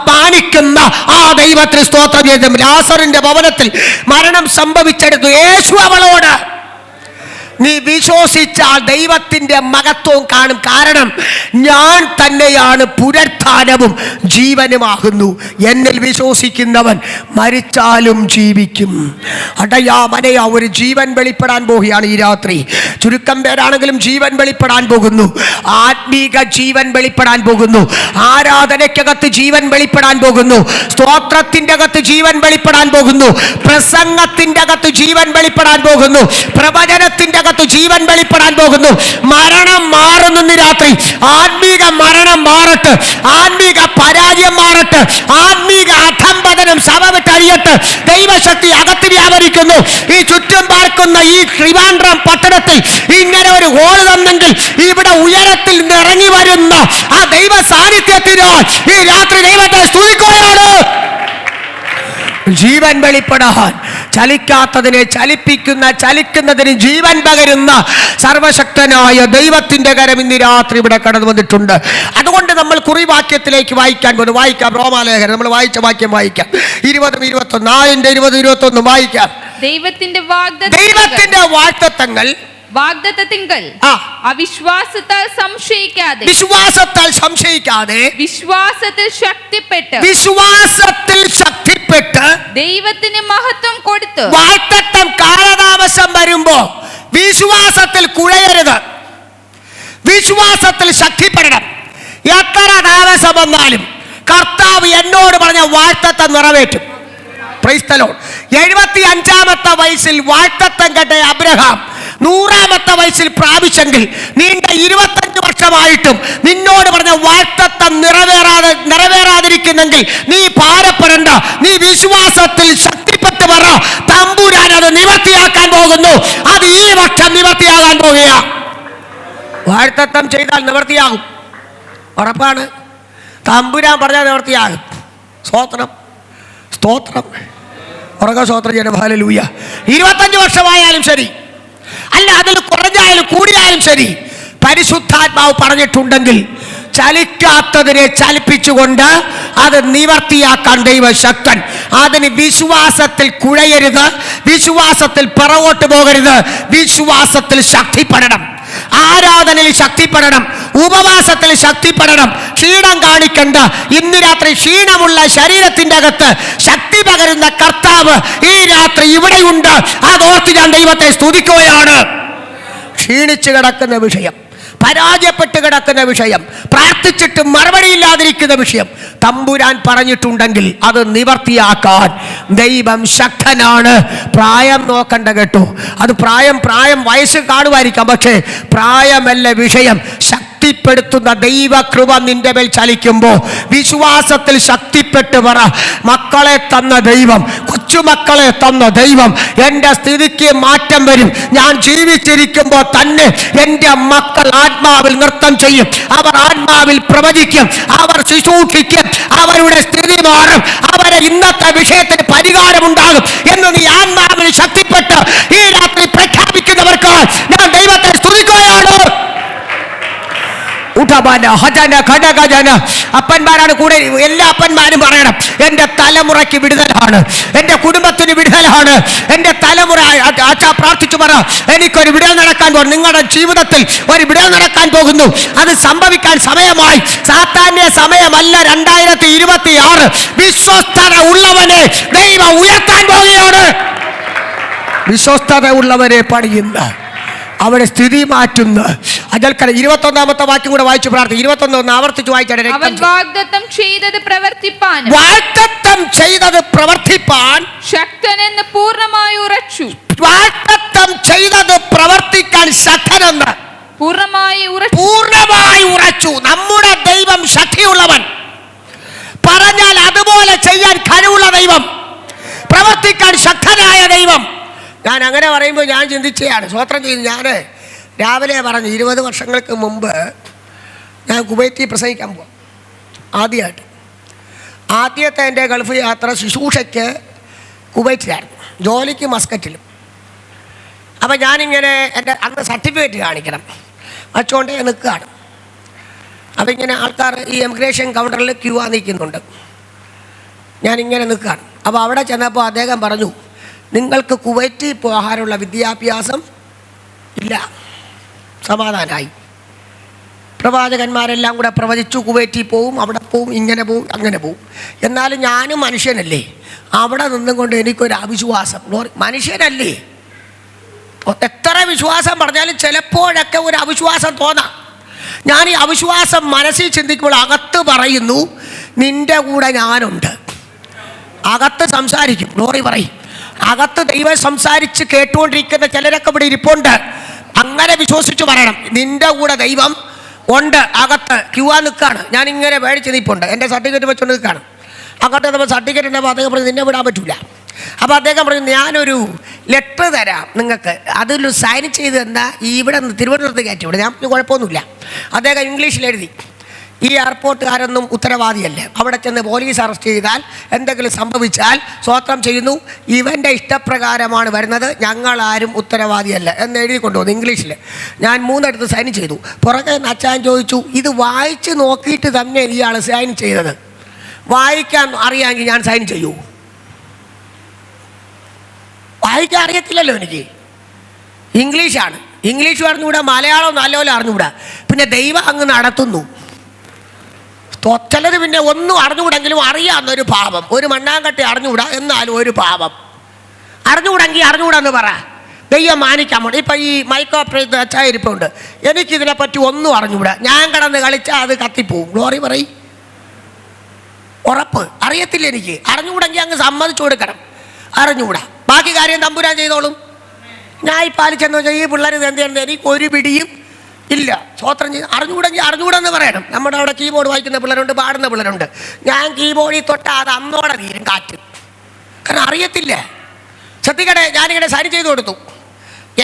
മാനിക്കുന്ന ആ ദൈവത്തിന് സ്തോത്രം ചെയ്തു. ലാസറിന്റെ ഭവനത്തിൽ മരണം സംഭവിച്ചെടുത്തു. യേശു അവളോട്, നീ വിശ്വസിച്ചാൽ ദൈവത്തിന്റെ മഹത്വം കാണും. കാരണം ഞാൻ തന്നെയാണ് പുനരുത്ഥാനവും ജീവനുമാകുന്നു. എന്നിൽ വിശ്വസിക്കുന്നവൻ മരിച്ചാലും ജീവിക്കും. അടയാ മനയാ, ഒരു ജീവൻ വെളിപ്പെടാൻ പോവുകയാണ് ഈ രാത്രി. ചുരുക്കം പേരാണെങ്കിലും ജീവൻ വെളിപ്പെടാൻ പോകുന്നു. ആത്മീക ജീവൻ വെളിപ്പെടാൻ പോകുന്നു. ആരാധനയ്ക്കകത്ത് ജീവൻ വെളിപ്പെടാൻ പോകുന്നു. സ്തോത്രത്തിന്റെ അകത്ത് ജീവൻ വെളിപ്പെടാൻ പോകുന്നു. പ്രസംഗത്തിന്റെ അകത്ത് ജീവൻ വെളിപ്പെടാൻ പോകുന്നു. പ്രവചനത്തിന്റെ അകത്ത് ജീവൻ വെളിപ്പെടാൻ പോകുന്നു. മരണം മാറുന്നു രാത്രി. ആത്മീക മരണം മാറട്ടെ, ആത്മീക പരാജയം മാറട്ടെ, ആത്മീക അധംപതനം സഭ വിട്ടഴിയട്ടെ. ദൈവശക്തി അകത്ത് വ്യാപരിക്കുന്നു. ഈ ചുറ്റും പാർക്കുന്ന ഈ ട്രിവാൻഡ്രം പട്ടണത്തിൽ ഇങ്ങനെ ഒരു ഹോൾ തന്നെങ്കിൽ ഇവിടെ ഉയരത്തിൽ നിറങ്ങി വരുന്ന ആ ദൈവ സാന്നിധ്യത്തിനാൽ ഈ രാത്രി ദൈവത്തെ സ്തുതിക്കുകയാണ്. ജീവൻ വെളിപ്പെടാൻ, ചലിക്കാത്തതിനെ ചലിപ്പിക്കുന്ന, ചലിക്കുന്നതിന് ജീവൻ പകരുന്ന സർവശക്തനായ ദൈവത്തിന്റെ കരം ഇന്ന് രാത്രി ഇവിടെ കടന്നു വന്നിട്ടുണ്ട്. അതുകൊണ്ട് നമ്മൾ കുറിവാക്യത്തിലേക്ക് വായിക്കാൻ പോകുന്നു. വായിക്കാം, റോമാലേഖനം നമ്മൾ വായിച്ച വാക്യം വായിക്കാം. 20-21 വായിക്കാം. ദൈവത്തിന്റെ വാഗ്ദത്തങ്ങൾ അവിശ്വാസത്താൽ സംശയിക്കാതെ, വിശ്വാസത്തിൽ ശക്തിപ്പെട്ട് ദൈവത്തിന് മഹത്വം കൊടുത്തു. വാഗ്ദത്തം കാലതാമസം വരുമ്പോ വിശ്വാസത്തിൽ കുഴയരുത്, വിശ്വാസത്തിൽ ശക്തിപ്പെടണം. എത്ര താമസം വന്നാലും കർത്താവ് എന്നോട് പറഞ്ഞ വാഗ്ദത്തം നിറവേറ്റും. Praise the lord. 75-ാമത്തെ വയസ്സിൽ വാഗ്ദത്തം കേട്ട അബ്രഹാം 100-ാമത്തെ വയസ്സിൽ പ്രാപിച്ചെങ്കിൽ നീണ്ട 25 വർഷമായിട്ടും നിന്നോട് പറഞ്ഞ വാഗ്ദത്തം നിറവേറാതിരിക്കുന്നെങ്കിൽ നീ ഭാരപ്പെടണ്ട. നീ വിശ്വാസത്തിൽ ശക്തിപ്പെട്ട് പറ, തമ്പുരാൻ അത് നിവർത്തിയാക്കാൻ പോകുന്നു. അത് ഈ വർഷം നിവർത്തിയാകാൻ പോകുക. വാഗ്ദത്തം ചെയ്താൽ നിവർത്തിയാകും, ഉറപ്പാണ്. തമ്പുരാൻ പറഞ്ഞാൽ നിവർത്തിയാകും. സ്തോത്രം, സ്തോത്രം, ഉറക്ക സ്തോത്രം ചെയ്യണം. ഹല്ലേലൂയ. 25 വർഷമായാലും ശരി, അല്ല അതിൽ കുറഞ്ഞായാലും കൂടിയായാലും ശരി, പരിശുദ്ധാത്മാവ് പറഞ്ഞിട്ടുണ്ടെങ്കിൽ ചലിക്കാത്തതിനെ ചലിപ്പിച്ചുകൊണ്ട് അത് നിവർത്തിയാക്കാൻ ദൈവശക്തൻ. അതിന് വിശ്വാസത്തിൽ കുഴയരുത്, വിശ്വാസത്തിൽ പിറകോട്ട് പോകരുത്, വിശ്വാസത്തിൽ ശക്തിപ്പെടണം, ആരാധനയിൽ ശക്തിപ്പെടണം, ഉപവാസത്തിൽ ശക്തിപ്പെടണം. ക്ഷീണം കാണിക്കണ്ട. ഇന്ന് രാത്രി ക്ഷീണമുള്ള ശരീരത്തിൻ്റെ അകത്ത് ശക്തി പകരുന്ന കർത്താവ് ഈ രാത്രി ഇവിടെയുണ്ട്. അതോർത്ത് ഞാൻ ദൈവത്തെ സ്തുതിക്കുകയാണ്. ക്ഷീണിച്ച് കിടക്കുന്ന വിഷയം, പരാജയപ്പെട്ട് കിടക്കുന്ന വിഷയം, പ്രാർത്ഥിച്ചിട്ട് മറുപടിയില്ലാതിരിക്കുന്ന വിഷയം തമ്പുരാൻ പറഞ്ഞിട്ടുണ്ടെങ്കിൽ അത് നിവർത്തിയാക്കാൻ ദൈവം ശക്തനാണ്. പ്രായം നോക്കണ്ട കേട്ടോ. അത് പ്രായം വയസ്സ് കാണുമായിരിക്കാം, പക്ഷേ പ്രായമല്ല വിഷയം. ശക്തിപ്പെടുത്തുന്ന ദൈവകൃപ നിന്റെ മേൽ ചലിക്കുമ്പോൾ വിശ്വാസത്തിൽ ശക്തിപ്പെട്ട് പറ, മക്കളെ തന്ന ദൈവം, കൊച്ചുമക്കളെ തന്ന ദൈവം, എൻ്റെ സ്ഥിതിക്ക് മാറ്റം വരും. ഞാൻ ജീവിച്ചിരിക്കുമ്പോൾ തന്നെ എൻ്റെ മക്കൾ ആത്മാവിൽ നൃത്തം ചെയ്യും, അവർ ആത്മാവിൽ പ്രവചിക്കും, അവർ ശുശ്രൂഷിക്കും, അവരുടെ സ്ഥിതി മാറും, അവരെ ഇന്നത്തെ വിഷയത്തിന് പരിഹാരമുണ്ടാകും എന്ന് നീ ആത്മാവിൽ ശക്തിപ്പെട്ട് ഈ രാത്രി പ്രഖ്യാപിക്കുന്നവർക്ക് ഞാൻ ദൈവത്തെ സ്തുതിക്കുകയാണ്. അപ്പന്മാരാണ് കൂടെ, എല്ലാ അപ്പന്മാരും പറയണം, എൻ്റെ തലമുറയ്ക്ക് വിടുതലാണ്, എൻ്റെ കുടുംബത്തിന് വിടുതലാണ്, എൻ്റെ തലമുറ. അച്ഛാ പ്രാർത്ഥിച്ചു പറ, എനിക്കൊരു വിടുതൽ നടക്കാൻ പോകുന്നു. നിങ്ങളുടെ ജീവിതത്തിൽ ഒരു വിടുതൽ നടക്കാൻ പോകുന്നു. അത് സംഭവിക്കാൻ സമയമായി. സാത്താന്യ സമയമല്ല. 2026 വിശ്വസ്തത ഉള്ളവനെ ദൈവം ഉയർത്താൻ പോവുകയാണ്. വിശ്വസ്തത ഉള്ളവരെ പണിയുന്ന, അവിടെ സ്ഥിതി മാറ്റുന്ന. അതിൽക്കല 21-ാമത്തെ വാക്യം കൂടെ വായിച്ചു പ്രാർത്ഥി. 21 ആവർത്തിച്ച് വായിച്ചാണ്. അവൻ വാഗ്ദത്തം ചെയ്തത് പ്രവർത്തിപ്പാൻ ശക്തനെന്ന് പൂർണ്ണമായി ഉറച്ചു. വാഗ്ദത്തം ചെയ്തത് പ്രവർത്തിക്കാൻ ശക്തനെന്ന് പൂർണ്ണമായി ഉറച്ചു. നമ്മുടെ ദൈവം ശക്തിയുള്ളവൻ. പറഞ്ഞാൽ അതുപോലെ ചെയ്യാൻ കഴിവുള്ള ദൈവം, പ്രവർത്തിക്കാൻ ശക്തനായ ദൈവം. ഞാൻ അങ്ങനെ പറയുമ്പോൾ ഞാൻ ചിന്തിച്ചതാണ്, സ്വോത്രം ചെയ്തു. ഞാൻ രാവിലെ പറഞ്ഞു, 20 വർഷങ്ങൾക്ക് മുമ്പ് ഞാൻ കുവൈറ്റിൽ പ്രസംഗിക്കാൻ പോവാം. ആദ്യത്തെ എൻ്റെ ഗൾഫ് യാത്ര ശുശ്രൂഷയ്ക്ക് കുവൈറ്റിലായിരുന്നു, ജോലിക്ക് മസ്കറ്റിലും. അപ്പം ഞാനിങ്ങനെ എൻ്റെ അന്ന് സർട്ടിഫിക്കറ്റ് കാണിക്കണം വച്ചുകൊണ്ട് നിൽക്കുകയാണ്. അപ്പം ഇങ്ങനെ ആൾക്കാർ ഈ എമിഗ്രേഷൻ കൗണ്ടറിൽ ക്യൂ നിൽക്കുന്നുണ്ട്. ഞാനിങ്ങനെ നിൽക്കുകയാണ്. അപ്പോൾ അവിടെ ചെന്നപ്പോൾ അദ്ദേഹം പറഞ്ഞു, നിങ്ങൾക്ക് കുവൈറ്റിൽ പോകാനുള്ള വിദ്യാഭ്യാസം ഇല്ല. സമാധാനമായി. പ്രവാചകന്മാരെല്ലാം കൂടെ പ്രവചിച്ചു, കുവൈറ്റിൽ പോവും, അവിടെ പോവും, ഇങ്ങനെ പോവും, അങ്ങനെ പോവും. എന്നാലും ഞാനും മനുഷ്യനല്ലേ, അവിടെ നിന്നും കൊണ്ട് എനിക്കൊരു അവിശ്വാസം. മനുഷ്യനല്ലേ, എത്ര വിശ്വാസം പറഞ്ഞാലും ചിലപ്പോഴൊക്കെ ഒരു അവിശ്വാസം തോന്നാം. ഞാൻ ഈ അവിശ്വാസം മനസ്സിൽ ചിന്തിക്കുമ്പോൾ അകത്ത് പറയുന്നു, നിൻ്റെ കൂടെ ഞാനുണ്ട്. അകത്ത് സംസാരിക്കും, ഗ്ലോറി പറയും. അകത്ത് ദൈവം സംസാരിച്ച് കേട്ടുകൊണ്ടിരിക്കുന്ന ചിലരൊക്കെ ഇവിടെ ഇരിപ്പുണ്ട്. അങ്ങനെ വിശ്വസിച്ച് പറയണം, നിൻ്റെ കൂടെ ദൈവം ഉണ്ട്. അകത്ത് ക്യൂ നിൽക്കുകയാണ്. ഞാനിങ്ങനെ മേടിച്ച് നിൽപ്പുണ്ട്, എൻ്റെ സർട്ടിഫിക്കറ്റ് വെച്ചുകൊണ്ട് നിൽക്കുകയാണ്. അങ്ങോട്ട് നമ്മൾ സർട്ടിഫിക്കറ്റ് ഉണ്ടപ്പോൾ അദ്ദേഹം പറഞ്ഞു, നിന്നെ വിടാൻ പറ്റില്ല. അപ്പോൾ അദ്ദേഹം പറഞ്ഞു, ഞാനൊരു ലെറ്റർ തരാം നിങ്ങൾക്ക്, അതിൽ സൈൻ ചെയ്ത് തന്നാൽ ഇവിടെ നിന്ന് തിരുവനന്തപുരത്ത് കയറ്റി വിടും. ഞാൻ കുഴപ്പമൊന്നുമില്ല. അദ്ദേഹം ഇംഗ്ലീഷിൽ എഴുതി, ഈ എയർപോർട്ടുകാരൊന്നും ഉത്തരവാദിയല്ല, അവിടെ ചെന്ന് പോലീസ് അറസ്റ്റ് ചെയ്താൽ എന്തെങ്കിലും സംഭവിച്ചാൽ സ്വോത്രം ചെയ്യുന്നു, ഇവൻ്റെ ഇഷ്ടപ്രകാരമാണ് വരുന്നത്, ഞങ്ങളാരും ഉത്തരവാദിയല്ല എന്ന് എഴുതി കൊണ്ടുവന്നു ഇംഗ്ലീഷിൽ. ഞാൻ 3 സൈൻ ചെയ്തു. പുറകെ അച്ഛൻ ചോദിച്ചു, ഇത് വായിച്ച് നോക്കിയിട്ട് തന്നെ ഇയാൾ സൈൻ ചെയ്തത്, വായിക്കാൻ അറിയാമെങ്കിൽ ഞാൻ സൈൻ ചെയ്യൂ? വായിക്കാൻ അറിയത്തില്ലല്ലോ എനിക്ക്, ഇംഗ്ലീഷാണ്. ഇംഗ്ലീഷ് അറിഞ്ഞുകൂടാ, മലയാളം നല്ലപോലെ അറിഞ്ഞുകൂടാ, പിന്നെ ദൈവം അങ്ങ് നടത്തുന്നു. ചിലത് പിന്നെ ഒന്നും അറിഞ്ഞുകൂടെങ്കിലും അറിയാവുന്നൊരു പാപം, ഒരു മണ്ണാങ്കട്ടി അറിഞ്ഞുകൂടാ എന്നാലും ഒരു പാപം. അറിഞ്ഞുകൂടെങ്കിൽ അറിഞ്ഞുകൂടെന്ന് പറ, ദൈവം മാനിക്കാൻ വേണ്ടി. ഇപ്പം ഈ മൈക്കോപ്രേറ്റ് അച്ചായിരിപ്പുണ്ട്, എനിക്കിതിനെപ്പറ്റി ഒന്നും അറിഞ്ഞുകൂടാ, ഞാൻ കിടന്ന് കളിച്ചാൽ അത് കത്തിപ്പോവും. ഗ്ലോറി പറയും, ഉറപ്പ്. അറിയത്തില്ല എനിക്ക്, അറിഞ്ഞുകൂടെങ്കിൽ അങ്ങ് സമ്മതിച്ചു കൊടുക്കണം. അറിഞ്ഞുകൂടാ, ബാക്കി കാര്യം തമ്പുരാൻ ചെയ്തോളും. ഞാൻ ഈ പാലിച്ചെന്ന് വെച്ചാൽ ഈ പിള്ളേർ എന്ത് ചെയ്യുന്നത് എനിക്ക് ഒരു പിടിയും ഇല്ല. സ്വോത്രം ചെയ്ത് അറിഞ്ഞുകൂടെന്ന് പറയണം. നമ്മുടെ അവിടെ കീബോർഡ് വായിക്കുന്ന പിള്ളേരുണ്ട്, പാടുന്ന പിള്ളേരുണ്ട്. ഞാൻ കീബോർഡിൽ തൊട്ടാൽ അത് അന്നോടെ തീരും കാറ്റ്. കാരണം അറിയത്തില്ല. ശ്രദ്ധിക്കട്ടെ, ഞാനിങ്ങനെ സൈൻ ചെയ്ത് കൊടുത്തു.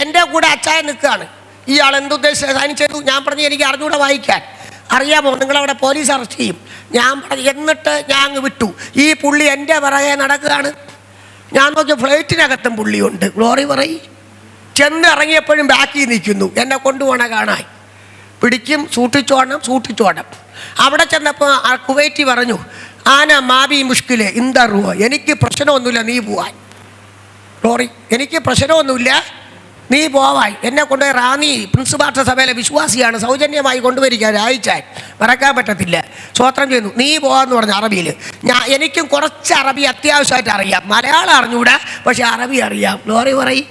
എൻ്റെ കൂടെ അച്ചായൻ നിൽക്കുകയാണ്. ഇയാൾ എന്തുദ്ദേശിച്ച് സൈൻ ചെയ്തു? ഞാൻ പറഞ്ഞു എനിക്ക് അറിഞ്ഞൂടെ വായിക്കാൻ. അറിയാമോ, നിങ്ങളവിടെ പോലീസ് അറസ്റ്റ് ചെയ്യും. ഞാൻ പറഞ്ഞു, എന്നിട്ട് ഞാൻ അങ്ങ് വിട്ടു. ഈ പുള്ളി എൻ്റെ പിറകെ നടക്കുകയാണ്. ഞാൻ നോക്കിയ ഫ്ലൈറ്റിനകത്തും പുള്ളിയുണ്ട്. ഗ്ലോറി പറയും. ചെന്ന് ഇറങ്ങിയപ്പോഴും ബാക്കിൽ നിൽക്കുന്നു. എന്നെ കൊണ്ടുപോകണ കാണാൻ. പിടിക്കും, സൂക്ഷിച്ചോണം. അവിടെ ചെന്നപ്പോൾ ആ കുവൈറ്റി പറഞ്ഞു, ആന മാബി മുഷ്കില് ഇന്ദറുവ, എനിക്ക് പ്രശ്നമൊന്നുമില്ല, നീ പോവാൻ. ഗ്ലോറി, എനിക്ക് പ്രശ്നമൊന്നുമില്ല, നീ പോവാൻ. എന്നെ കൊണ്ടുപോയി റാന്നി പ്രിൻസിപ്പാർട്ട സഭയിലെ വിശ്വാസിയാണ്, സൗജന്യമായി കൊണ്ടുവരിക്കാൻ അയച്ചാൽ മറക്കാൻ പറ്റത്തില്ല. സ്വോത്രം ചെയ്യുന്നു. നീ പോവാന്ന് പറഞ്ഞു അറബിയിൽ. എനിക്കും കുറച്ച് അറബി അത്യാവശ്യമായിട്ട് അറിയാം. മലയാളം അറിഞ്ഞൂടാ, പക്ഷെ അറബി അറിയാം. ഗ്ലോറി പറയും.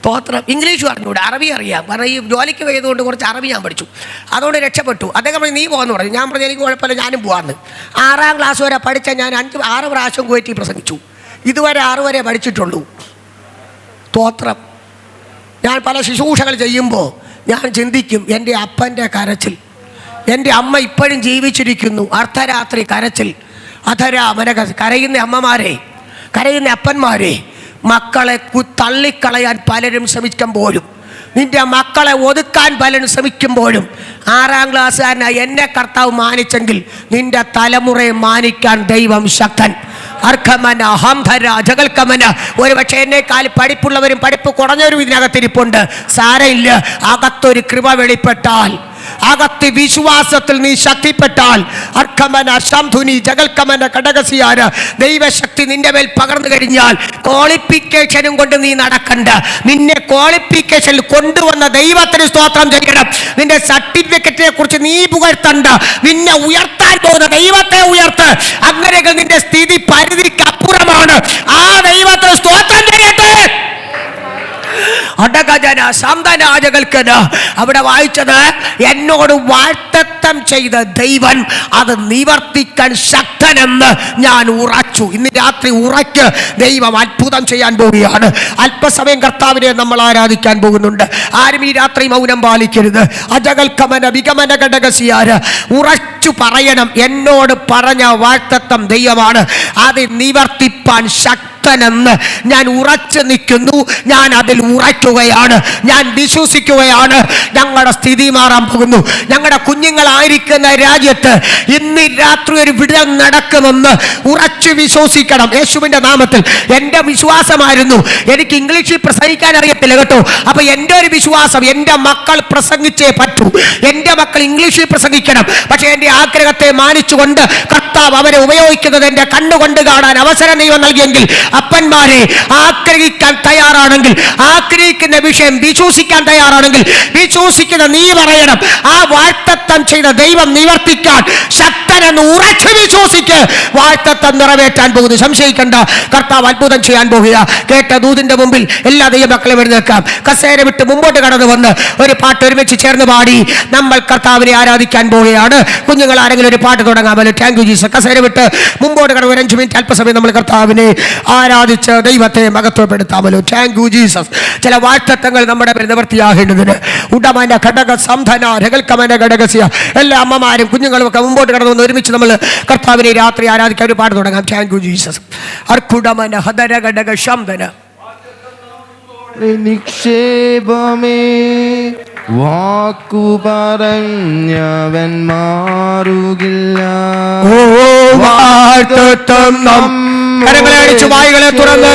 സ്തോത്രം. ഇംഗ്ലീഷും അറിഞ്ഞൂടാ, അറബി അറിയാം. കാരണം ഈ ജോലിക്ക് പോയതുകൊണ്ട് കുറച്ച് അറബി ഞാൻ പഠിച്ചു, അതുകൊണ്ട് രക്ഷപ്പെട്ടു. അദ്ദേഹം പറഞ്ഞു നീ പോകാമെന്ന് പറഞ്ഞു. ഞാൻ പറഞ്ഞു എനിക്ക് കുഴപ്പമില്ല, ഞാനും പോകാമെന്ന്. 6ാം ക്ലാസ് വരെ പഠിച്ച ഞാൻ 6 പ്രാവശ്യം കുവൈറ്റി പ്രസംഗിച്ചു. ഇതുവരെ 6 വരെ പഠിച്ചിട്ടുള്ളൂ. സ്തോത്രം. ഞാൻ പല ശുശ്രൂഷകൾ ചെയ്യുമ്പോൾ ഞാൻ ചിന്തിക്കും, എൻ്റെ അപ്പൻ്റെ കരച്ചിൽ, എൻ്റെ അമ്മ ഇപ്പോഴും ജീവിച്ചിരിക്കുന്നു. അർദ്ധരാത്രി കരച്ചിൽ, കരയുന്ന അമ്മമാരെ, കരയുന്ന അപ്പന്മാരെ, മക്കളെ തള്ളിക്കളയാൻ പലരും ശ്രമിക്കുമ്പോഴും, നിന്റെ മക്കളെ ഒതുക്കാൻ പലരും ശ്രമിക്കുമ്പോഴും 6ാം ക്ലാസ്സുകാരനായി എന്നെ കർത്താവ് മാനിച്ചെങ്കിൽ നിന്റെ തലമുറയെ മാനിക്കാൻ ദൈവം ശക്തൻ. അർക്കമന ഹംധര ജഗൽക്കമന. ഒരുപക്ഷെ എന്നേക്കാൾ പഠിപ്പുള്ളവരും പഠിപ്പ് കുറഞ്ഞവരും ഇതിനകത്തിരിപ്പുണ്ട്. സാരമില്ല, അകത്തൊരു കൃപ വെളിപ്പെട്ടാൽ, അകത്ത് വിശ്വാസത്തിൽ നീ ശക്തിപ്പെട്ടാൽ, അർക്കമന ശംധുനി ജഗൽക്കമന കടകസിയാര, ദൈവശക്തി നിന്റെ മേൽ പകർന്നു കഴിഞ്ഞാൽ ക്വാളിഫിക്കേഷനും കൊണ്ട് നീ നടക്കണ്ട. നിന്നെ ക്വാളിഫിക്കേഷനിൽ കൊണ്ടുവന്ന ദൈവത്തിന് സ്തോത്രം ചെയ്യണം. നിന്റെ സർട്ടിഫിക്കറ്റിനെ കുറിച്ച് നീ പുകഴ്ത്തണ്ട. നിന്നെ ഉയർത്താൻ പോകുന്ന ദൈവത്തെ ഉയർത്ത്. അങ്ങനെയെങ്കിൽ നിന്റെ സ്ഥിതി പരിധിക്ക് അപ്പുറമാണ്. ആ ദൈവത്തിന് സ്തോത്രം ചെയ്യട്ടെ. അവിടെ വായിച്ചത്, എന്നോട് വാഴ്ത്തത്തം ചെയ്ത ദൈവൻ അത് നിവർത്തിക്കാൻ ശക്തനെന്ന് ഞാൻ ഉറച്ചു. ഇന്ന് രാത്രി ഉറയ്ക്ക് ദൈവം അത്ഭുതം ചെയ്യാൻ പോവുകയാണ്. അല്പസമയം കർത്താവിനെ നമ്മൾ ആരാധിക്കാൻ പോകുന്നുണ്ട്. ആരും ഈ രാത്രി മൗനം പാലിക്കരുത്. അജകൽക്കമന വിഗമന ഘടകസിയാര് ഉറച്ചു പറയണം, എന്നോട് പറഞ്ഞ വാഴ്ത്തത്തം ദൈവമാണ്, അത് നിവർത്തിപ്പാൻ ശക്തനെന്ന് ഞാൻ ഉറച്ചു നിൽക്കുന്നു. ഞാൻ അതിൽ ഉറയ്ക്കുകയാണ്, ഞാൻ വിശ്വസിക്കുകയാണ്. ഞങ്ങളുടെ സ്ഥിതി മാറാൻ പോകുന്നു. ഞങ്ങളുടെ കുഞ്ഞുങ്ങളായിരിക്കുന്ന രാജ്യത്ത് ഇന്ന് രാത്രി ഒരു വിടുതൽ നടക്കുമെന്ന് ഉറച്ചു വിശ്വസിക്കണം. യേശുവിൻ്റെ നാമത്തിൽ. എൻ്റെ വിശ്വാസമായിരുന്നു, എനിക്ക് ഇംഗ്ലീഷിൽ പ്രസംഗിക്കാൻ അറിയത്തില്ല കേട്ടോ. അപ്പൊ എൻ്റെ ഒരു വിശ്വാസം, എൻ്റെ മക്കൾ പ്രസംഗിച്ചേ പറ്റൂ, എൻ്റെ മക്കൾ ഇംഗ്ലീഷിൽ പ്രസംഗിക്കണം. പക്ഷെ എൻ്റെ ആഗ്രഹത്തെ മാനിച്ചുകൊണ്ട് കർത്താവ് അവരെ ഉപയോഗിക്കുന്നത് എൻ്റെ കണ്ണുകൊണ്ട് കാണാൻ അവസരം ദൈവം നൽകിയെങ്കിൽ, അപ്പന്മാരെ ആഗ്രഹിക്കാൻ തയ്യാറാണെങ്കിൽ, ആഗ്രഹിക്കുന്ന വിഷയം വിശ്വസിക്കാൻ തയ്യാറാണെങ്കിൽ, വിശ്വസിക്കുന്ന നീ പറയണം, ആ വാഴ്ത്തത്തം ചെയ്ത ദൈവം നിവർത്തിക്കാൻ ശക്തനെന്ന് ഉറച്ചു വിശ്വസിക്ക്. വാഴ്ത്തത്തം നിറവേറ്റാൻ പോകുന്നു, സംശയിക്കണ്ട. കർത്താവ് അത്ഭുതം ചെയ്യാൻ പോകുക. കേട്ട ദൂതിന്റെ മുമ്പിൽ എല്ലാ ദൈവമക്കളും എഴുന്നേൽക്കാം. കസേര വിട്ട് മുമ്പോട്ട് കടന്നു വന്ന് ഒരു പാട്ട് ഒരുമിച്ച് ചേർന്ന് പാടി നമ്മൾ കർത്താവിനെ ആരാധിക്കാൻ പോവുകയാണ്. കുഞ്ഞുങ്ങൾ ആരെങ്കിലും ഒരു പാട്ട് തുടങ്ങാമല്ലോ? Thank you Jesus. കസേര വിട്ട് മുമ്പോട്ട് കടന്നു 5 മിനിറ്റ് അല്പസമയം നമ്മൾ കർത്താവിനെ ആരാധിച്ച് ദൈവത്തെ മഹത്വപ്പെടുത്താമല്ലോ? Thank you Jesus. ചില വാഴ്ത്തത്വങ്ങൾ നമ്മുടെ നിവൃത്തിയാകേണ്ടതിന് ഉടമന ഘടക സംധന രകൽക്കമന ഘടകസ്യ എല്ലാ അമ്മമാരും കുഞ്ഞുങ്ങളും ഒക്കെ മുമ്പോട്ട് കടന്നു വന്ന് ഒരുമിച്ച് നമ്മൾ കർത്താവിനെ രാത്രി ആരാധിക്കാൻ ഒരു പാട്ട് തുടങ്ങാം. Thank you Jesus. അർക്കുടമന ഹദര ഘടക ശംധന നിക്ഷേപമേ വാക്കു പറഞ്ഞവൻ മാറുകില്ല. ഓ വാഴ്ത്തത്വം കരങ്ങളെ അടിച്ചു വായുകളെ തുറന്ന്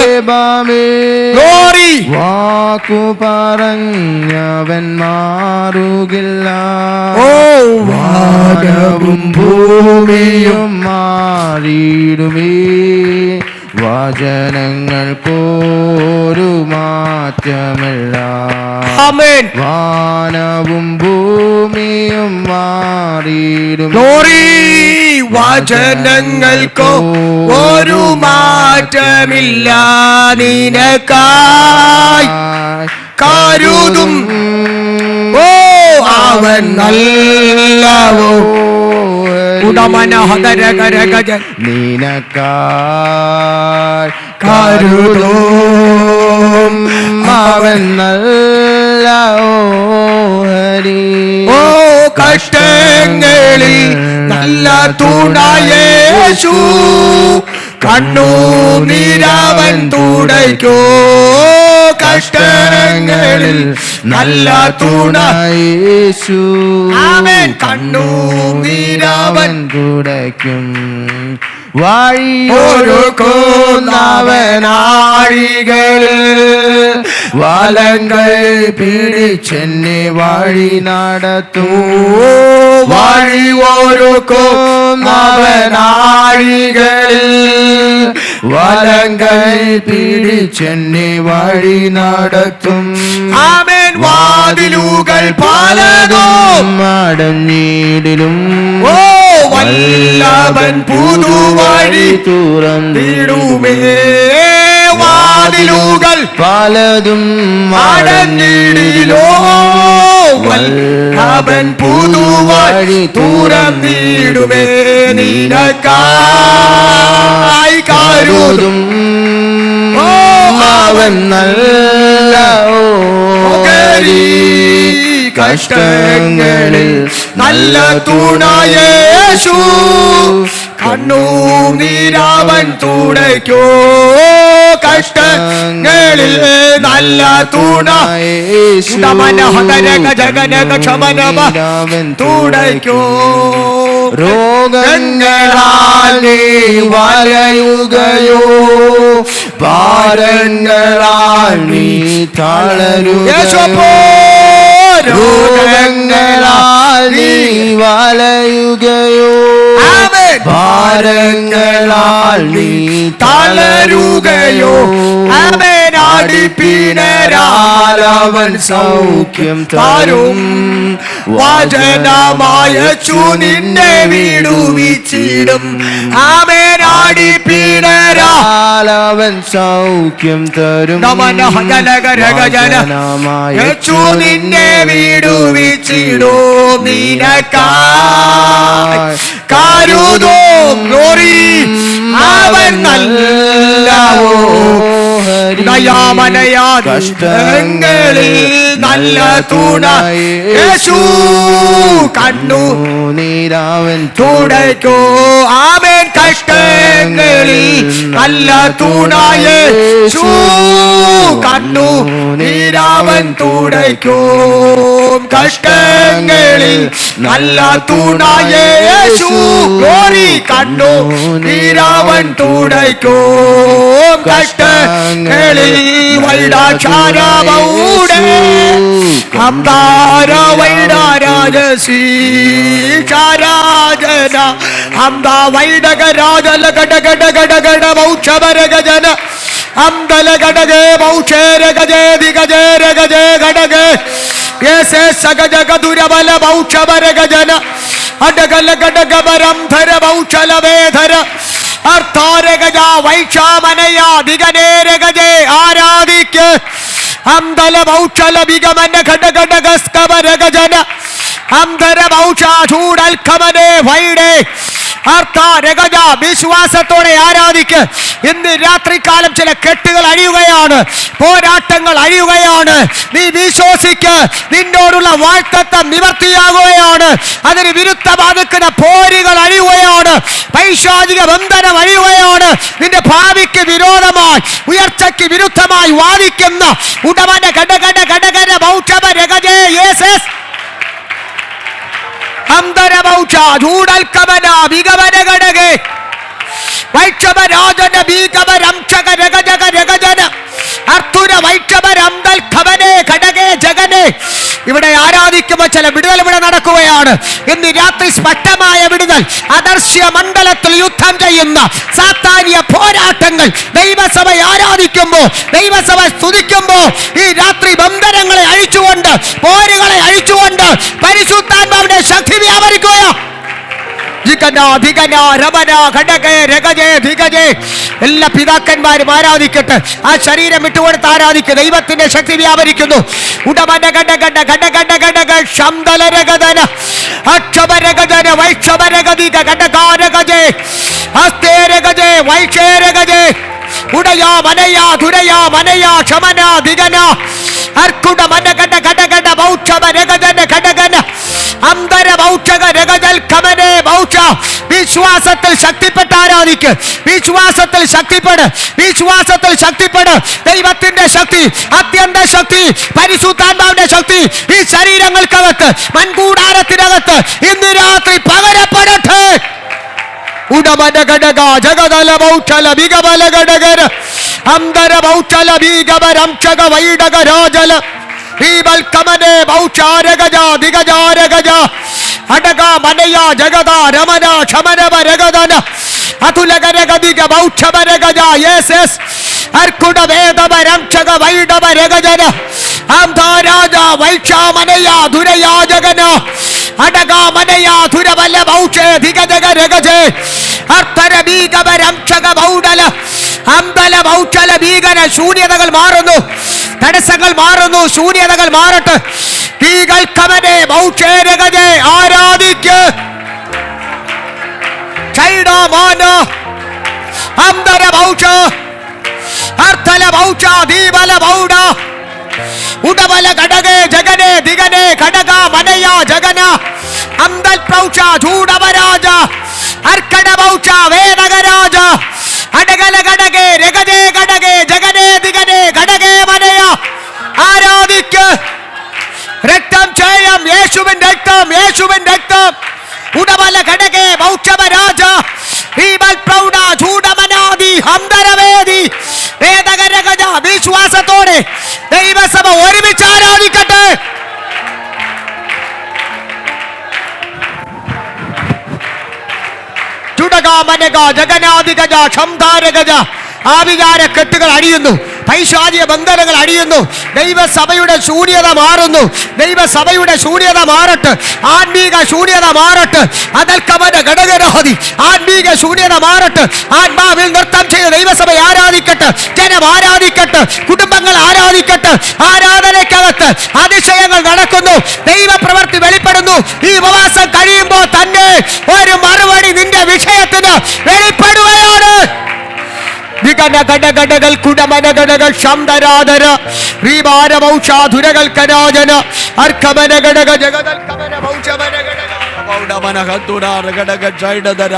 വാക്കു പറഞ്ഞവൻ മാറുകില്ല. ഓ വാനവും ഭൂമിയും മാറിയിടുമേ, വചനങ്ങൾക്കൊരു മാറ്റമില്ല. വാനവും ഭൂമിയും മാറിയിടും. വചനങ്ങൾക്കോ ഒരു മാറ്റമില്ല. നിനക്കായി കരുതും ഓ അവൻ നല്ലവോ. നിനക്കായി കരുതും അവൻ നല്ല ഓഹരി. ഓ കഷ്ടങ്ങളിൽ നല്ല തുണയേശു, കണ്ണുനീരവൻ തുടയ്ക്കോ. കഷ്ടങ്ങളിൽ നല്ല തുണ യേശു, ആമേൻ. കണ്ണുനീരവൻ തുടയ്ക്കും. വഴിയൊരുക്കുന്നവനാഴികളിൽ വലങ്ങൾ പിടിച്ചെന്നെ വഴി നടത്തും. വഴിയൊരുക്കുന്നവനാഴികളിൽ വലങ്ങൾ പിടിച്ചെന്നെ വഴി നടത്തും. ആമേൻ. വാതിലുകൾ പലതും മടഞ്ഞീടിലും ഓ വല്ലഭൻ പുതുവഴി തുറന്നിടുമേ. വാതിലുകൾ പലതും മടഞ്ഞിടിലോ, വല്ലഭൻ പുതുവഴി തുറന്നിടുമേ. നിനക്കായി കരുതും അവൻ നല്ല ഓഹരി. കഷ്ടങ്ങളിൽ നല്ല തുണയേശു, കണ്ണുനീരവൻ തുടയ്ക്കോ. കഷ്ടങ്ങളിൽ നല്ല തുണ തുടയ്ക്കോ. രോഗങ്ങളാൽ നീ വലയുകയോ, ഭാരങ്ങളാൽ നീ തളരുകയോ. രോഗങ്ങളാൽ നീ വലയുകയോ, ഭാരങ്ങളാൽ നീ തളരുകയോ. അടിപ്പിണരാലവൻ സൗഖ്യം തരും. വചനമയച്ചു നിന്നെ വിടുവിച്ചിടും. ആമേനാടിപ്പിണരാലവൻ സൗഖ്യം തരും. വചനമയച്ചു നിന്നെ വിടുവിച്ചിടും. നിനക്കായി കരുതും. ഗ്ലോറി. അവൻ നല്ല കഷ്ടങ്ങളിൽ നല്ല തുണ യേശു, കണ്ണുനീരവൻ തുടയ്ക്കോ. ആമേൻ. കഷ്ടങ്ങളിൽ നല്ല തുണ യേശു, കണ്ണുനീരവൻ തുടയ്ക്കോ. കഷ്ടങ്ങളിൽ നല്ല തുണ യേശു, ഗ്ലോറി. കണ്ണുനീരവൻ തുടയ്ക്കോ. കഷ്ടങ്ങളിൽ വൈഡാചാരമൗടെ അംദാര വൈഡാരാജസീ ചാരാജന അംദാ വൈഡക രാജല ഗടഗട ഗടഗട മൗക്ഷവരഗജന അംദല ഗടഗേ മൗക്ഷേരഗജേ ദിഗജേരഗജേ ഗടഗേ യേസേ സഗജഗ ദുരബല മൗക്ഷവരഗജന അടഗല ഗടഗബരം ധര മൗക്ഷലവേധര അർത്ഥാരഗജ വൈക്ഷാമനയ ദിഗനേരഗജേ ആരാധിക്ക് അംദല മൗക്ഷല ബിഗമന ഘടഘടഗസ്കവരഗജന അംധര മൗക്ഷാചൂടൽ ഖമനേ വൈഡേ അർത്ഥാരഗജ. വിശ്വാസത്തോടെ ആരാധിക്ക്. ഇന്ന് രാത്രികാലം ചില കെട്ടുകൾ അഴിയുകയാണ്, പോരാട്ടങ്ങൾ അഴിയുകയാണ്. നീ വിശ്വസിക്ക്. നിന്നോടുള്ള വാഴ്ത്തത്വം നിവർത്തിയാകുകയാണ്. അതിന് വിരുദ്ധമായി നിൽക്കുന്ന പോരുകൾ അഴിയുകയാണ്. പൈശാചിക ബന്ധനം അഴിയുകയാണ്. നിന്റെ ഭാവിക്ക് വിരോധമായി, ഉയർച്ചയ്ക്ക് വിരുദ്ധമായി വാദിക്കുന്ന ഉടമന ഘടകട ഘടകര മൗക്ഷമ രഗജേ യേസസ് അംദരമൗക്ഷ ചൂടൽക്കമന വിഗമന ഘടകേ വൈക്ഷമരാജന ബീകമരംക്ഷക രഗജക രഗജന അർത്തുര വൈക്ഷമരംദൽ ഖമനേ ഘടകേ ജഗനേ. ഇവിടെ ആരാധിക്കുമ്പോൾ ചില വിടുതൽ ഇവിടെ നടക്കുകയാണ്. ഇന്ന് രാത്രി സ്പഷ്ടമായ വിടുതൽ. അദർശ്യ മണ്ഡലത്തിൽ യുദ്ധം ചെയ്യുന്ന സാത്താനിയ പോരാട്ടങ്ങൾ ദൈവസഭ ആരാധിക്കുമ്പോൾ, ദൈവസഭ സ്തുതിക്കുമ്പോൾ ഈ രാത്രി ബന്ധനങ്ങളെ അഴിച്ചുകൊണ്ട്, പോരുകളെ അഴിച്ചുകൊണ്ട് പരിശുദ്ധാത്മാവിന്റെ ശക്തി വ്യാപരിക്കുകയോ. എല്ലാ പിതാക്കന്മാരും ആരാധിക്കട്ടെ. ആ ശരീരം വിട്ടുകൊടുത്ത് ആരാധിക്കുക. ദൈവത്തിന്റെ ശക്തി വ്യാപരിക്കുന്നു. ഉടമന ഘട ഘട ഘട ഘട ഘടക ശംദലരഗദന അക്ഷമരഗദന വൈക്ഷമരഗദിക ഘടകാരഗജേ ഹസ്തേരഗജേ വൈക്ഷേരഗജേ ഉടയാ മനയാ ദുരയാ മനയാ ക്ഷമന ദിഗന അർക്കുട മനകട ഘടകട ബൗക്ഷമ രഗജന ഘടകന അന്തര ബൗക്ഷക രഗജൽ ഖമനെ ബൗക്ഷ. വിശ്വാസത്തിൽ ശക്തിപ്പെട്ട് ആരാധിക്ക്, വിശ്വാസത്തിൽ ശക്തിപ്പെട്, വിശ്വാസത്തിൽ ശക്തിപ്പെട്. ദൈവത്തിന്റെ ശക്തി, അത്യന്ത ശക്തി, പരിശുദ്ധാത്മാവിന്റെ ശക്തി ഈ ശരീരങ്ങൾക്കകത്ത്, മൺകൂടാരത്തിനകത്ത് ഇന്ന് രാത്രി പകരപ്പെടട്ടെ. ഉടമന ഘടക ജഗദല ബൗക്ഷല ബിഗബല ഘടകര അന്തര ബൗക്ഷല ബീഗബരംക്ഷക വൈഡക രാജല ഈബൽ കമനെ ബൗക്ഷാരഗജ ദിഗജാരഗജ അടക മനയ ജഗദ രമന ക്ഷമനവ രഗദന അതുലകരഗദിക ബൗക്ഷമരഗജ യെസ് യെസ് അർക്കുട വേദവരംക്ഷക വൈഡവ രഗജന അംധാരാജ വൈക്ഷാമനയ ദുരയാ ജഗന അടക മനയ ദുരവല ബൗക്ഷേ ദിഗജഗ രഗജേ അർത്ഥര ബീഗവരംക്ഷക ബൗഡല അമ്പല ബൗക്ഷല ഭീകര. ശൂന്യതകൾ മാറുന്നു, തടസ്സങ്ങൾ മാറുന്നു, ശൂന്യതകൾ മാറട്ടെ. ഭീകൾ കമനെ ബൗക്ഷേ രഗജേ ആരാധിക്ക്. ചൈഡ മാന അന്തര ബൗക്ഷ അർത്ഥല ബൗക്ഷ ദീപല ബൗഡ ഉടബല ഘടകേ ജഗനെ ദിഗനെ ഘടക മനയ ജഗന അന്തൽ പ്രൗക്ഷ ചൂടവരാജ അർക്കട ബൗക്ഷ വേദകരാജ അടകല ഘടകേ രഗജേ ഘടകേ ജഗനെ ദിഗനെ ഘടകേ മനയ ആരാധിക്ക്. രക്തം ക്ഷയം, യേശുവിൻ രക്തം, യേശുവിൻ രക്തം. ഉടബല ഘടകേ ബൗക്ഷവരാജ ഭീമൽ പ്രൗഢ ചൂടമനാദി ഹംദരവേദി വേദകരഗജ. വിശ്വാസത്തോടെ ദൈവസഭ ഒരുമിച്ച് ആരാധിക്കട്ടെ. ചുടക മനക ജഗനാദിഗജ ക്ഷംധാരഗജ. ആവികാര കെട്ടുകൾ അടിയുന്നു, പൈശാചിക ബന്ധനങ്ങൾ അടിയുന്നു. ദൈവസഭയുടെ ശൂന്യത മാറുന്നു, ദൈവസഭയുടെ ശൂന്യത മാറട്ടെ, ആത്മീക ശൂന്യത മാറട്ടെ. അതൽക്കമന ഘടകരാതി ആത്മീക ശൂന്യത മാറട്ടെ. ആത്മാവിൽ നൃത്തം ചെയ്ത് ദൈവസഭ ആരാധിക്കട്ടെ, ജനം ആരാധിക്കട്ടെ, കുടുംബങ്ങൾ ആരാധിക്കട്ടെ. ആരാധനയ്ക്കകത്ത് അതിശയങ്ങൾ നടക്കുന്നു, ദൈവപ്രവൃത്തി വെളിപ്പെടുന്നു. ഈ ഉപവാസം കഴിയുമ്പോൾ തന്നെ ഒരു മറുപടി നിന്റെ വിഷയത്തിന് വെളിപ്പെടുകയാണ്. വികന ഘടകടകൾ കുടമന ഘടകൾ ശംദരാധര റീവാര മൗഷാധുരകൾ കരാജന അർക്കമന ഘടക ജഗദൽ കമന മൗഷമന ഘടക ബൗഡമന ഹതുര രഗടക ചൈഡദര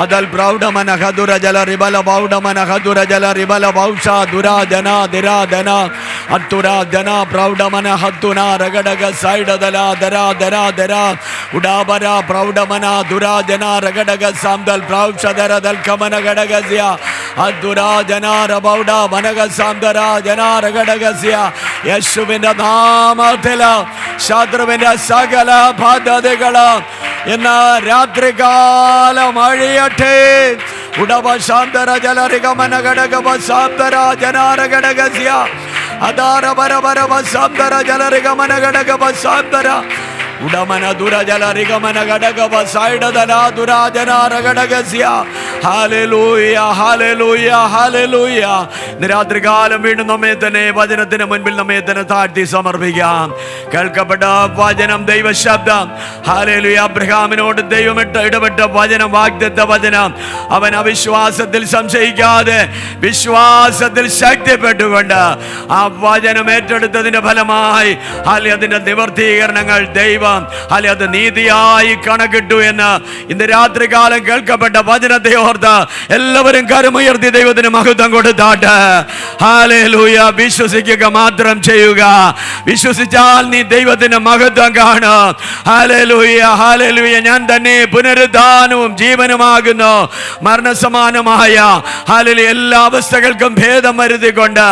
ಅದಲ್ ಪ್ರೌಢಮನ ಹದುರ ಜಲ ರಿಬಲ ಬೌಢಮನ ಹದುರ ಜಲ ರಿಬಲ ಬೌಷ ದುರಾ ಜನ ದಿರಾ ದನ ಹತ್ತುರ ಜನ ಪ್ರೌಢಮನ ಹತ್ತುನ ರಗಡಗ ಸೈಡದಲ ದರ ದರ ದರ ಉಡಾಬರ ಪ್ರೌಢಮನ ದುರಾ ಜನ ರಗಡಗ ಸಾಮ್ದಲ್ ಪ್ರೌಷದರ ದಲ್ ಕಮನ ಗಡಗಸ್ಯ ಹದ್ದುರ ಜನ ರಬೌಡ ಮನಗ ಸಾಮ್ದರ ಜನ ರಗಡಗಸ್ಯ ಯೇಸುವಿನ ನಾಮത്തിൽ ശത്രുവിന്റെ സകല ബാധ്യതകൾ ഇന്ന് രാത്രികാലം അഴിയട്ടെ. ഉടവ ശാന്തര ജലരിഗമന ഘടക ശാന്തര ജനാര ഘടകസ്യ അധാര പരപരവ ശാന്തര ജലരിഗമന ഘടക ശാന്തര ഉടമന ദുരജല റിഗമന ഘടക സൈഡദന ദുരാജനാര ഘടകസ്യ. ഹല്ലേലൂയ ഹല്ലേലൂയ ഹല്ലേലൂയ. രാത്രികാലം വീണ്ടും നമ്മെ തന്നെ വചനത്തിന് മുൻപിൽ നമ്മെ തന്നെ താഴ്ത്തി സമർപ്പിക്കാം. കേൾക്കപ്പെട്ട വചനം ദൈവശബ്ദം. ഹല്ലേലൂയ. അബ്രഹാമിനോട് ദൈവം ഇടപെട്ട വചനം, വാഗ്ദത്ത വചനം. അവൻ അവിശ്വാസത്തിൽ സംശയിക്കാതെ വിശ്വാസത്തിൽ ശക്തിപ്പെട്ടുകൊണ്ട് ആ വചനം ഏറ്റെടുത്തതിന്റെ ഫലമായി അതിന്റെ നിവർത്തീകരണങ്ങൾ ദൈവം അത് നീതിയായി കണക്കിട്ടു എന്ന് ഇന്ന് രാത്രികാലം കേൾക്കപ്പെട്ട വചനത്തെ ഓർത്ത് എല്ലാവരും കരമുയർത്തി ദൈവത്തിന് മഹത്വം കൊടുത്താട്ട്. ഹല്ലേലൂയ. വിശ്വസിക്കുക മാത്രം ചെയ്യുക. വിശ്വസിച്ചാൽ നീ ദൈവത്തിന്റെ മഹത്വം കാണും. Hallelujah hallelujah. ഞാൻ തന്നെ പുനരുദ്ധാനവും ജീവനുമാകുന്നു. മരണസമാനമായ ഹല്ലേലൂയ എല്ലാ അവസ്ഥകൾക്കും ഭേദം വരുത്തിക്കൊണ്ട്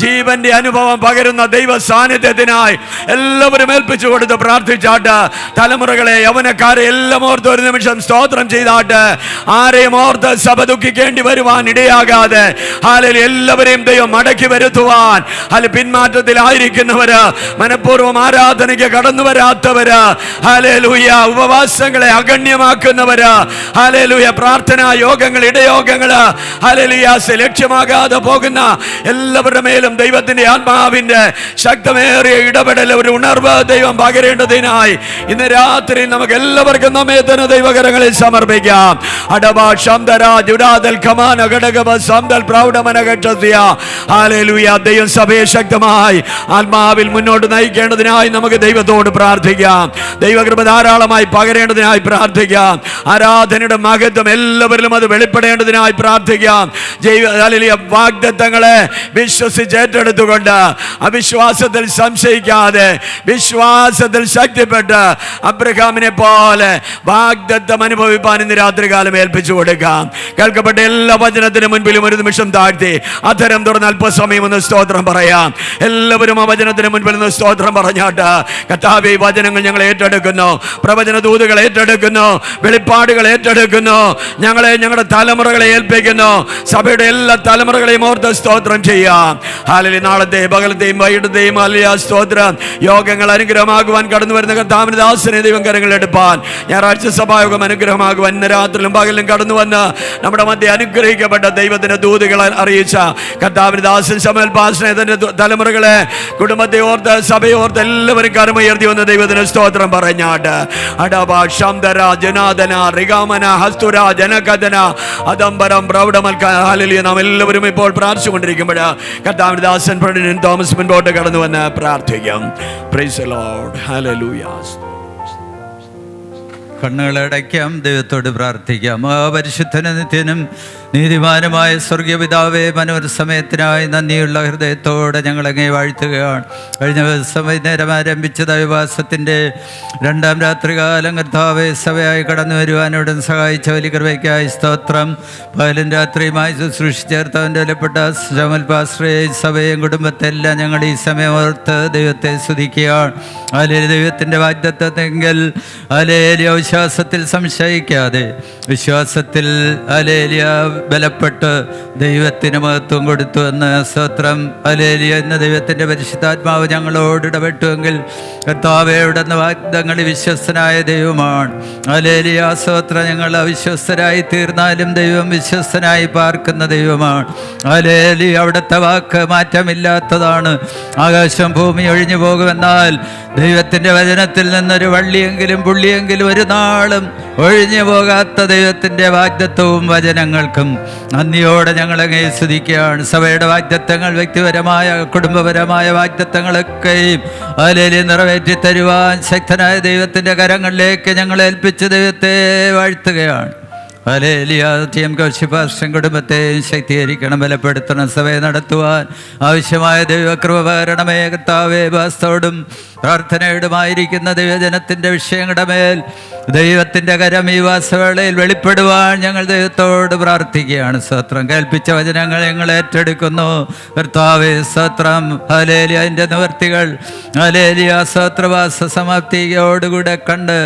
ജീവന്റെ അനുഭവം പകരുന്ന ദൈവ സാന്നിധ്യത്തിനായി എല്ലാവരും ഏൽപ്പിച്ചു കൊടുത്ത് പ്രാർത്ഥിച്ചാട്ട്. തലമുറകളെ യൗവനക്കാരെ എല്ലാം ഓർത്ത് ഒരു നിമിഷം സ്തോത്രം ചെയ്താട്ട്. ആരെയും ഓർത്ത് സഭ ദുഃഖിക്കേണ്ടി വരുവാൻ ഇടയാകാതെ ഹല്ലേലൂയ എല്ലാവരെയും ദൈവം മടക്കി വരുത്തുവാൻ, പിന്മാറ്റത്തിലായിരിക്കുന്നവര്, മനഃപൂർവ്വം ആരാധനയ്ക്ക് കടന്നു വരാത്തവര്, ഹല്ലേലൂയ ഉപവാസങ്ങളെ അഗണ്യമാക്കുന്നവര്, ഹല്ലേലൂയ പ്രാർത്ഥനാ യോഗങ്ങൾ ഇടയോഗങ്ങള് ഹല്ലേലൂയ ലക്ഷ്യമാകാതെ പോകുന്ന എല്ലാവരുടെ മേലും ദൈവത്തിന്റെ ആത്മാവിന്റെ ശക്തമേറിയ ഇടപെടൽ, ഒരു ഉണർവ് ദൈവം ഇന്ന് രാത്രി നമുക്ക് എല്ലാവർക്കും നമ്മെ തന്നെ ദൈവകരങ്ങളിൽ സമർപ്പിക്കാം. അടവാ ശബ്ദ ദൈവം സഭയെ ശക്തമായി ആത്മാവിൽ മുന്നോട്ട് നയിക്കേണ്ടതിനായി നമുക്ക് ദൈവത്തോട് പ്രാർത്ഥിക്കാം. ദൈവകൃപ ധാരാളമായി പകരേണ്ടതിനായി പ്രാർത്ഥിക്കാം. ആരാധനയുടെ മഹത്വം എല്ലാവരിലും അത് വെളിപ്പെടേണ്ടതിനായി പ്രാർത്ഥിക്കാം. വാഗ്ദത്തങ്ങളെ വിശ്വസിച്ച് ഏറ്റെടുത്തുകൊണ്ട് അവിശ്വാസത്തിൽ സംശയിക്കാതെ വിശ്വാസത്തിൽ ശക്തിപ്പെട്ട് അബ്രഹാമിനെ പോലെ വാഗ്ദത്തം അനുഭവിപ്പാൻ ഇന്ന് രാത്രികാലം ഏൽപ്പിച്ചു കൊടുക്കാം. കേൾക്കപ്പെട്ട എല്ലാ വചനത്തിന് മുൻപിലും ഒരു നിമിഷം താഴ്ത്തി അധരം തുറന്ന് അല്പസമയം ഒന്ന് സ്തോത്രം പറയാം. എല്ലാവരും ആ വചനത്തിന് മുൻപിൽ നിന്ന് സ്തോത്രം പറഞ്ഞാട്ട്, കർത്താവേ, ഈ വചനങ്ങൾ ഞങ്ങൾ ഏറ്റെടുക്കുന്നു, പ്രവചന ദൂതുകൾ ഏറ്റെടുക്കുന്നു, വെളിപ്പാടുകൾ ഏറ്റെടുക്കുന്നു, ഞങ്ങളെ ഞങ്ങളുടെ തലമുറകളെ ഏൽപ്പിക്കുന്നു, സഭയുടെ എല്ലാ തലമുറകളെയും ഓർത്ത് സ്തോത്രം ചെയ്യാം. ഹാലലി നാളത്തെ പകലത്തെയും വൈകിട്ടത്തെയും ഹല്ലേലൂയ സ്തോത്രം. യോഗങ്ങൾ അനുഗ്രഹമാകുവാൻ കടന്നു വരുന്ന കർത്താവിന്റെ ദാസനെ ദൈവം കരങ്ങളെടുപ്പാൻ, ഞായറാഴ്ച സഭായോഗം അനുഗ്രഹമാകുവാൻ ഇന്ന് രാത്രിയിലും പകലിലും കടന്നു വന്ന് നമ്മുടെ മധ്യ അനുഗ്രഹിക്കപ്പെട്ട ദൈവത്തിന്റെ ദൂതുകൾ അറിയിച്ച കർത്താവിന്റെ ദാസൻ ശമൂവേൽ പാസ്റ്ററിനെ, തന്റെ തലമുറകളെ, കുടുംബത്തെ ഓർത്ത് സഭയെ ഓർത്ത് എല്ലാവരും കരമുയർത്തി വന്ന ദൈവത്തിന് സ്തോത്രം പറഞ്ഞാട്ട് അടവ ശംദര ജനാദന റിഗാമന ഹസ്തുര ജനകഥന അദംബരം പ്രൗഢമൽക്ക. ഹല്ലേലൂയ. നാം എല്ലാവരും ഇപ്പോൾ പ്രാർത്ഥിച്ചുകൊണ്ടിരിക്കുമ്പോൾ കർത്താവിന്റെ ദാസൻ പ്രൊഡിനൻ തോമസ് മുൻപോട്ട് കടന്നു വന്ന് പ്രാർത്ഥിക്കാം. Price the lord. ഹല്ലേലൂയ. കണ്ണുകളടയ്ക്കാം, ദൈവത്തോട് പ്രാർത്ഥിക്കാം. പരിശുദ്ധനും നിത്യനും നീതിമാനുമായ സ്വർഗീയ പിതാവേ, മനോഹര സമയത്തിനായി നന്ദിയുള്ള ഹൃദയത്തോടെ ഞങ്ങളങ്ങേ വാഴ്ത്തുകയാണ്. കഴിഞ്ഞ ദിവസം വൈകുന്നേരം ആരംഭിച്ച ദൈവവാസത്തിൻ്റെ രണ്ടാം രാത്രികാലം കർത്താവേ സഭയായി കടന്നു വരുവാനോട് സഹായിച്ച വലിയ കൃപയ്ക്കായി സ്തോത്രം. പകലും രാത്രിയുമായി ശുശ്രൂഷിച്ചേർത്തവൻ്റെ വിലപ്പെട്ട ശമൂവേൽ പാസ്റ്ററെയും സഭയെയും കുടുംബത്തെല്ലാം ഞങ്ങൾ ഈ സമയം ഓർത്ത് ദൈവത്തെ സ്തുതിക്കുകയാണ്. ഹല്ലേലൂയ. ദൈവത്തിൻ്റെ വാഗ്ദത്തമെങ്കിൽ ഹല്ലേലൂയ വിശ്വാസത്തിൽ സംശയിക്കാതെ വിശ്വാസത്തിൽ ഹല്ലേലൂയ ബലപ്പെട്ട് ദൈവത്തിന് മഹത്വം കൊടുത്തു എന്ന് സ്തോത്രം. ഹല്ലേലൂയ. ഇന്ന് ദൈവത്തിൻ്റെ പരിശുദ്ധാത്മാവ് ഞങ്ങളോട് ഇടപെട്ടുവെങ്കിൽ കർത്താവേ, അവിടുന്ന് വാഗ്ദത്തങ്ങളിൽ വിശ്വസ്തനായ ദൈവമാണ്. ഹല്ലേലൂയ സ്തോത്രം. ഞങ്ങൾ അവിശ്വസ്തരായി തീർന്നാലും ദൈവം വിശ്വസ്തനായി പാർക്കുന്ന ദൈവമാണ്. ഹല്ലേലൂയ. അവിടുത്തെ വാക്ക് മാറ്റമില്ലാത്തതാണ്. ആകാശം ഭൂമി ഒഴിഞ്ഞു പോകുമെന്നാൽ ദൈവത്തിൻ്റെ വചനത്തിൽ നിന്നൊരു വള്ളിയെങ്കിലും പുള്ളിയെങ്കിലും ഒരു നാളും ഒഴിഞ്ഞു പോകാത്ത ദൈവത്തിൻ്റെ വാഗ്ദത്തവും വചനങ്ങൾക്കും നന്ദിയോടെ ഞങ്ങളങ്ങേ സ്തുതിക്കുകയാണ്. സഭയുടെ വാഗ്ദത്തങ്ങൾ, വ്യക്തിപരമായ കുടുംബപരമായ വാഗ്ദത്തങ്ങളൊക്കെയും ഹല്ലേലൂയ നിറവേറ്റി തരുവാൻ ശക്തനായ ദൈവത്തിൻ്റെ കരങ്ങളിലേക്ക് ഞങ്ങൾ ഏൽപ്പിച്ച് ദൈവത്തെ വാഴ്ത്തുകയാണ്. ഹല്ലേലൂയ. TM കോശി പാസ്റ്ററും കുടുംബത്തെയും ശക്തീകരിക്കണം, ബലപ്പെടുത്തണം. സഭയെ നടത്തുവാൻ ആവശ്യമായ ദൈവകൃപ പകരണമേ കർത്താവേ. വാസ്തവോടും പ്രാർത്ഥനയോടുമായിരിക്കുന്ന ദൈവജനത്തിൻ്റെ വിഷയങ്ങളുടെ മേൽ ദൈവത്തിൻ്റെ കരം ഈ വാസവേളയിൽ വെളിപ്പെടുവാൻ ഞങ്ങൾ ദൈവത്തോട് പ്രാർത്ഥിക്കുകയാണ്. സ്തോത്രം. കേൾപ്പിച്ച വചനങ്ങൾ ഞങ്ങൾ ഏറ്റെടുക്കുന്നു കർത്താവേ. സ്തോത്രം. ഹല്ലേലൂയ. അതിൻ്റെ നിവൃത്തികൾ ഹല്ലേലൂയ സ്തോത്രവാസ സമാപ്തിയോടുകൂടെ കണ്ട്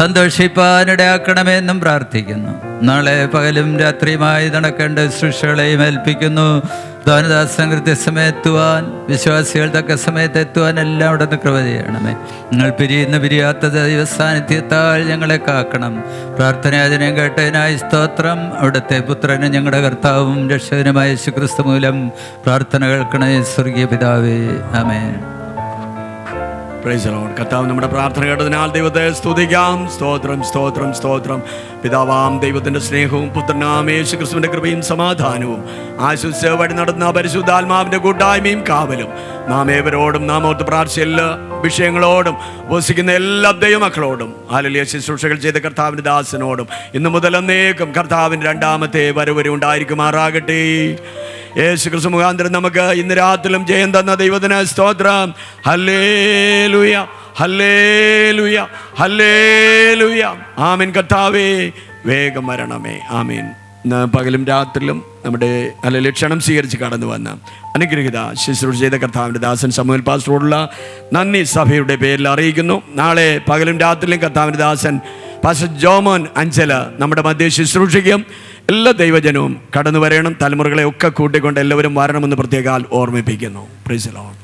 സന്തോഷിപ്പാനിടയാക്കണമെന്നും പ്രാർത്ഥിക്കുന്നു. നാളെ പകലും രാത്രിയുമായി നടക്കേണ്ട ശുശ്രൂഷകളെയും ഏൽപ്പിക്കുന്നു. ദാനദാസൻ കൃത്യസമയത്തുവാൻ, വിശ്വാസികൾ തക്ക സമയത്ത് എത്തുവാൻ എല്ലാം അവിടെ നിന്ന് കൃപ ചെയ്യണമേ. നിങ്ങൾ പിരിയാത്ത ദൈവസാന്നിധ്യത്താൽ ഞങ്ങളെ കാക്കണം. പ്രാർത്ഥനാദിനം കേട്ടതിനായി സ്തോത്രം. അവിടുത്തെ പുത്രനും ഞങ്ങളുടെ കർത്താവും രക്ഷകനുമായ യേശുക്രിസ്തു മൂലം പ്രാർത്ഥന കേൾക്കണേ സ്വർഗീയ പിതാവേ. ആമേൻ. Praise the lord. കർത്താവ് നമ്മുടെ പ്രാർത്ഥന കേട്ടതിനാൽ ദൈവത്തെ സ്തുതിക്കാം. സ്തോത്രം, സ്തോത്രം, സ്തോത്രം. പിതാവാം ദൈവത്തിൻ്റെ സ്നേഹവും പുത്രനാം യേശുക്രിസ്തുവിൻ്റെ കൃപയും സമാധാനവും ആശംസിച്ച് വഴി നടന്ന പരിശുദ്ധാത്മാവിൻ്റെ കൂട്ടായ്മയും കാവലും നാം ഏവരോടും നാം ഓർത്ത് പ്രാർത്ഥിച്ച എല്ലാ വിഷയങ്ങളോടും ഉപസിക്കുന്ന എല്ലാ ദൈവമക്കളോടും ഹല്ലേലൂയ ശുശ്രൂഷകൾ ചെയ്ത കർത്താവിൻ്റെ ദാസനോടും ഇന്നു മുതൽ എന്നേക്കും കർത്താവിൻ്റെ രണ്ടാമത്തെ വരവ് ഉണ്ടായിരിക്കുമാറാകട്ടെ. യേശുക്രിസ്തു മുഖാന്തരം നമുക്ക് ഇന്ന് രാത്രിയിലും ജയം തന്ന ദൈവത്തിന് സ്തോത്രം. ഹല്ലേലൂയ, ഹല്ലേലൂയ, ഹല്ലേലൂയ. ആമേൻ. കർത്താവേ വേഗം വരണമേ. ആമേൻ. ഇന്ന് പകലും രാത്രിയിലും നമ്മുടെ ലക്ഷണം സ്വീകരിച്ച് കടന്നു വന്ന അനുഗ്രഹിത ശുശ്രൂഷ ചെയ്ത കർത്താവിൻ്റെ ദാസൻ ശമൂവേൽ പാസ്റ്ററോടുള്ള നന്ദി സഭയുടെ പേരിൽ അറിയിക്കുന്നു. നാളെ പകലും രാത്രിയിലും കർത്താവിൻ്റെ ദാസൻ പാസ്റ്റർ ജോമോൻ അഞ്ചല നമ്മുടെ മധ്യ ശുശ്രൂഷിക്കും. എല്ലാ ദൈവജനവും കടന്നു വരണം. തലമുറകളെ ഒക്കെ കൂട്ടിക്കൊണ്ട് എല്ലാവരും വരണമെന്ന് പ്രത്യേകം ഓർമ്മിപ്പിക്കുന്നു. Price the Lord.